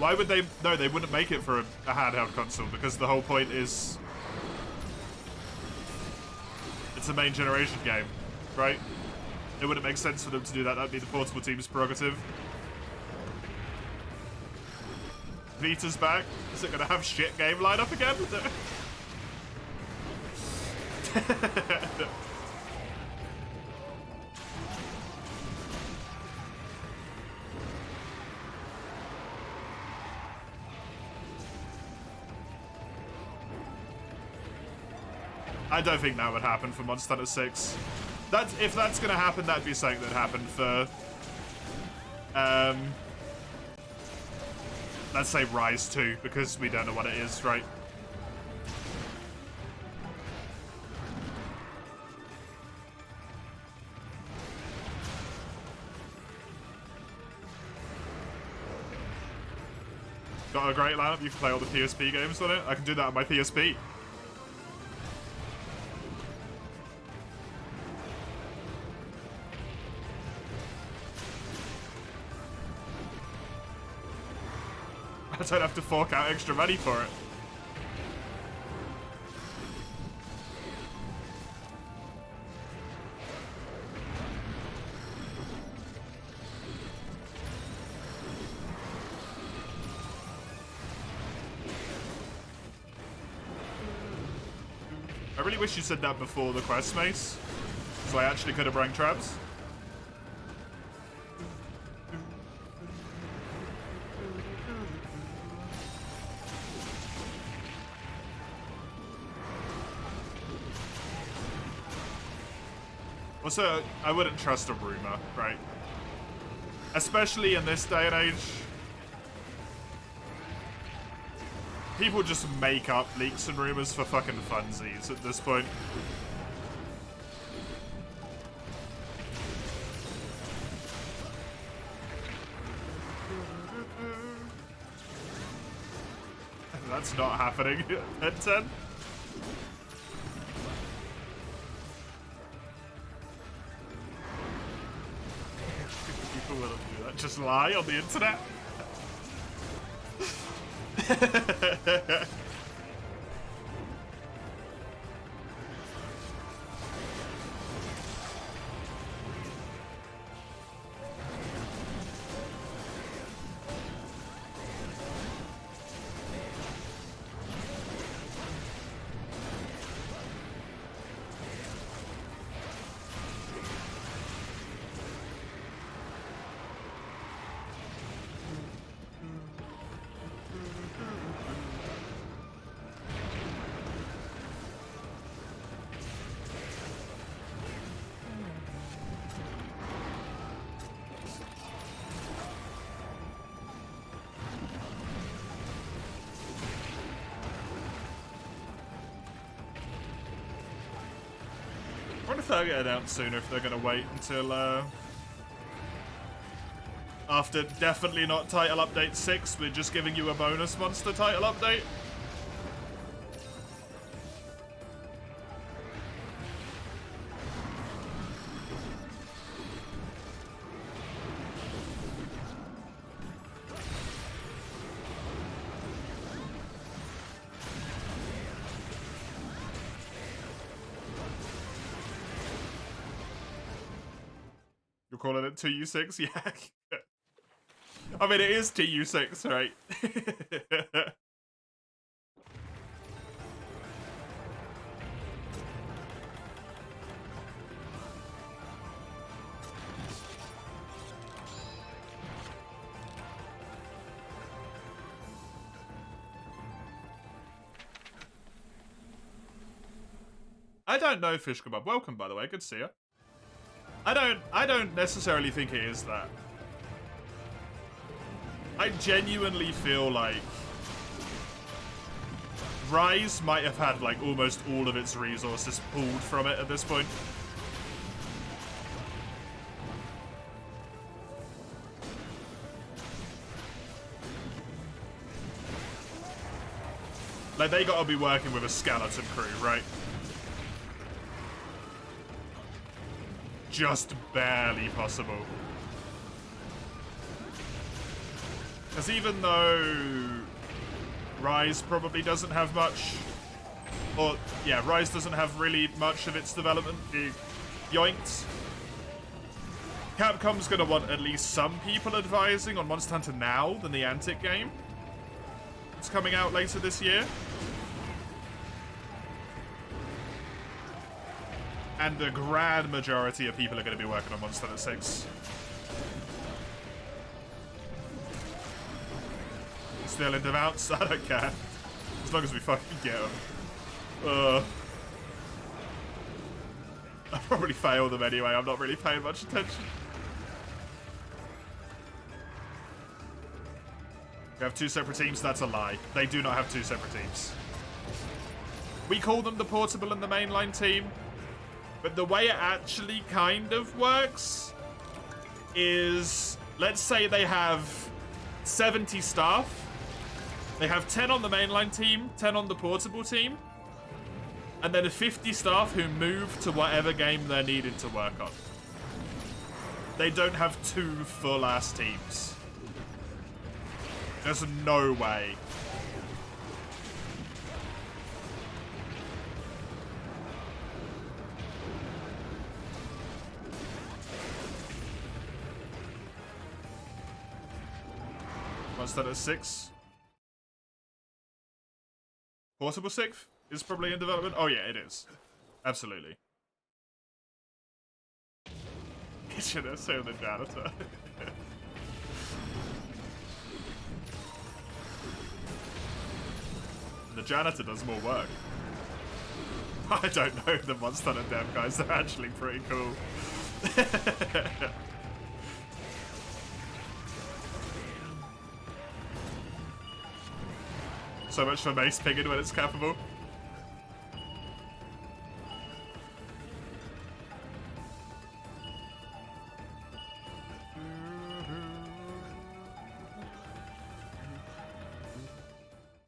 Why would they? No, they wouldn't make it for a handheld console because the whole point is it's a main generation game, right? It wouldn't make sense for them to do that. That'd be the portable team's prerogative. Vita's back. Is it gonna have shit game lineup again? I don't think that would happen for Monster Hunter 6. If that's gonna happen, that'd be something that happened for let's say Rise 2, because we don't know what it is, right? Got a great lineup, you can play all the PSP games on it. I can do that on my PSP. I don't have to fork out extra money for it. I really wish you said that before the quest, Mace, so I actually could have rang traps. Also, I wouldn't trust a rumor, right? Especially in this day and age. People just make up leaks and rumors for fucking funsies at this point. That's not happening at 10. People wouldn't do that. Just lie on the internet. I wonder if they'll get announced sooner, if they're going to wait until, after definitely not title update 6, we're just giving you a bonus monster title update. You're calling it TU6? Yeah. I mean, it is TU6, right? I don't know, Fish Kebab. Welcome, by the way. Good to see you. I don't necessarily think it is that. I genuinely feel like Rise might have had like almost all of its resources pulled from it at this point. Like, they gotta be working with a skeleton crew, right? Just barely possible. Because even though Rise probably doesn't have much, or yeah, Rise doesn't have really much of its development being yoinked, Capcom's gonna want at least some people advising on Monster Hunter Now, the Niantic game. It's coming out later this year. And the grand majority of people are going to be working on Monster Hunter 6. Still in the mounts? I don't care. As long as we fucking get them. I probably fail them anyway. I'm not really paying much attention. We have 2 separate teams. That's a lie. They do not have 2 separate teams. We call them the portable and the mainline team. But the way it actually kind of works is, let's say they have 70 staff. They have 10 on the mainline team, 10 on the portable team, and then 50 staff who move to whatever game they're needed to work on. They don't have 2 full-ass teams. There's no way. Monster Hunter 6. Portable 6 is probably in development. Oh yeah, it is. Absolutely. Kitchen essay on the janitor. The janitor does more work. I don't know the Monster Hunter dev guys. They're actually pretty cool. So much for Mace pinging when it's capable.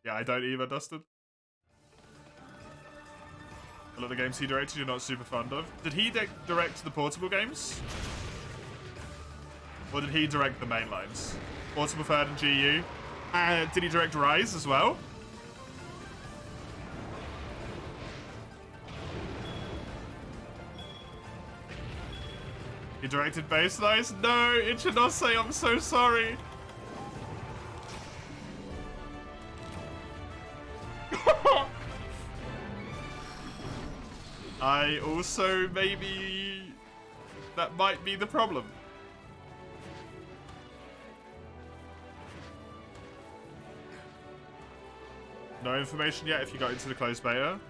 Yeah, I don't either, Dustin. A lot of the games he directed you're not super fond of. Did he direct the portable games? Or did he direct the main lines? Portable Third and GU? Did he direct Rise as well? He directed Base Nice? No, Ichinose, I'm so sorry. I also, maybe, that might be the problem. No information yet if you got into the closed beta.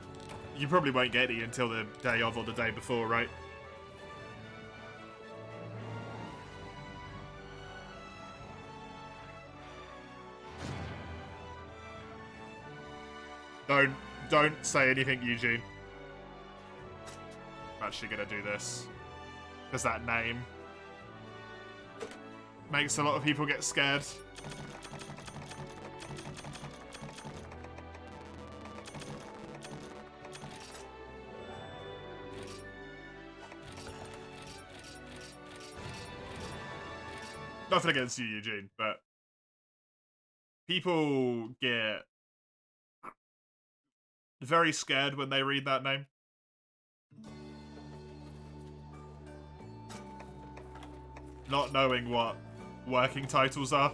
You probably won't get any until the day of or the day before, right? Don't say anything, Eugene. I'm actually gonna do this. Because that name makes a lot of people get scared. Nothing against you, Eugene, but people get very scared when they read that name. Not knowing what working titles are.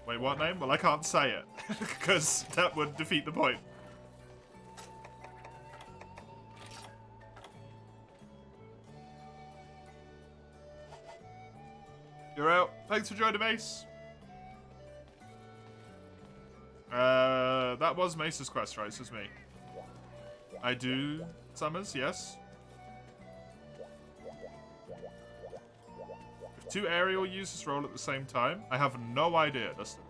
Wait, what name? Well, I can't say it, because that would defeat the point. You're out. Thanks for joining, Mace. That was Mace's quest, right? This is me. I do summons, yes. If 2 aerial users roll at the same time, I have no idea, Dustin.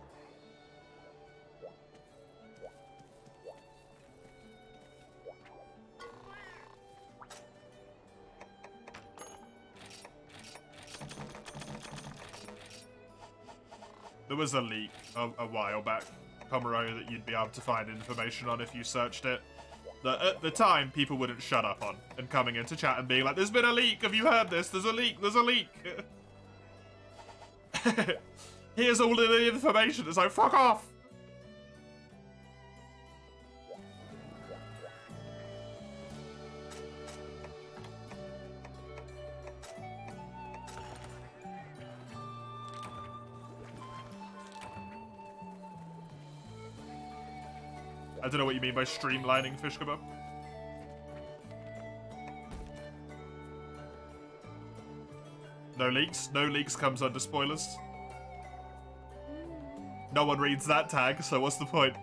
There was a leak a while back, Pomeroy, that you'd be able to find information on if you searched it. That at the time, people wouldn't shut up on. And coming into chat and being like, there's been a leak, have you heard this? There's a leak, there's a leak. Here's all of the information. It's like, fuck off. I don't know what you mean by streamlining, fish kebab. No leaks? No leaks comes under spoilers. No one reads that tag, so what's the point?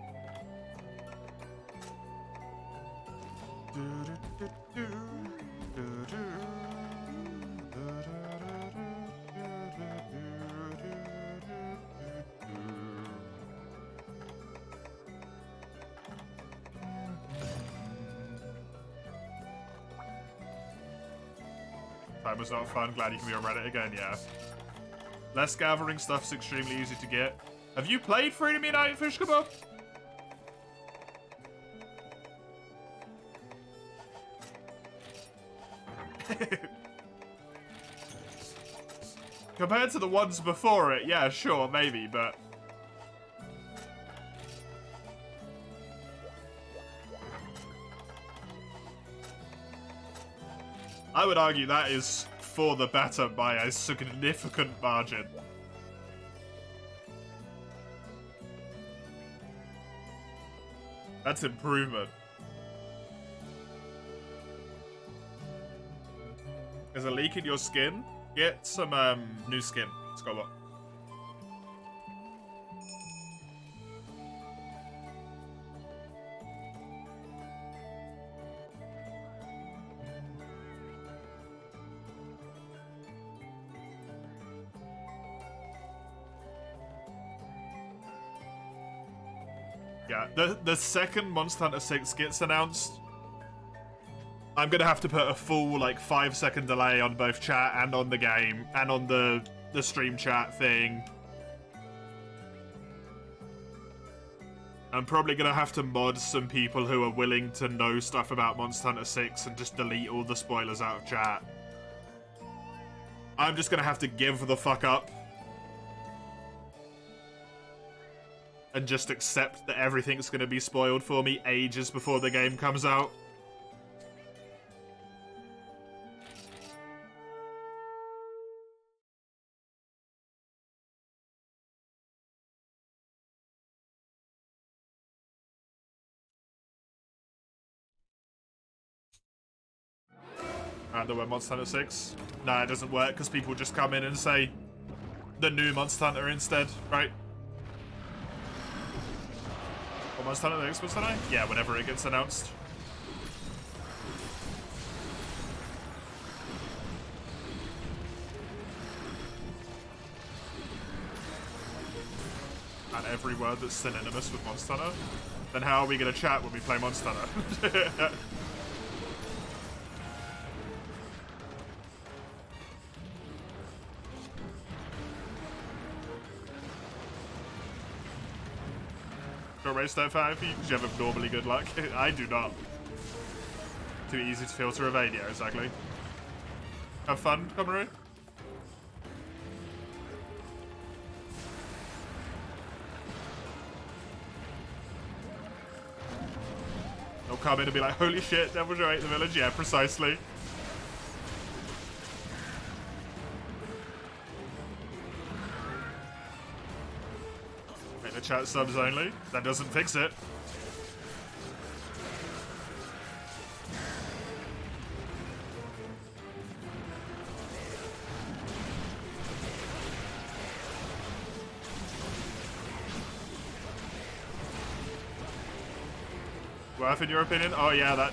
Time was not fun. Glad you can be on Reddit again, yeah. Less gathering stuff's extremely easy to get. Have you played Freedom Unite, Fish Kebab? Compared to the ones before it, yeah, sure, maybe, but... I would argue that is for the better by a significant margin. That's improvement. There's a leak in your skin? Get some new skin. Let's go on. Yeah, the second Monster Hunter 6 gets announced, I'm gonna have to put a full, like, 5-second delay on both chat and on the game, and on the stream chat thing. I'm probably gonna have to mod some people who are willing to know stuff about Monster Hunter 6 and just delete all the spoilers out of chat. I'm just gonna have to give the fuck up. And just accept that everything's gonna be spoiled for me ages before the game comes out. There were Monster Hunter 6. Nah, it doesn't work because people just come in and say the new Monster Hunter instead, right? What Monster Hunter the next Monster Hunter? Yeah, whenever it gets announced. And every word that's synonymous with Monster Hunter. Then how are we gonna chat when we play Monster Hunter? Race that fire for you because you have abnormally good luck. I do not. Too easy to filter a video, exactly. Have fun, Pomeroy. They'll come in and be like, holy shit, Devil Joe ate the village. Yeah, precisely. Chat subs only. That doesn't fix it. worth in your opinion? Oh yeah, that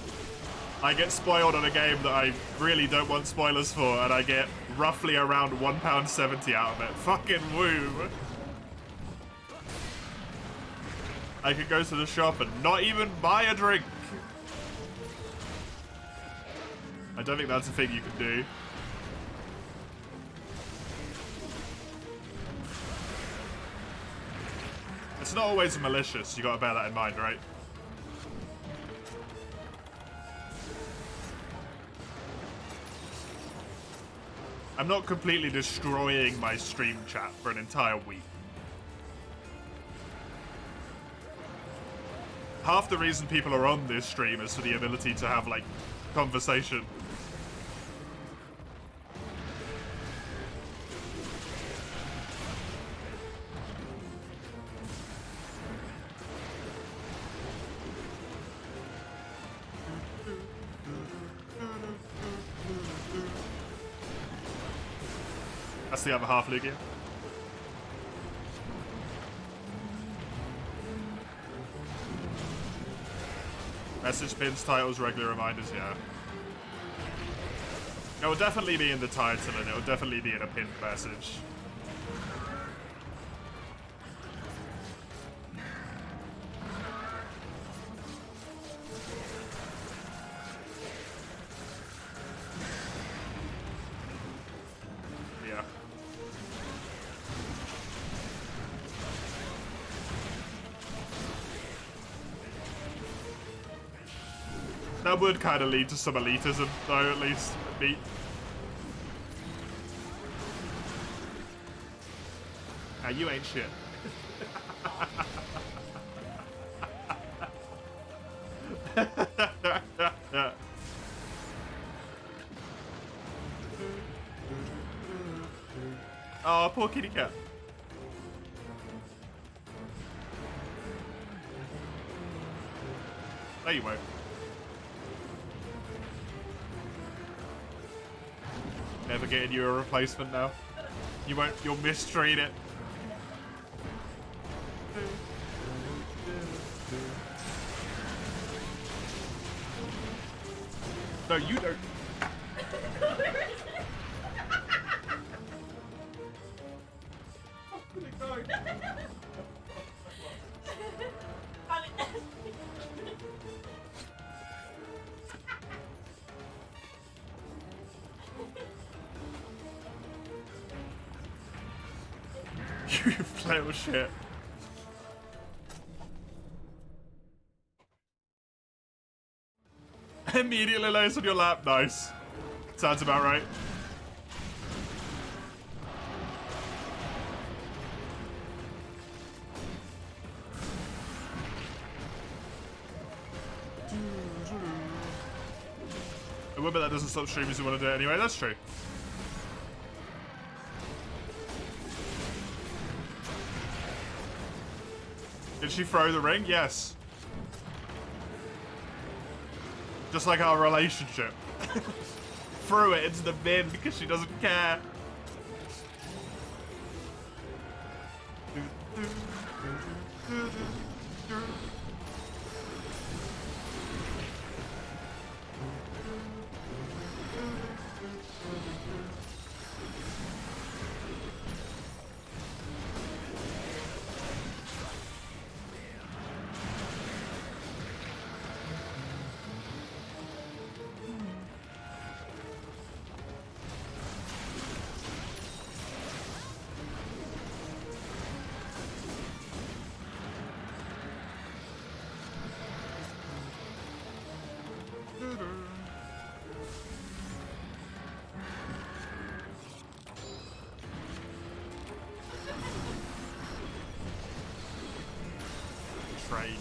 I get spoiled on a game that I really don't want spoilers for, and I get roughly around £1.70 out of it. Fucking woo! I could go to the shop and not even buy a drink. I don't think that's a thing you can do. It's not always malicious, you gotta bear that in mind, right? I'm not completely destroying my stream chat for an entire week. Half the reason people are on this stream is for the ability to have, like, conversation. That's the other half, Lugia. Message pins, titles, regular reminders, yeah. It will definitely be in the title, and it will definitely be in a pinned message. Yeah. That would kind of lead to some elitism, though, at least. Me. Ah, you ain't shit. Oh, poor kitty cat. There you won't. Never getting you a replacement now. You won't, you'll mistreat it. No, you don't. You little shit. Immediately lays on your lap. Nice. Sounds about right. I will bet that doesn't stop streamers who want to do it anyway. That's true. Did she throw the ring? Yes. Just like our relationship. Threw it into the bin because she doesn't care. Trade.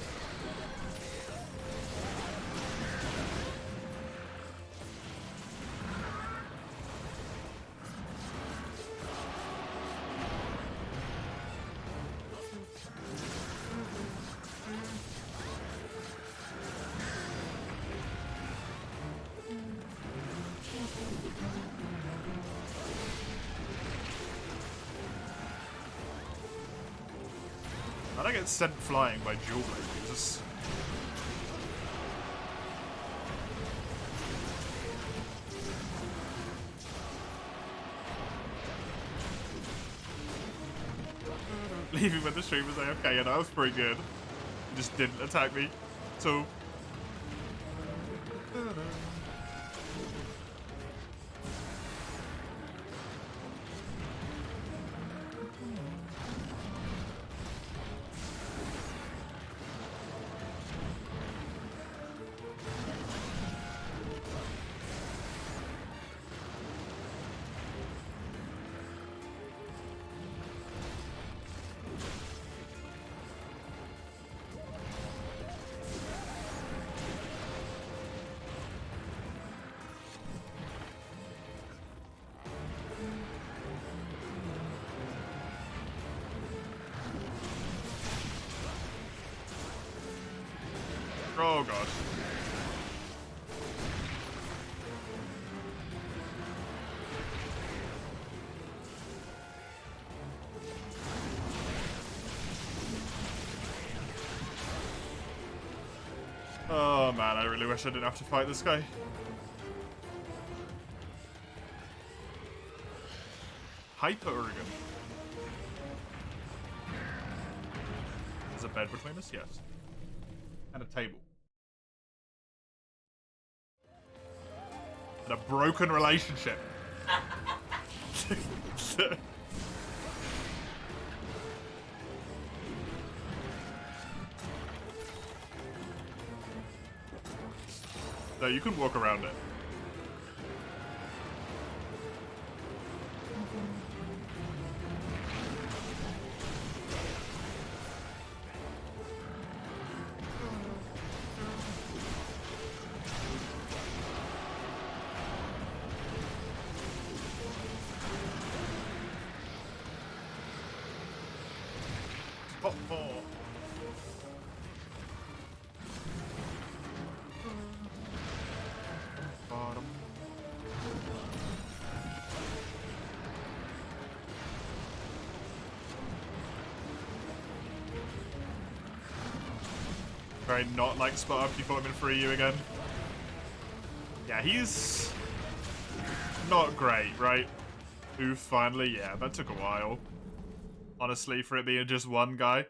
I don't get sent flying by dual blade users. Even when the stream was AFK, and that was pretty good. He just didn't attack me. So. Oh god. Oh man, I really wish I didn't have to fight this guy. Hyper Oregon. There's a bed between us, yes. And a table. And a broken relationship. No, you can walk around it. Top 4. Bottom. Very not like spot up, you put him in 3U again. Yeah, he's not great, right? Oof, finally, yeah, that took a while. Honestly, for it being just one guy.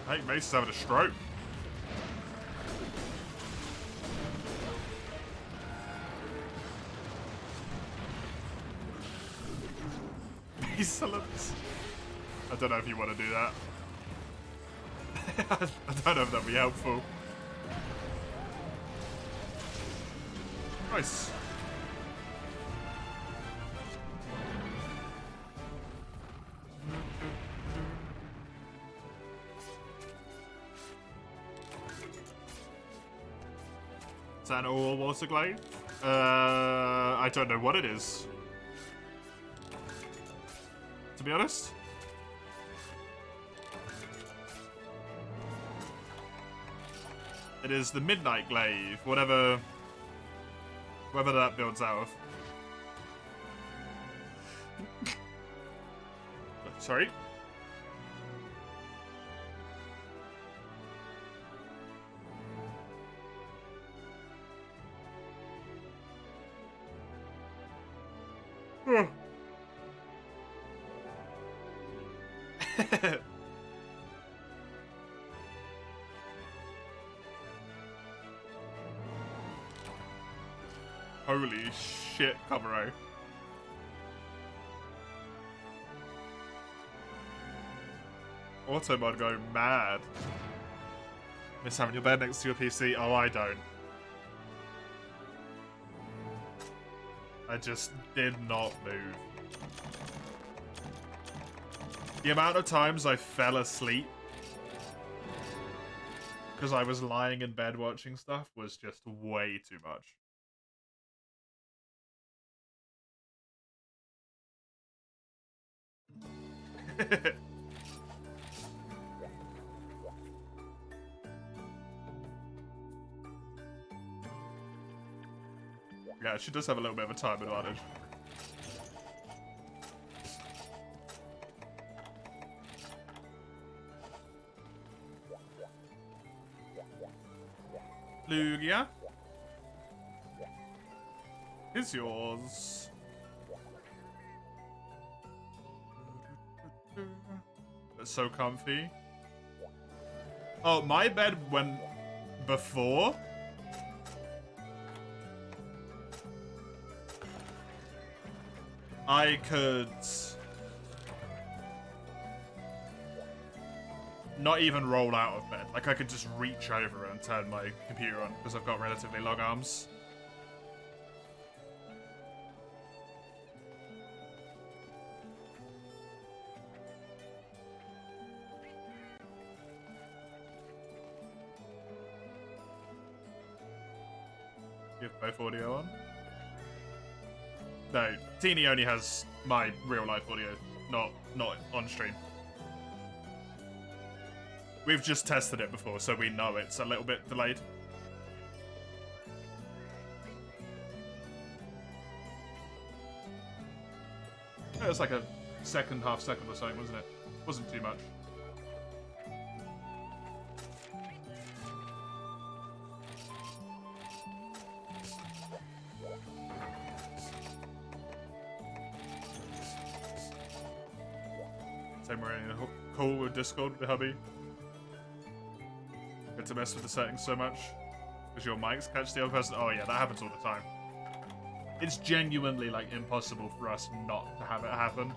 I think Mace is having a stroke. Excellent. I don't know if you want to do that. I don't know if that'd be helpful. Nice. Is that an all water glade? I don't know what it is. To be honest. It is the Midnight Glaive, whatever that builds out of. Sorry. Holy shit, Covero. Automod go mad. Miss having your bed next to your PC? Oh, I don't. I just did not move. The amount of times I fell asleep because I was lying in bed watching stuff was just way too much. Yeah, she does have a little bit of a time advantage. Lugia. Is yours. It's so comfy. Oh, my bed went before. I could not even roll out of bed. Like, I could just reach over and turn my computer on because I've got relatively long arms. You have both audio on? No, Teeny only has my real life audio, not on stream. We've just tested it before, so we know it's a little bit delayed. It was like a second, half second or something, wasn't it? Wasn't too much. Same we're in a call with Discord with the hubby. Good to mess with the settings so much. Because your mics catch the other person. Oh yeah, that happens all the time. It's genuinely like impossible for us not to have it happen.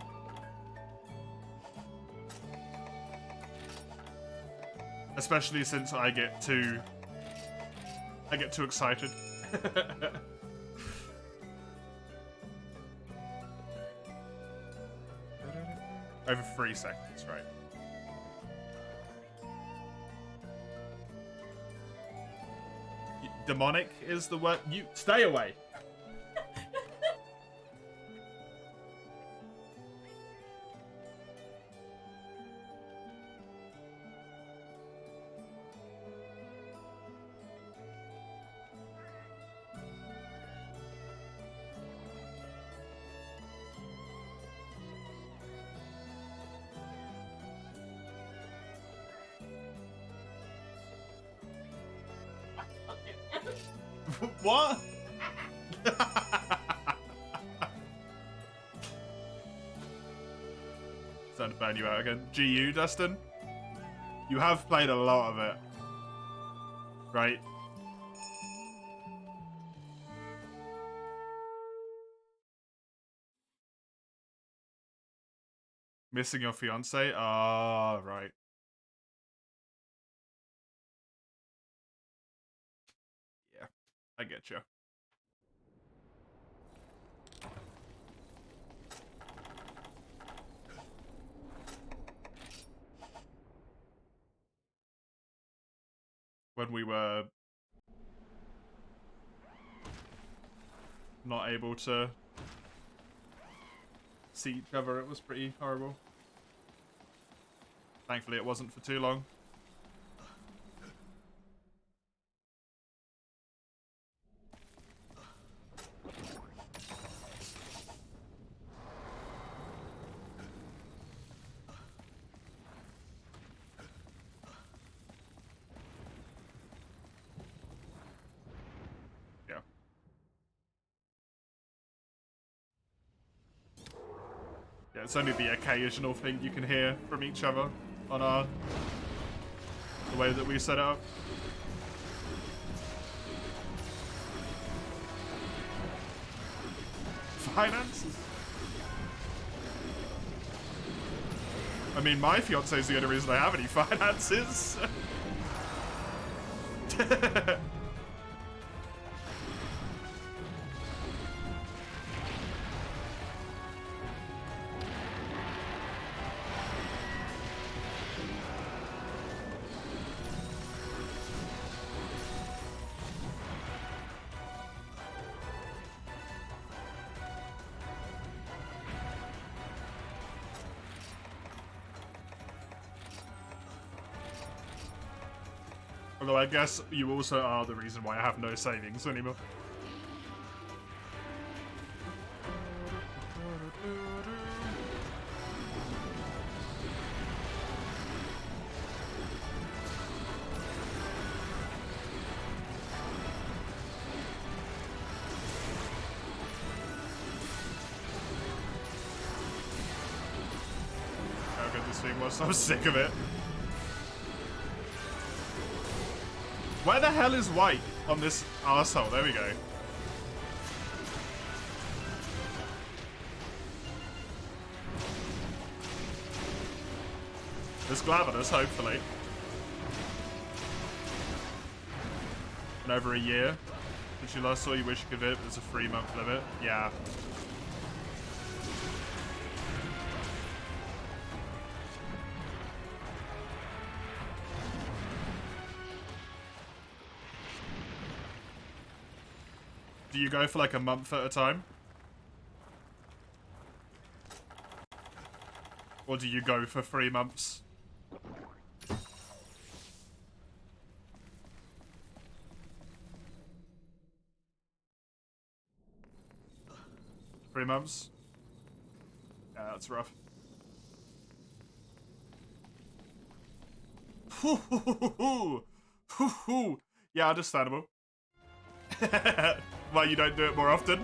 Especially since I get too excited. Over 3 seconds, right? Demonic is the word. You stay away. What? Time to ban you out again. GU, Dustin? You have played a lot of it. Right? Missing your fiance? Ah, right. Yeah, I get you. When we were not able to see each other, it was pretty horrible. Thankfully, it wasn't for too long. Yeah. Yeah, it's only the occasional thing you can hear from each other on the way that we set it up. Finances? I mean, my fiance is the only reason I have any finances. Although I guess you also are the reason why I have no savings anymore. thing was. I was sick of it. Where the hell is white on this arsehole? There we go. There's Glavenus, hopefully. In over a year. Since you last saw, you wish you could visit. There's a 3-month limit. Yeah. Do you go for like a month at a time? Or do you go for 3 months? Three months? Yeah, that's rough. Yeah, understandable. Why you don't do it more often?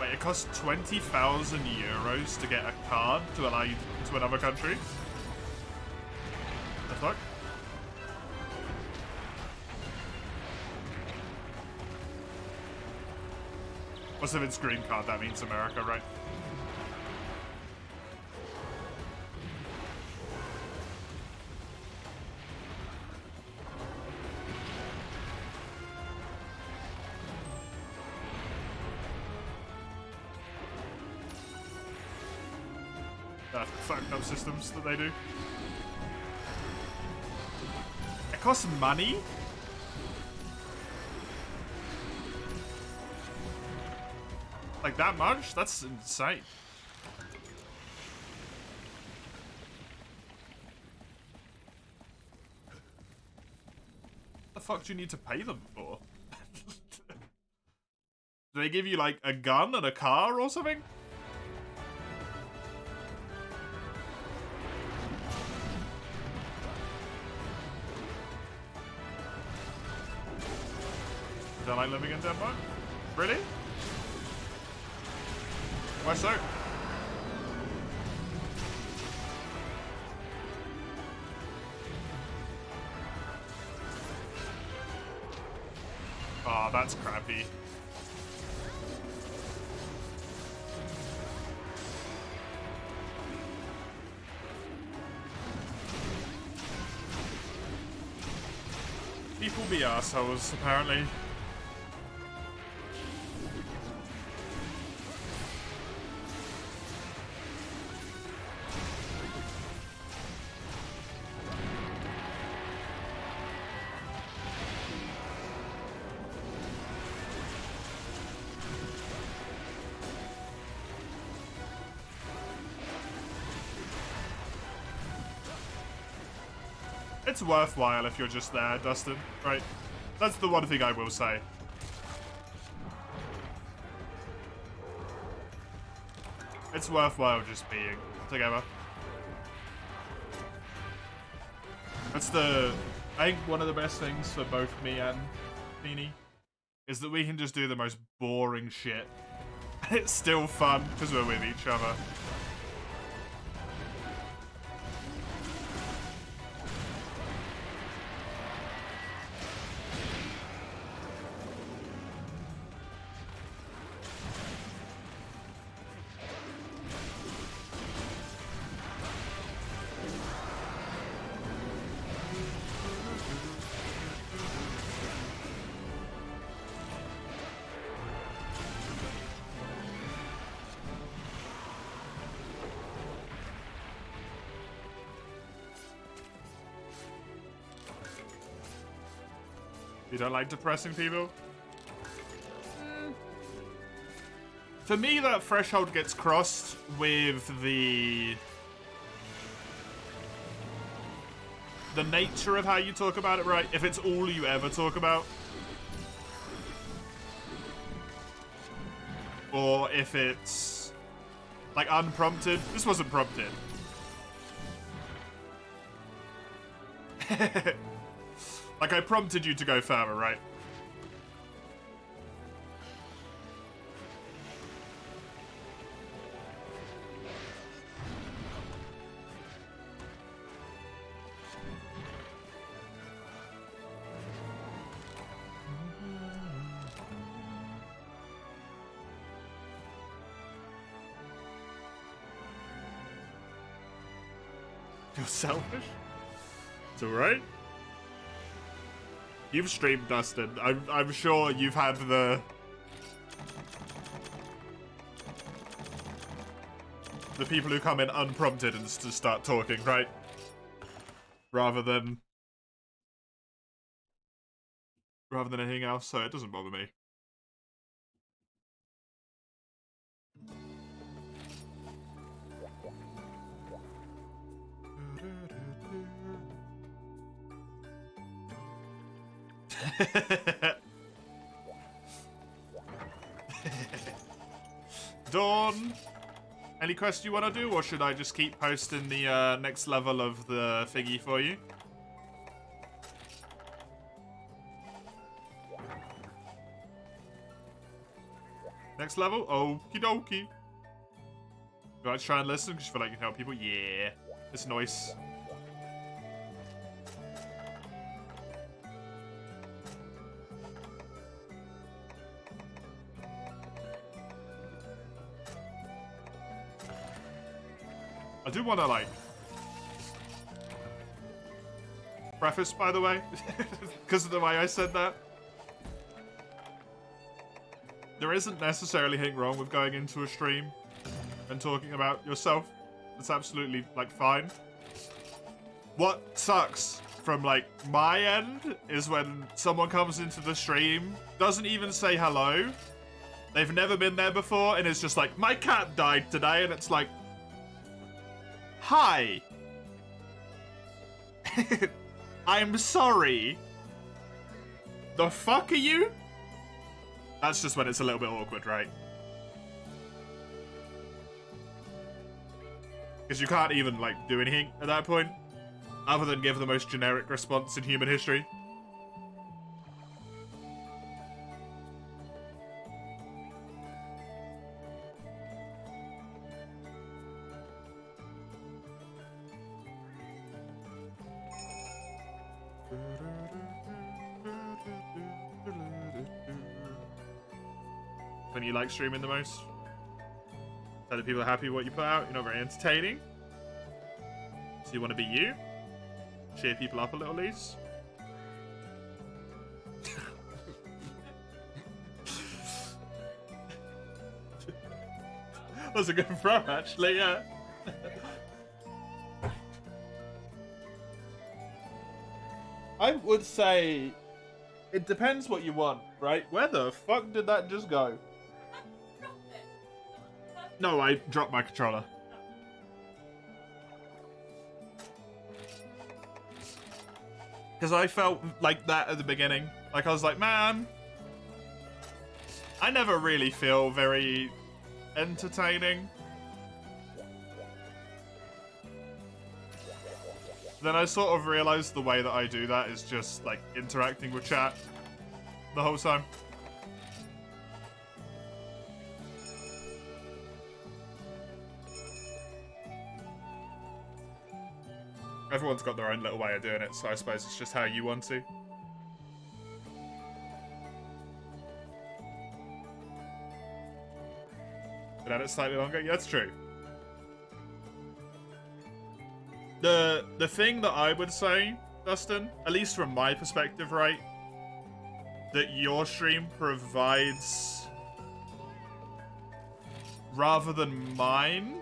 Wait, it costs 20,000 euros to get a card to allow you into another country? The fuck? What's if it's green card? That means America, right? Fucked up systems that they do. It costs money? Like that much? That's insane. What the fuck do you need to pay them for? Do they give you like a gun and a car or something? Don't like living in Denmark? Really? Why so? Oh, that's crappy. People be assholes, apparently. It's worthwhile if you're just there, Dustin, right? That's the one thing I will say. It's worthwhile just being together. That's I think one of the best things for both me and Beanie is that we can just do the most boring shit. And it's still fun because we're with each other. You don't like depressing people? For me, that threshold gets crossed with the nature of how you talk about it, right? If it's all you ever talk about. Or if it's, like, unprompted. This wasn't prompted. Like, I prompted you to go further, right? You're selfish? It's alright. You've streamed, Dustin. I'm sure you've had the people who come in unprompted and just start talking, right? Rather than anything else, so it doesn't bother me. Dawn, any quest you want to do, or should I just keep posting the next level of the thingy for you? Next level? Okie dokie. You like to try and listen because you feel like you can help people? Yeah, it's nice. I do want to, like, preface, by the way, because of the way I said that. There isn't necessarily anything wrong with going into a stream and talking about yourself. It's absolutely, like, fine. What sucks from, like, my end is when someone comes into the stream, doesn't even say hello, they've never been there before, and it's just like, my cat died today, and it's like, hi. I'm sorry. The fuck are you? That's just when it's a little bit awkward, right? Because you can't even, like, do anything at that point, other than give the most generic response in human history. When you like streaming the most? Tell the people happy with what you put out. You're not very entertaining. So you want to be you? Cheer people up a little, Lise? That's a good throw, actually, yeah. I would say it depends what you want, right? Where the fuck did that just go? No, I dropped my controller. Because I felt like that at the beginning. Like, I was like, man, I never really feel very entertaining. Then I sort of realized the way that I do that is just, like, interacting with chat the whole time. Everyone's got their own little way of doing it, so I suppose it's just how you want to. But at it slightly longer? Yeah, that's true. The thing that I would say, Dustin, at least from my perspective, right, that your stream provides rather than mine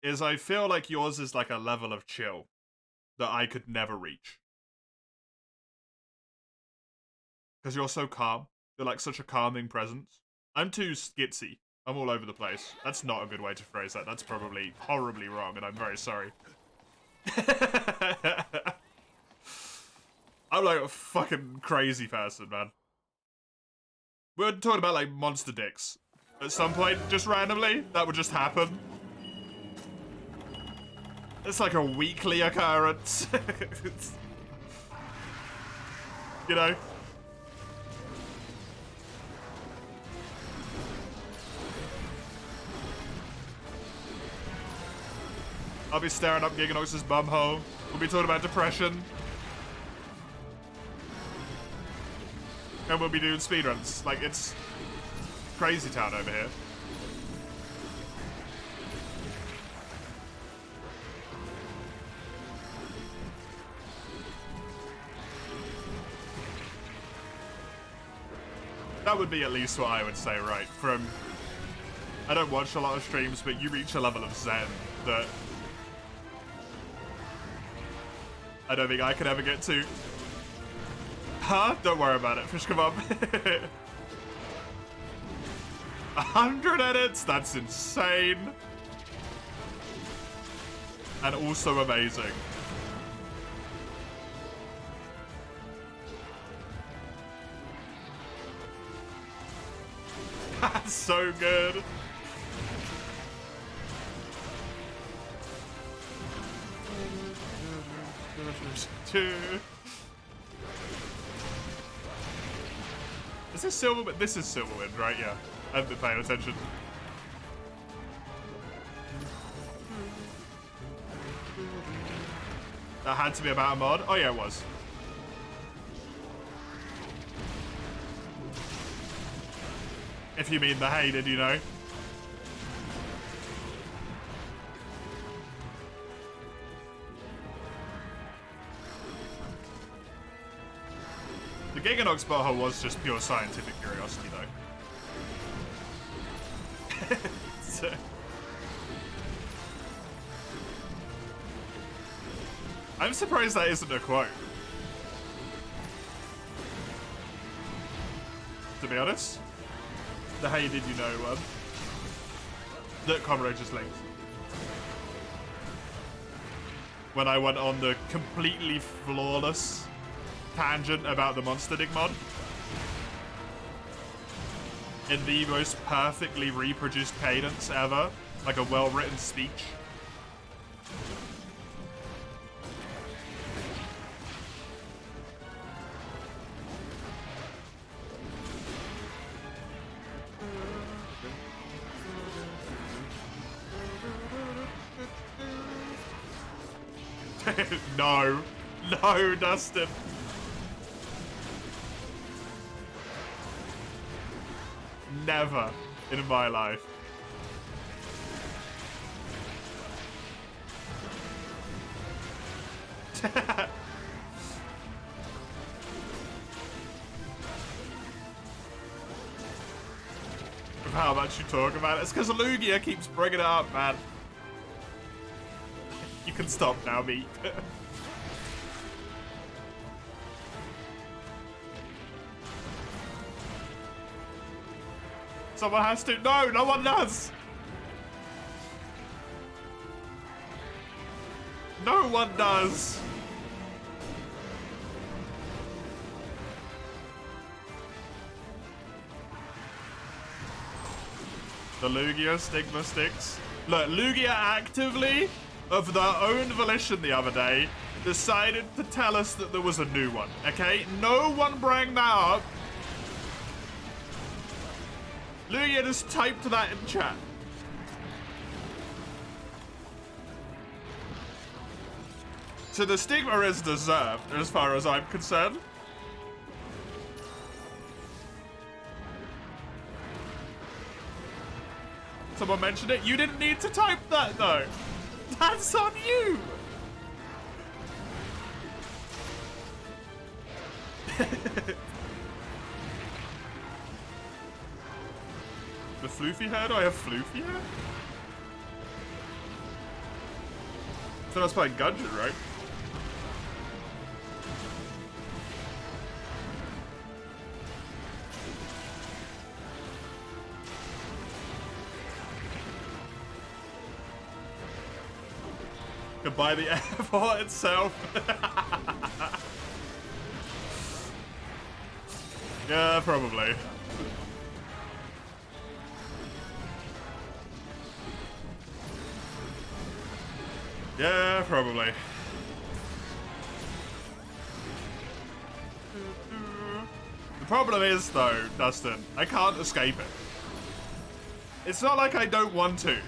is I feel like yours is like a level of chill that I could never reach. Because you're so calm. You're like such a calming presence. I'm too skitsy. I'm all over the place. That's not a good way to phrase that. That's probably horribly wrong, and I'm very sorry. I'm like a fucking crazy person, man. We were talking about like monster dicks at some point, just randomly. That would just happen. It's like a weekly occurrence. You know? I'll be staring up Giganox's bumhole. We'll be talking about depression. And we'll be doing speedruns. Like, it's crazy town over here. That would be at least what I would say, right? From... I don't watch a lot of streams, but you reach a level of zen that I don't think I could ever get to. Huh? Don't worry about it. Fish come up. 100 edits? That's insane. And also amazing. That's so good. Is this Silverwind? This is Silverwind, right? Yeah. I haven't been paying attention. That had to be about a mod? Oh yeah, it was. If you mean the hated, you know. The Giganox butthole was just pure scientific curiosity, though. So... I'm surprised that isn't a quote. To be honest. The hey did you know one. That Conrad just linked. When I went on the completely flawless tangent about the Monster Dig mod. In the most perfectly reproduced cadence ever. Like a well-written speech. No. No, Dustin. Never in my life. Of how much you talk about it. It's because Lugia keeps bringing it up, man. You can stop now, Meat. Someone has to. No, no one does. No one does. The Lugia stigma sticks. Look, Lugia actively, of their own volition the other day, decided to tell us that there was a new one, okay? No one bring that up. Lugia just typed that in chat. So the stigma is deserved, as far as I'm concerned. Someone mentioned it. You didn't need to type that, though. That's on you. The floofy hair? Do I have floofy hair? I thought I was playing Gungeon, right? Could buy the airport itself. Yeah, probably. Yeah, probably. The problem is, though, Dustin, I can't escape it. It's not like I don't want to.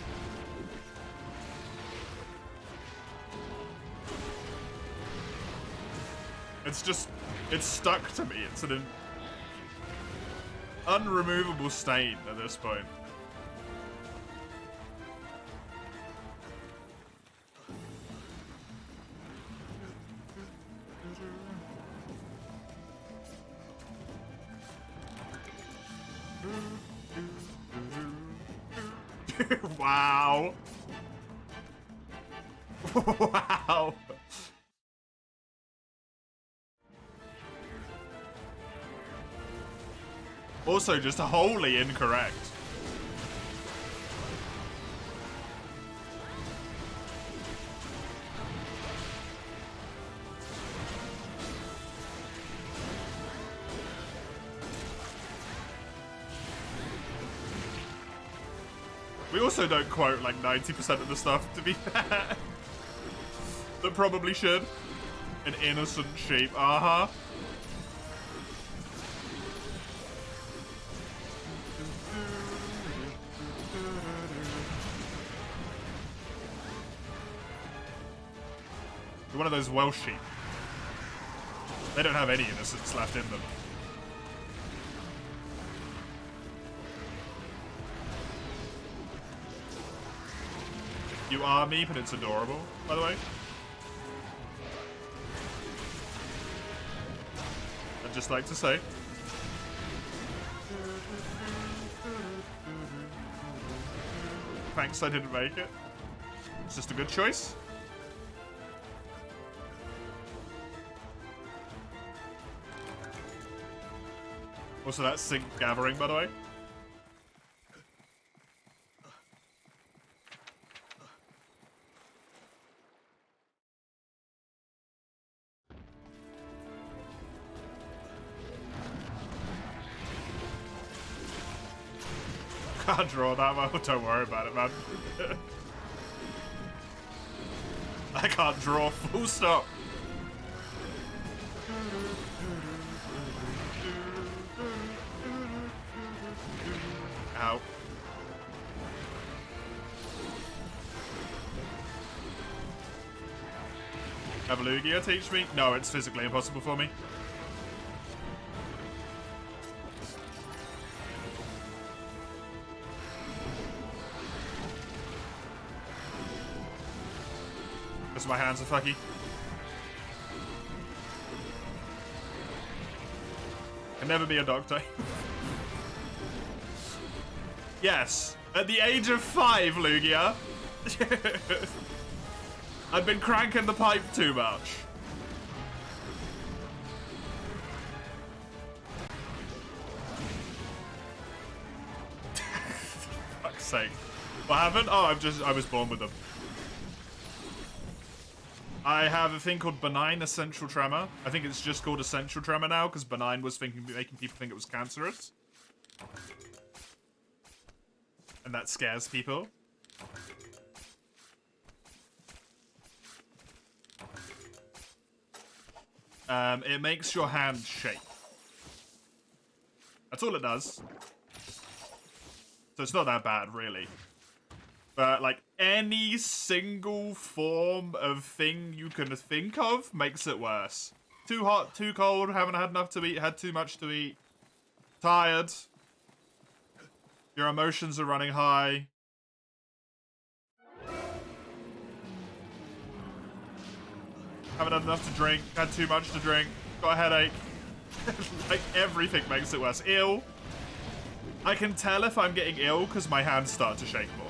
It's just, it's stuck to me. It's an unremovable stain at this point. Wow. Wow. Also, just wholly incorrect. We also don't quote like 90% of the stuff, to be fair. That probably should. An innocent sheep. Uh-huh. You're one of those Welsh sheep. They don't have any innocence left in them. You are me, but it's adorable, by the way. I'd just like to say. Thanks, I didn't make it. It's just a good choice. Also, that's sync gathering, by the way. Can't draw that well. Don't worry about it, man. I can't draw. Full stop. Ow. Have Lugia teach me? No, it's physically impossible for me. Because my hands are fucky. Can never be a doctor. Yes, at the age of 5, Lugia. I've been cranking the pipe too much. Fuck's sake. What happened? Oh, I was born with them. I have a thing called benign essential tremor. I think it's just called essential tremor now because benign was making people think it was cancerous. And that scares people. It makes your hand shake. That's all it does. So it's not that bad, really. But, like, any single form of thing you can think of makes it worse. Too hot, too cold, haven't had enough to eat, had too much to eat. Tired. Your emotions are running high. Haven't had enough to drink, had too much to drink, got a headache. Like, everything makes it worse. Ill. I can tell if I'm getting ill because my hands start to shake more.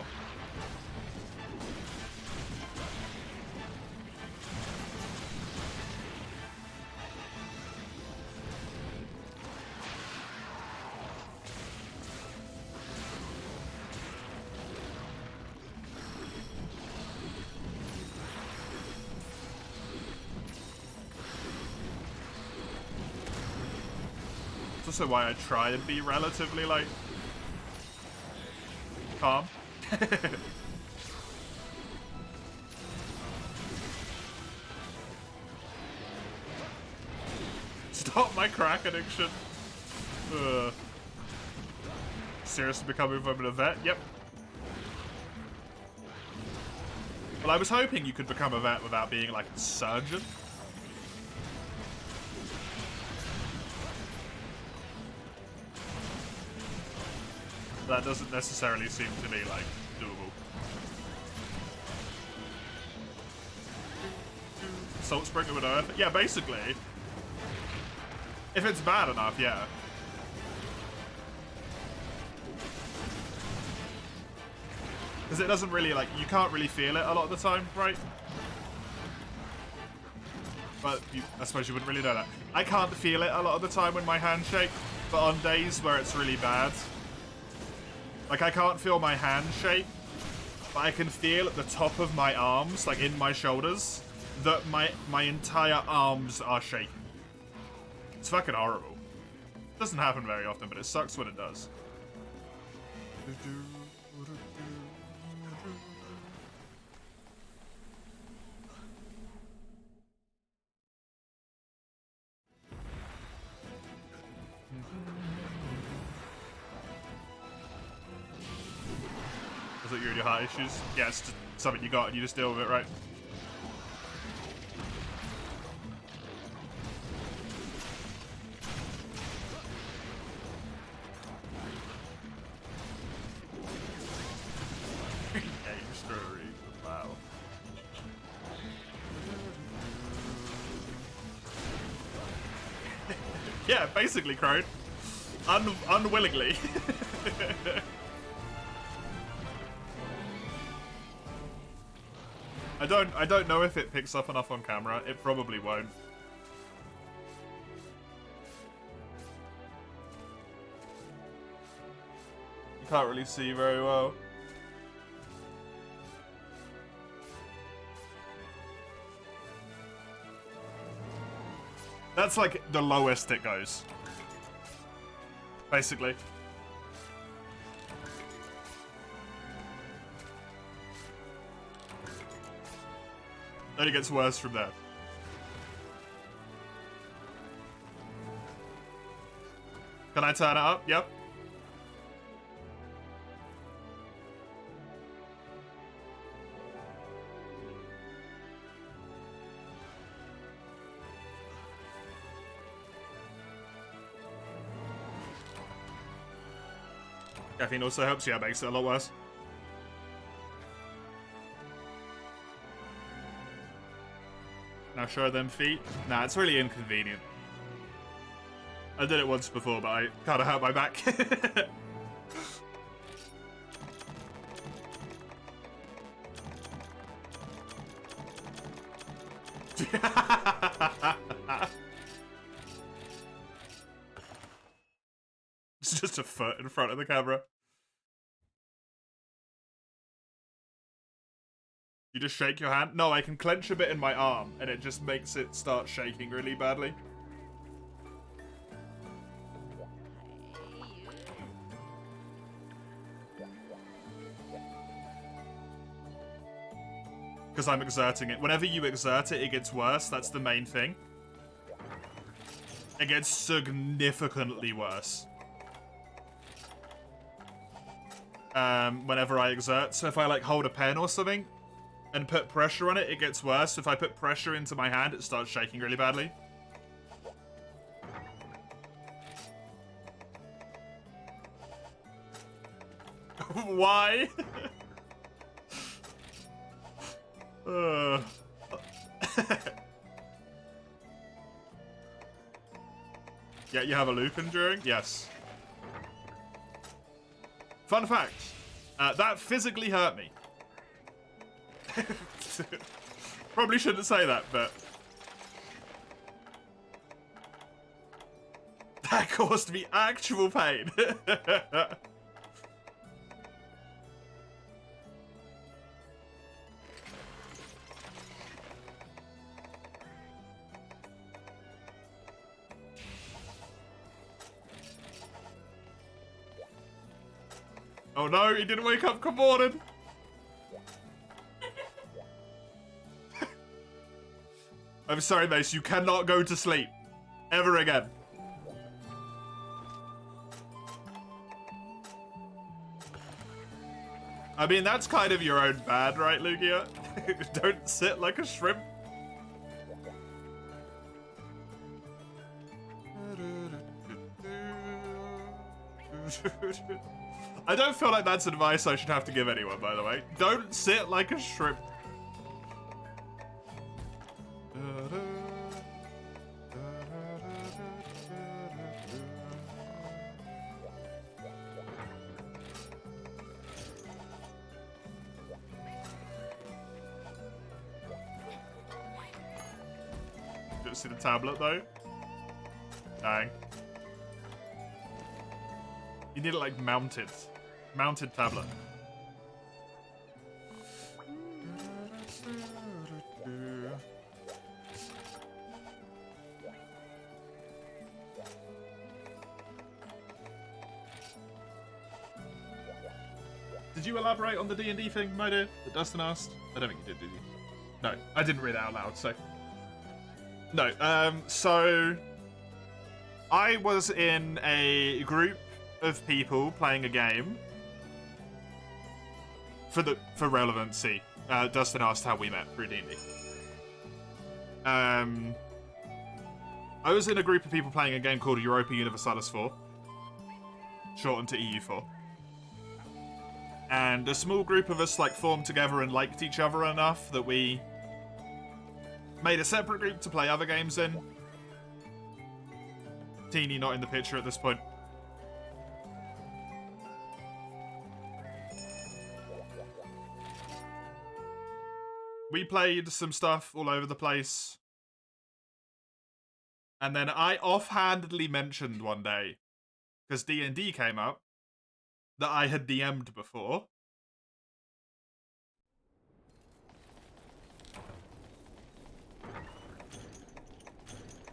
also why I try and be relatively, like, calm. Stop my crack addiction. Seriously becoming from a vet? Yep. Well, I was hoping you could become a vet without being, like, a surgeon. That doesn't necessarily seem to be, like, doable. Salt sprinkle with earth? Yeah, basically. If it's bad enough, yeah. Because it doesn't really, like, you can't really feel it a lot of the time, right? But I suppose you wouldn't really know that. I can't feel it a lot of the time when my hands shake, but on days where it's really bad, like, I can't feel my hand shake, but I can feel at the top of my arms, like in my shoulders, that my entire arms are shaking. It's fucking horrible. Doesn't happen very often, but it sucks when it does. Is it you and your heart issues? Yeah, it's just something you got and you just deal with it, right? Game story. Wow. Yeah, basically, Crone. Unwillingly. I don't know if it picks up enough on camera. It probably won't. You can't really see very well. That's like the lowest it goes. Basically. Then it gets worse from there. Can I turn it up? Yep. Caffeine also helps. Yeah, it makes it a lot worse. Now show them feet. Nah, it's really inconvenient. I did it once before, but I kind of hurt my back. It's just a foot in front of the camera. You just shake your hand? No, I can clench a bit in my arm, and it just makes it start shaking really badly. Because I'm exerting it. Whenever you exert it, it gets worse. That's the main thing. It gets significantly worse. Whenever I exert. So if I, like, hold a pen or something and put pressure on it, it gets worse. If I put pressure into my hand, it starts shaking really badly. Why? Yeah, you have a loop enduring? Yes. Fun fact. That physically hurt me. Probably shouldn't say that, but... that caused me actual pain. Oh no, he didn't wake up. Good morning. I'm sorry, Mace. You cannot go to sleep. Ever again. I mean, that's kind of your own bad, right, Lugia? Don't sit like a shrimp. I don't feel like that's advice I should have to give anyone, by the way. Don't sit like a shrimp. Don't see the tablet, though. Dang. You need it, like, mounted. Mounted tablet. Did you elaborate on the D&D thing, my dear, that Dustin asked? I don't think you did you? No, I didn't read it out loud, so... No, so... I was in a group of people playing a game. For relevancy, Dustin asked how we met through D&D. I was in a group of people playing a game called Europa Universalis 4. Shortened to EU4. And a small group of us like formed together and liked each other enough that we made a separate group to play other games in. Teeny not in the picture at this point. We played some stuff all over the place. And then I offhandedly mentioned one day, because D&D came up, that I had DM'd before.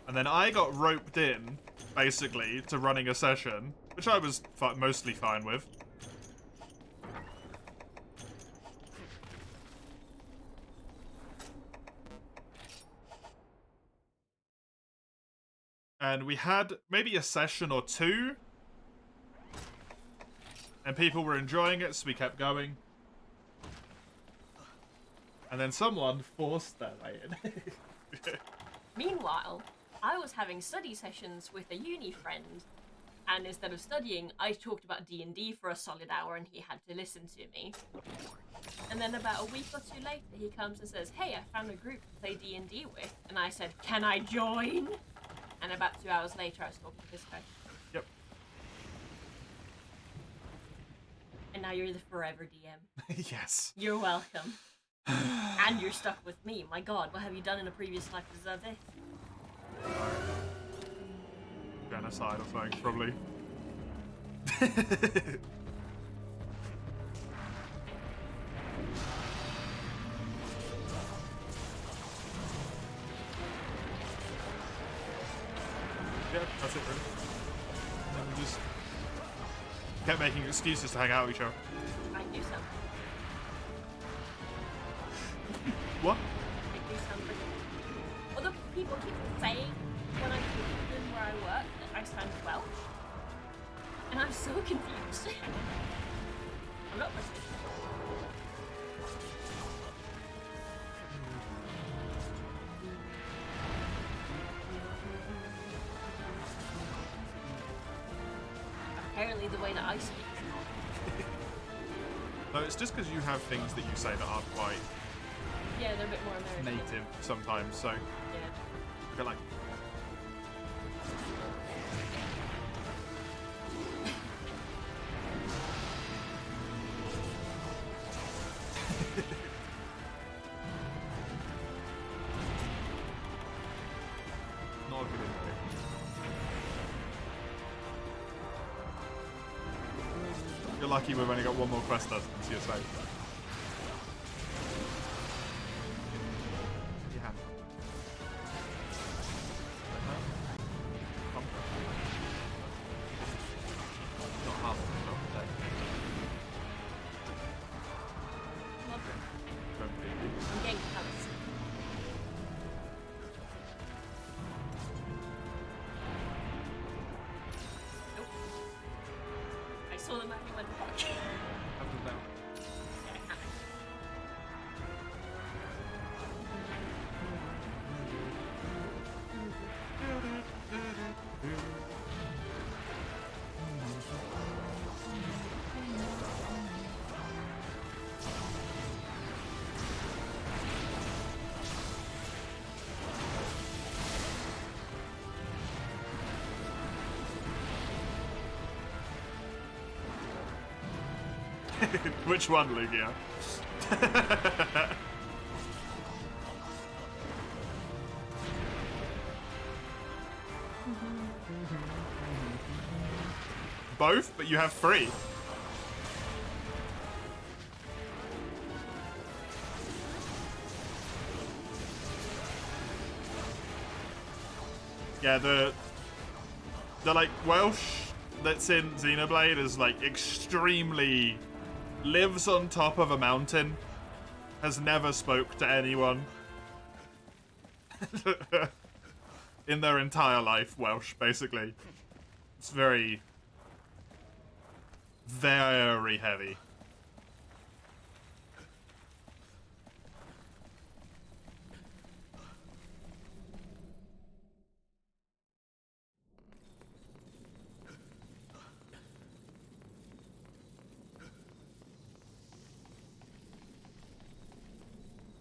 And then I got roped in, basically, to running a session, which I was mostly fine with. And we had maybe a session or two. And people were enjoying it, so we kept going. And then someone forced their way in. Meanwhile, I was having study sessions with a uni friend, and instead of studying, I talked about D&D for a solid hour, and he had to listen to me. And then about a week or two later, he comes and says, "Hey, I found a group to play D&D with." And I said, "Can I join?" And about 2 hours later, I was talking to this guy. Yep. And now you're the forever DM. Yes. You're welcome. And you're stuck with me. My god, what have you done in a previous life to deserve this? Genocide or something, probably. Yeah, that's it really. And then we just kept making excuses to hang out with each other. I do something. What? I do something. Although people keep saying when I talk to them where I work that I sound Welsh. And I'm so confused. I'm not British. Apparently the way that I speak is not. No, it's just because you have things that you say that aren't quite Yeah, they're a bit more American. native sometimes, so Yeah. I like. Not a good intro. You're lucky we've only got one more quest left to your save. Yeah. Not half the job today. Which one, Lugia? Both, but you have 3. Yeah, the like Welsh that's in Xenoblade is like extremely lives on top of a mountain, has never spoke to anyone in their entire life. Welsh, basically. It's very, very heavy.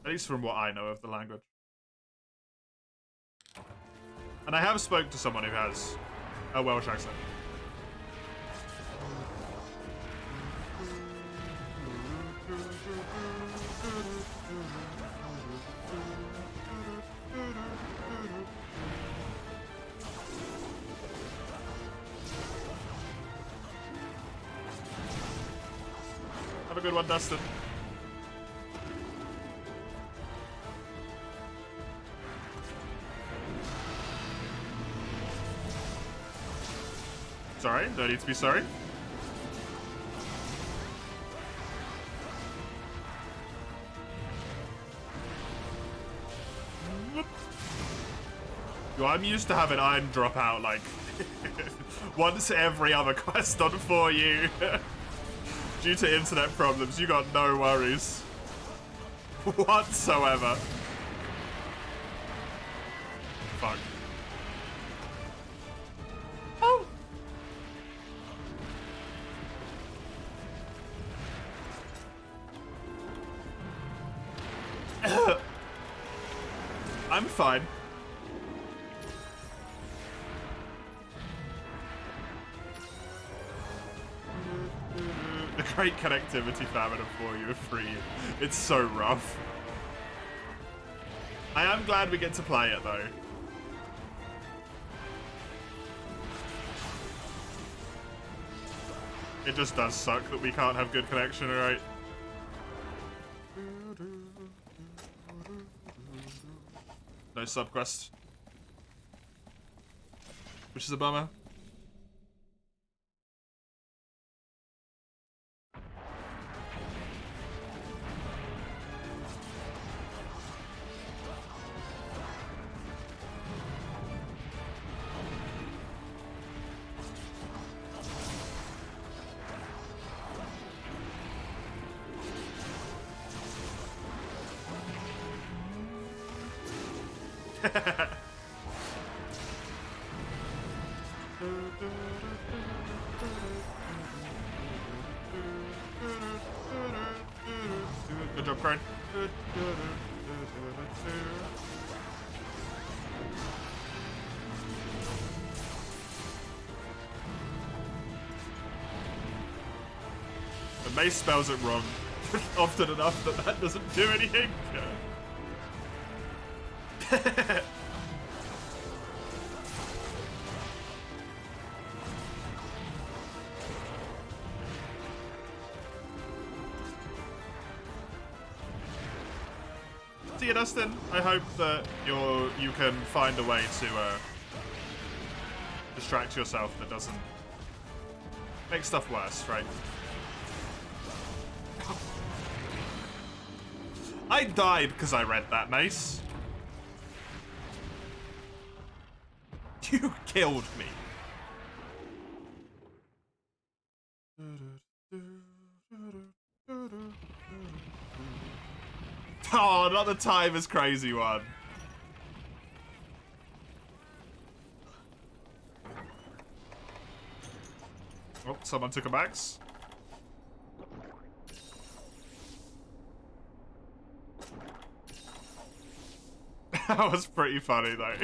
At least from what I know of the language. And I have spoken to someone who has a Welsh accent. Have a good one, Dustin. Sorry, no need to be sorry. Yo, I'm used to having iron drop out like once every other quest on For You. Due to internet problems, you got no worries whatsoever. Fuck. Oh. I'm fine. The great connectivity famine of For You are free. It's so rough. I am glad we get to play it though. It just does suck that we can't have good connection, right? No subquest. Which is a bummer. Good job, Crane. The mace spells it wrong often enough that that doesn't do anything. See you, Dustin. I hope that you can find a way to distract yourself that doesn't make stuff worse, right? I died because I read that, Mace. You killed me. Oh, not the time is crazy one. Oh, someone took a max. That was pretty funny though.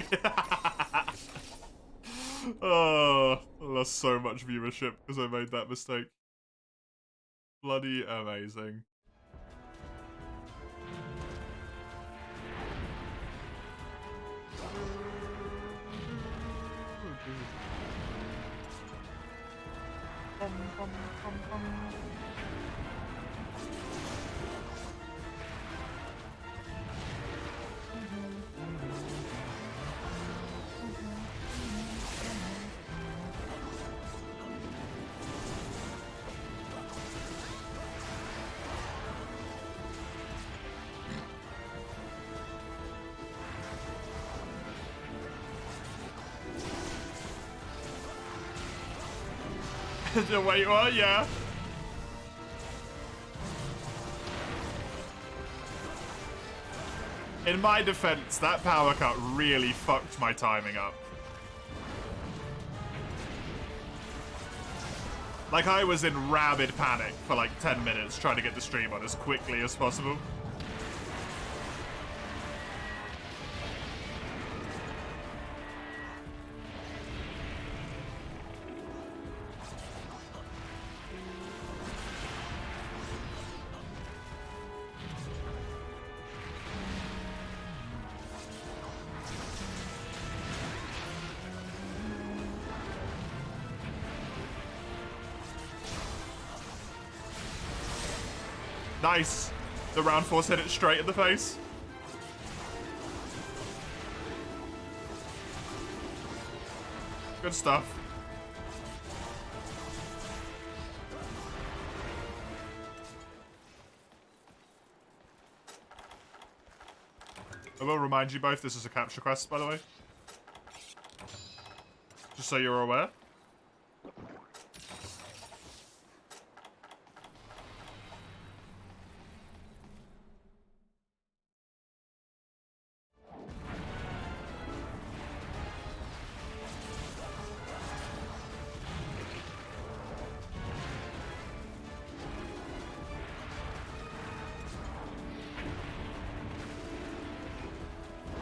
Oh, I lost so much viewership because I made that mistake. Bloody amazing. Wait, what? Yeah. In my defense, that power cut really fucked my timing up. Like, I was in rabid panic for like 10 minutes trying to get the stream on as quickly as possible. Nice. The round force hit it straight in the face. Good stuff. I will remind you both, this is a capture quest, by the way. Just so you're aware.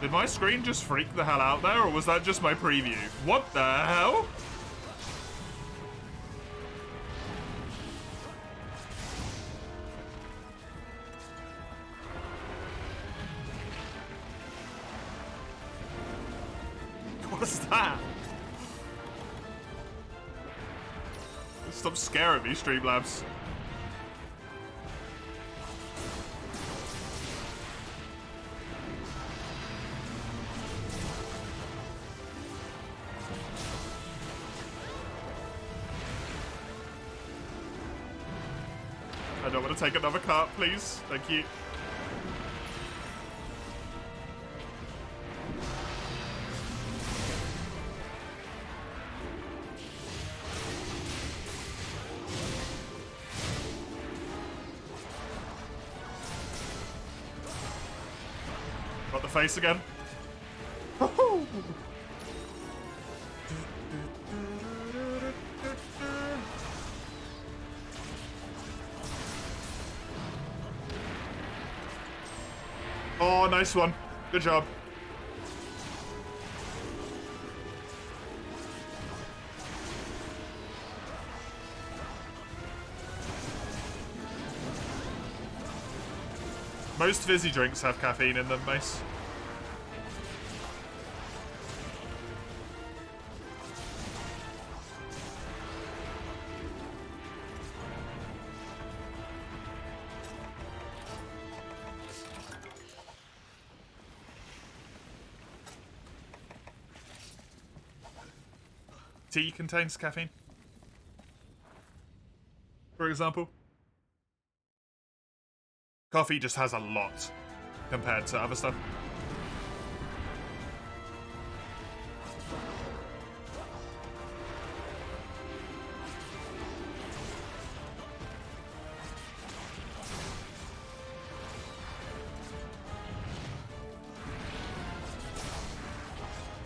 Did my screen just freak the hell out there, or was that just my preview? What the hell? What's that? Stop scaring me, Streamlabs. I don't want to take another cart, please. Thank you. Got the face again. Oh, nice one. Good job. Most fizzy drinks have caffeine in them, Mace. Tea contains caffeine, for example. Coffee just has a lot compared to other stuff.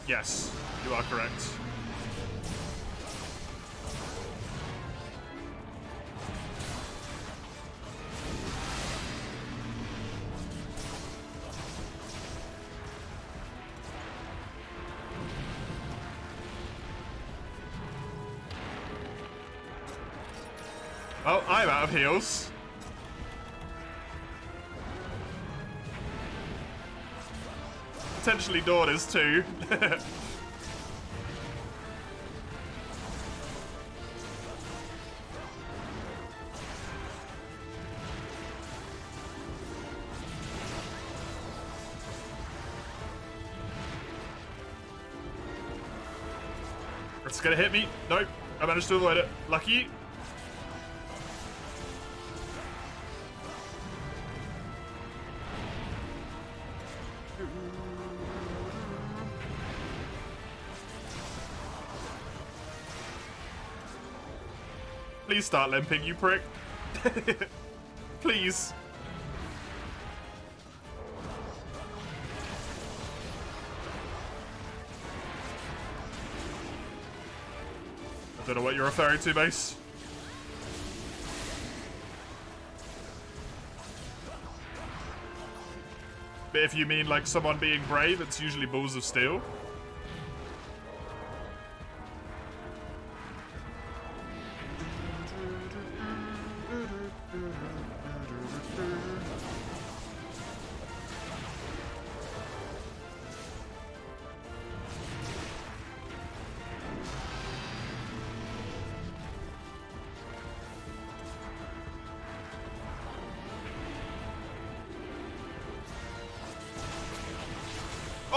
Yes, you are correct. Oh, I'm out of heals. Potentially Dawn is too. It's gonna hit me. Nope. I managed to avoid it. Lucky. Please start limping, you prick. Please. I don't know what you're referring to, Mace. But if you mean like someone being brave, it's usually balls of steel.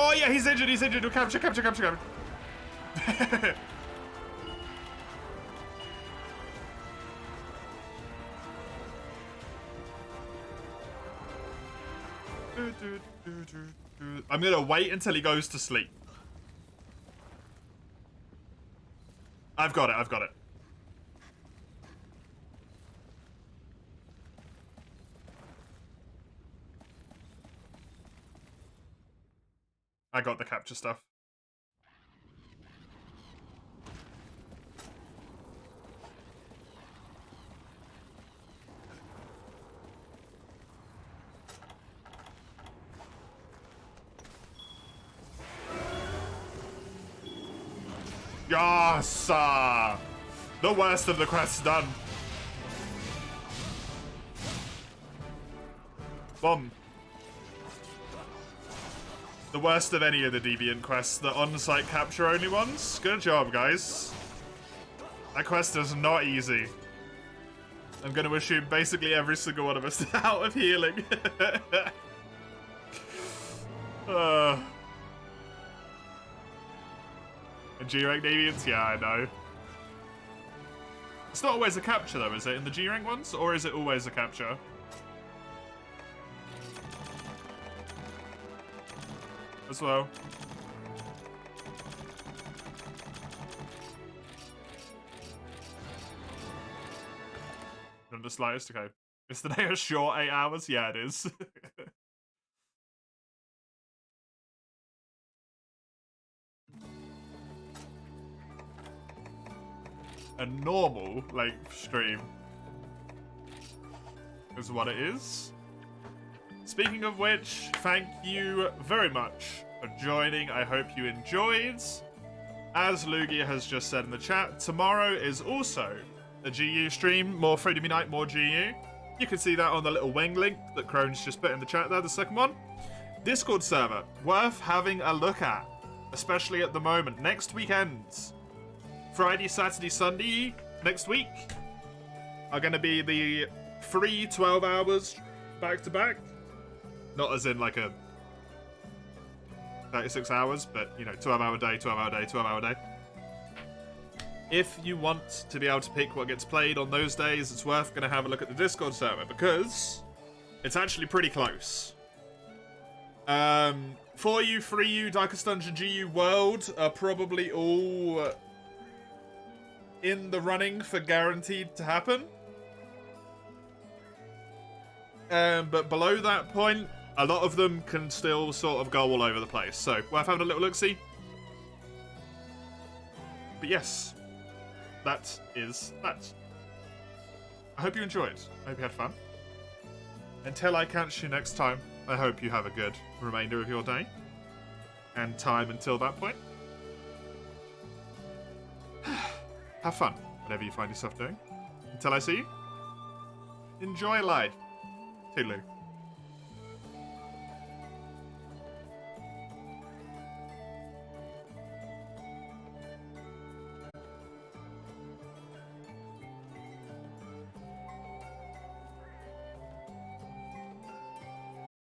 Oh yeah, he's injured, he's injured. Capture. I'm gonna wait until he goes to sleep. I've got it. I got the capture stuff. Yes! The worst of the quest done. Bomb. The worst of any of the Deviant quests, the on-site capture only ones. Good job, guys. That quest is not easy. I'm going to assume basically every single one of us is out of healing. And G-rank Deviants? Yeah, I know. It's not always a capture though, is it? In the G-rank ones? Or is it always a capture? As well. Not the slightest, okay. Is the day a short 8 hours? Yeah, it is. A normal, like, stream is what it is. Speaking of which, thank you very much for joining. I hope you enjoyed. As Lugia has just said in the chat, tomorrow is also a GU stream. More Freedom Unite, more GU. You can see that on the little wing link that Crone's just put in the chat there, the second one. Discord server, worth having a look at, especially at the moment. Next weekend, Friday, Saturday, Sunday, next week, are going to be the free 12 hours back to back. Not as in like a 36 hours, but, you know, 12-hour day, 12-hour day, 12-hour day. If you want to be able to pick what gets played on those days, it's worth going to have a look at the Discord server, because it's actually pretty close. 4U, 3U, Darkest Dungeon, GU, World are probably all in the running for guaranteed to happen. But below that point, a lot of them can still sort of go all over the place. So, worth having a little look-see. But yes, that is that. I hope you enjoyed. I hope you had fun. Until I catch you next time, I hope you have a good remainder of your day. And time until that point. Have fun, whatever you find yourself doing. Until I see you, Enjoy life. Toodaloo.